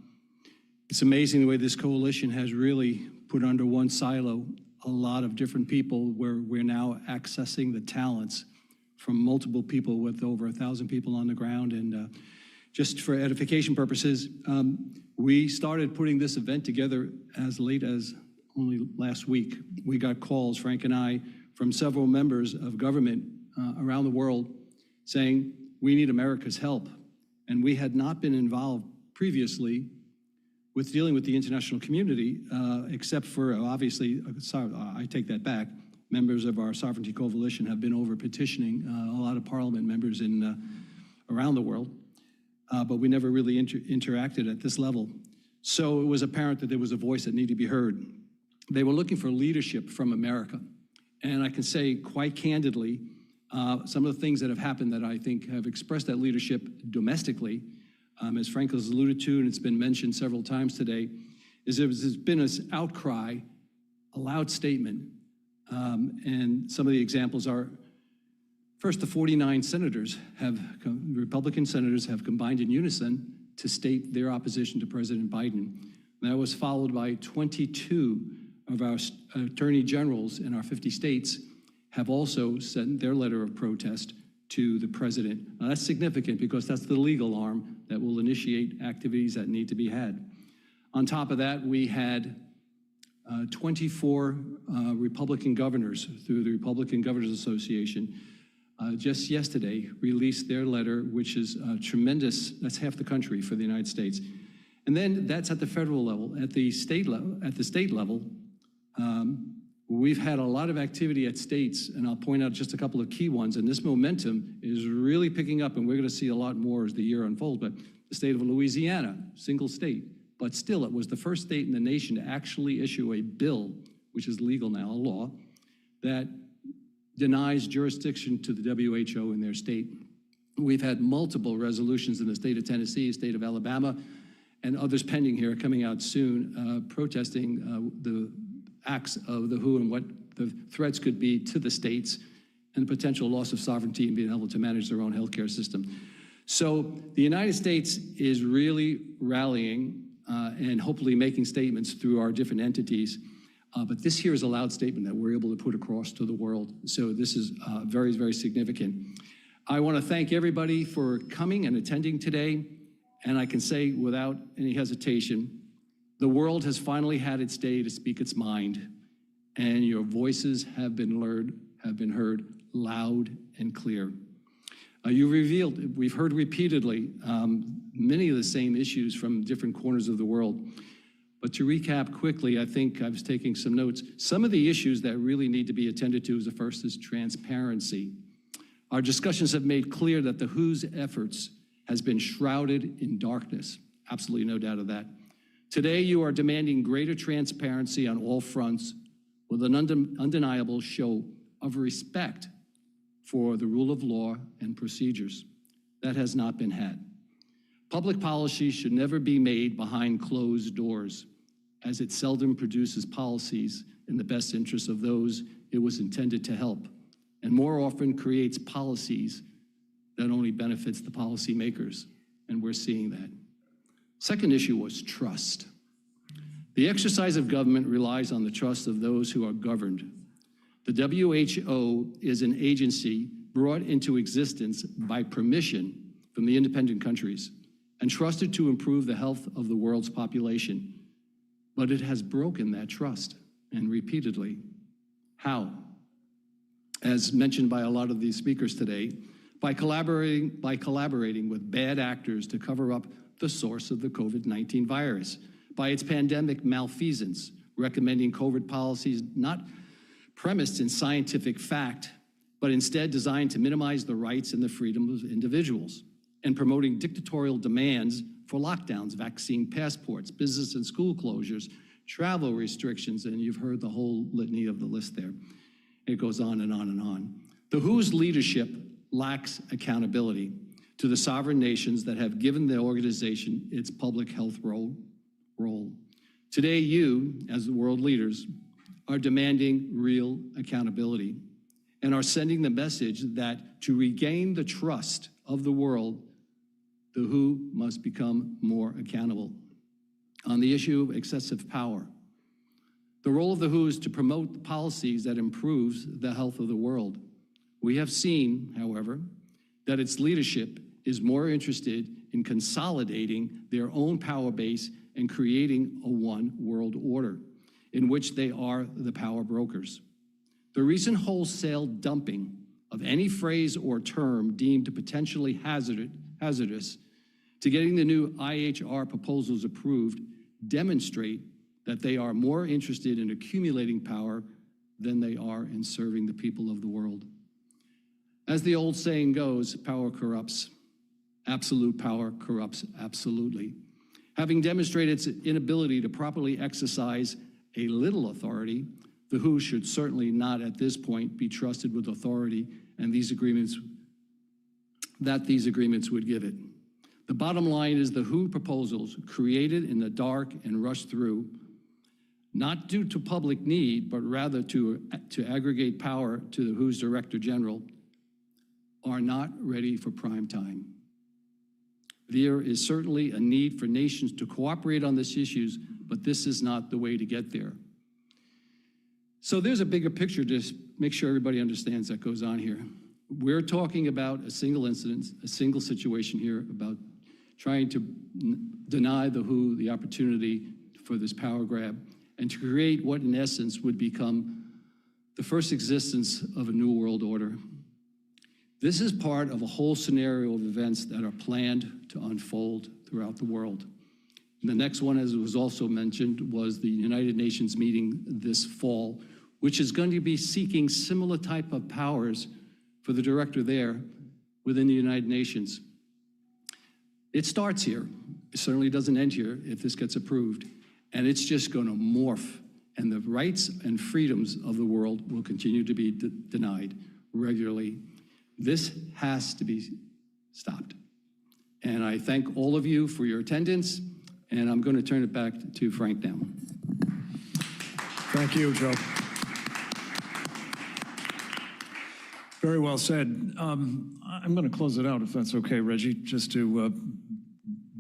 it's amazing the way this coalition has really put under one silo a lot of different people, where we're now accessing the talents from multiple people, with over 1,000 people on the ground. And just for edification purposes, we started putting this event together as late as only last week. We got calls, Frank and I, from several members of government around the world saying, we need America's help. And we had not been involved previously with dealing with the international community, except for, obviously, I take that back, members of our Sovereignty Coalition have been over petitioning a lot of parliament members in around the world, but we never really interacted at this level. So it was apparent that there was a voice that needed to be heard. They were looking for leadership from America. And I can say quite candidly, some of the things that have happened that I think have expressed that leadership domestically, as Frank has alluded to, and it's been mentioned several times today, is there's been this outcry, a loud statement. And some of the examples are, first, the 49 senators Republican senators have combined in unison to state their opposition to President Biden. That was followed by 22 of our attorney generals in our 50 states have also sent their letter of protest to the president. Now, that's significant because that's the legal arm that will initiate activities that need to be had. On top of that, we had 24 Republican governors through the Republican Governors Association just yesterday released their letter, which is tremendous. That's half the country for the United States. And then that's at the federal level. At the state level, we've had a lot of activity at states, and I'll point out just a couple of key ones. And this momentum is really picking up, and we're going to see a lot more as the year unfolds. But the state of Louisiana, single state, but still it was the first state in the nation to actually issue a bill, which is legal now, a law, that denies jurisdiction to the WHO in their state. We've had multiple resolutions in the state of Tennessee, state of Alabama, and others pending here coming out soon, protesting the acts of the WHO and what the threats could be to the states and the potential loss of sovereignty and being able to manage their own healthcare system. So the United States is really rallying and hopefully making statements through our different entities. But this here is a loud statement that we're able to put across to the world. So this is very, very significant. I want to thank everybody for coming and attending today. And I can say without any hesitation, the world has finally had its day to speak its mind, and your voices have been heard loud and clear. We've heard repeatedly many of the same issues from different corners of the world. But to recap quickly, I think I was taking some notes. Some of the issues that really need to be attended to is the first is transparency. Our discussions have made clear that the WHO's efforts has been shrouded in darkness. Absolutely no doubt of that. Today, you are demanding greater transparency on all fronts with an undeniable show of respect for the rule of law and procedures. That has not been had. Public policy should never be made behind closed doors, as it seldom produces policies in the best interest of those it was intended to help, and more often creates policies that only benefits the policymakers, and we're seeing that. Second issue was trust. The exercise of government relies on the trust of those who are governed. The WHO is an agency brought into existence by permission from the independent countries and trusted to improve the health of the world's population. But it has broken that trust, and repeatedly. How? As mentioned by a lot of these speakers today, by collaborating with bad actors to cover up the source of the COVID-19 virus, by its pandemic malfeasance, recommending COVID policies not premised in scientific fact, but instead designed to minimize the rights and the freedom of individuals, and promoting dictatorial demands for lockdowns, vaccine passports, business and school closures, travel restrictions, and you've heard the whole litany of the list there. It goes on and on and on. The WHO's leadership lacks accountability to the sovereign nations that have given the organization its public health role. Today, you, as the world leaders, are demanding real accountability and are sending the message that to regain the trust of the world, the WHO must become more accountable. On the issue of excessive power, the role of the WHO is to promote policies that improves the health of the world. We have seen, however, that its leadership is more interested in consolidating their own power base and creating a one world order in which they are the power brokers. The recent wholesale dumping of any phrase or term deemed potentially hazardous to getting the new IHR proposals approved demonstrate that they are more interested in accumulating power than they are in serving the people of the world. As the old saying goes, power corrupts. Absolute power corrupts absolutely. Having demonstrated its inability to properly exercise a little authority, the WHO should certainly not at this point be trusted with authority and these agreements would give it. The bottom line is the WHO proposals created in the dark and rushed through, not due to public need, but rather to aggregate power to the WHO's Director General, are not ready for prime time. There is certainly a need for nations to cooperate on these issues, but this is not the way to get there. So there's a bigger picture to make sure everybody understands that goes on here. We're talking about a single incident, a single situation here about trying to deny the WHO the opportunity for this power grab and to create what in essence would become the first existence of a new world order. This is part of a whole scenario of events that are planned to unfold throughout the world. And the next one, as was also mentioned, was the United Nations meeting this fall, which is going to be seeking similar type of powers for the director there within the United Nations. It starts here. It certainly doesn't end here if this gets approved. And it's just going to morph, and the rights and freedoms of the world will continue to be denied regularly. This has to be stopped. And I thank all of you for your attendance, and I'm going to turn it back to Frank now. Thank you, Joe. Very well said. I'm going to close it out, if that's okay, Reggie, just to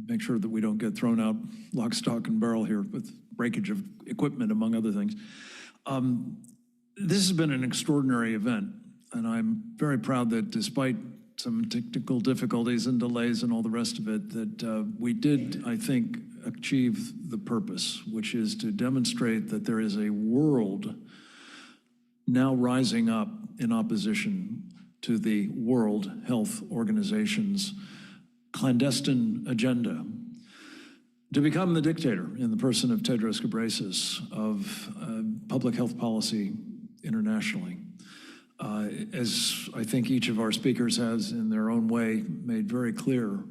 make sure that we don't get thrown out lock, stock, and barrel here with breakage of equipment, among other things. This has been an extraordinary event, and I'm very proud that despite some technical difficulties and delays and all the rest of it, that we did, I think, achieve the purpose, which is to demonstrate that there is a world now rising up in opposition to the World Health Organization's clandestine agenda to become the dictator in the person of Tedros Ghebreyesus of public health policy internationally. As I think each of our speakers has in their own way made very clear,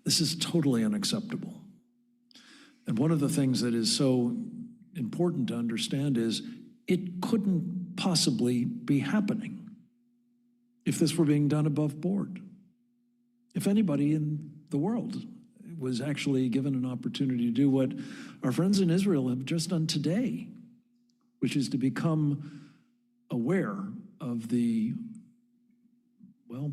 this is totally unacceptable. And one of the things that is so important to understand is it couldn't possibly be happening if this were being done above board. If anybody in the world was actually given an opportunity to do what our friends in Israel have just done today, which is to become aware of the, well,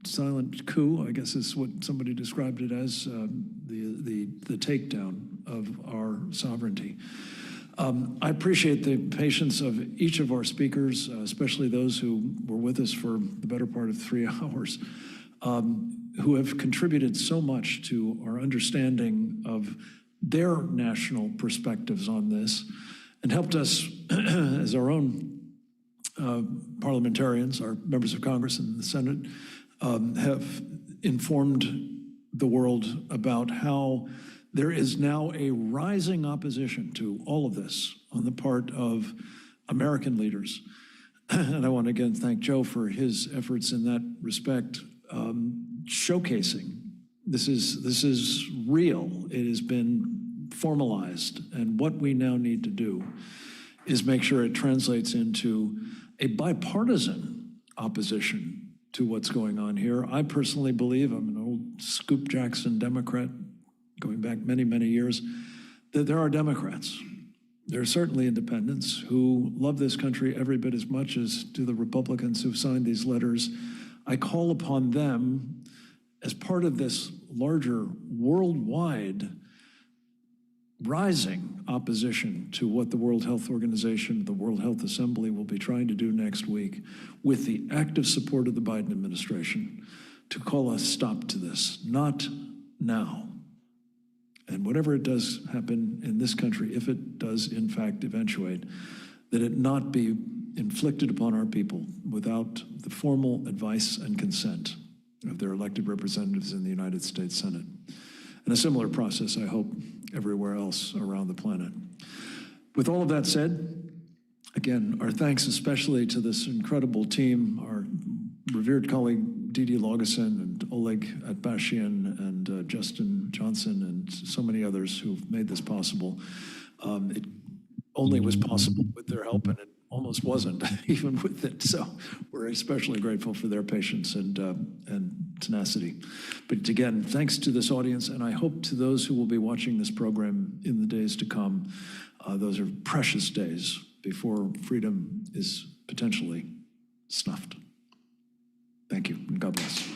silent coup, I guess is what somebody described it as, the takedown of our sovereignty. I appreciate the patience of each of our speakers, especially those who were with us for the better part of 3 hours, who have contributed so much to our understanding of their national perspectives on this and helped us as our own parliamentarians, our members of Congress and the Senate, have informed the world about how there is now a rising opposition to all of this on the part of American leaders. And I want to again thank Joe for his efforts in that respect, showcasing this is real. It has been formalized, and what we now need to do is make sure it translates into a bipartisan opposition to what's going on here. I personally believe, I'm an old Scoop Jackson Democrat, going back many, many years, that there are Democrats. There are certainly independents who love this country every bit as much as do the Republicans who've signed these letters. I call upon them as part of this larger worldwide rising opposition to what the World Health Organization, the World Health Assembly will be trying to do next week, with the active support of the Biden administration, to call a stop to this, not now. And whatever it does happen in this country, if it does in fact eventuate, that it not be inflicted upon our people without the formal advice and consent of their elected representatives in the United States Senate. And a similar process, I hope, everywhere else around the planet. With all of that said, again, our thanks especially to this incredible team, our revered colleague Didi Laugesen and Oleg Atbashian and Justin Johnson and so many others who've made this possible. It only was possible with their help, and it almost wasn't even with it. So we're especially grateful for their patience and tenacity. But again, thanks to this audience, and I hope to those who will be watching this program in the days to come. Those are precious days before freedom is potentially snuffed. Thank you, and God bless.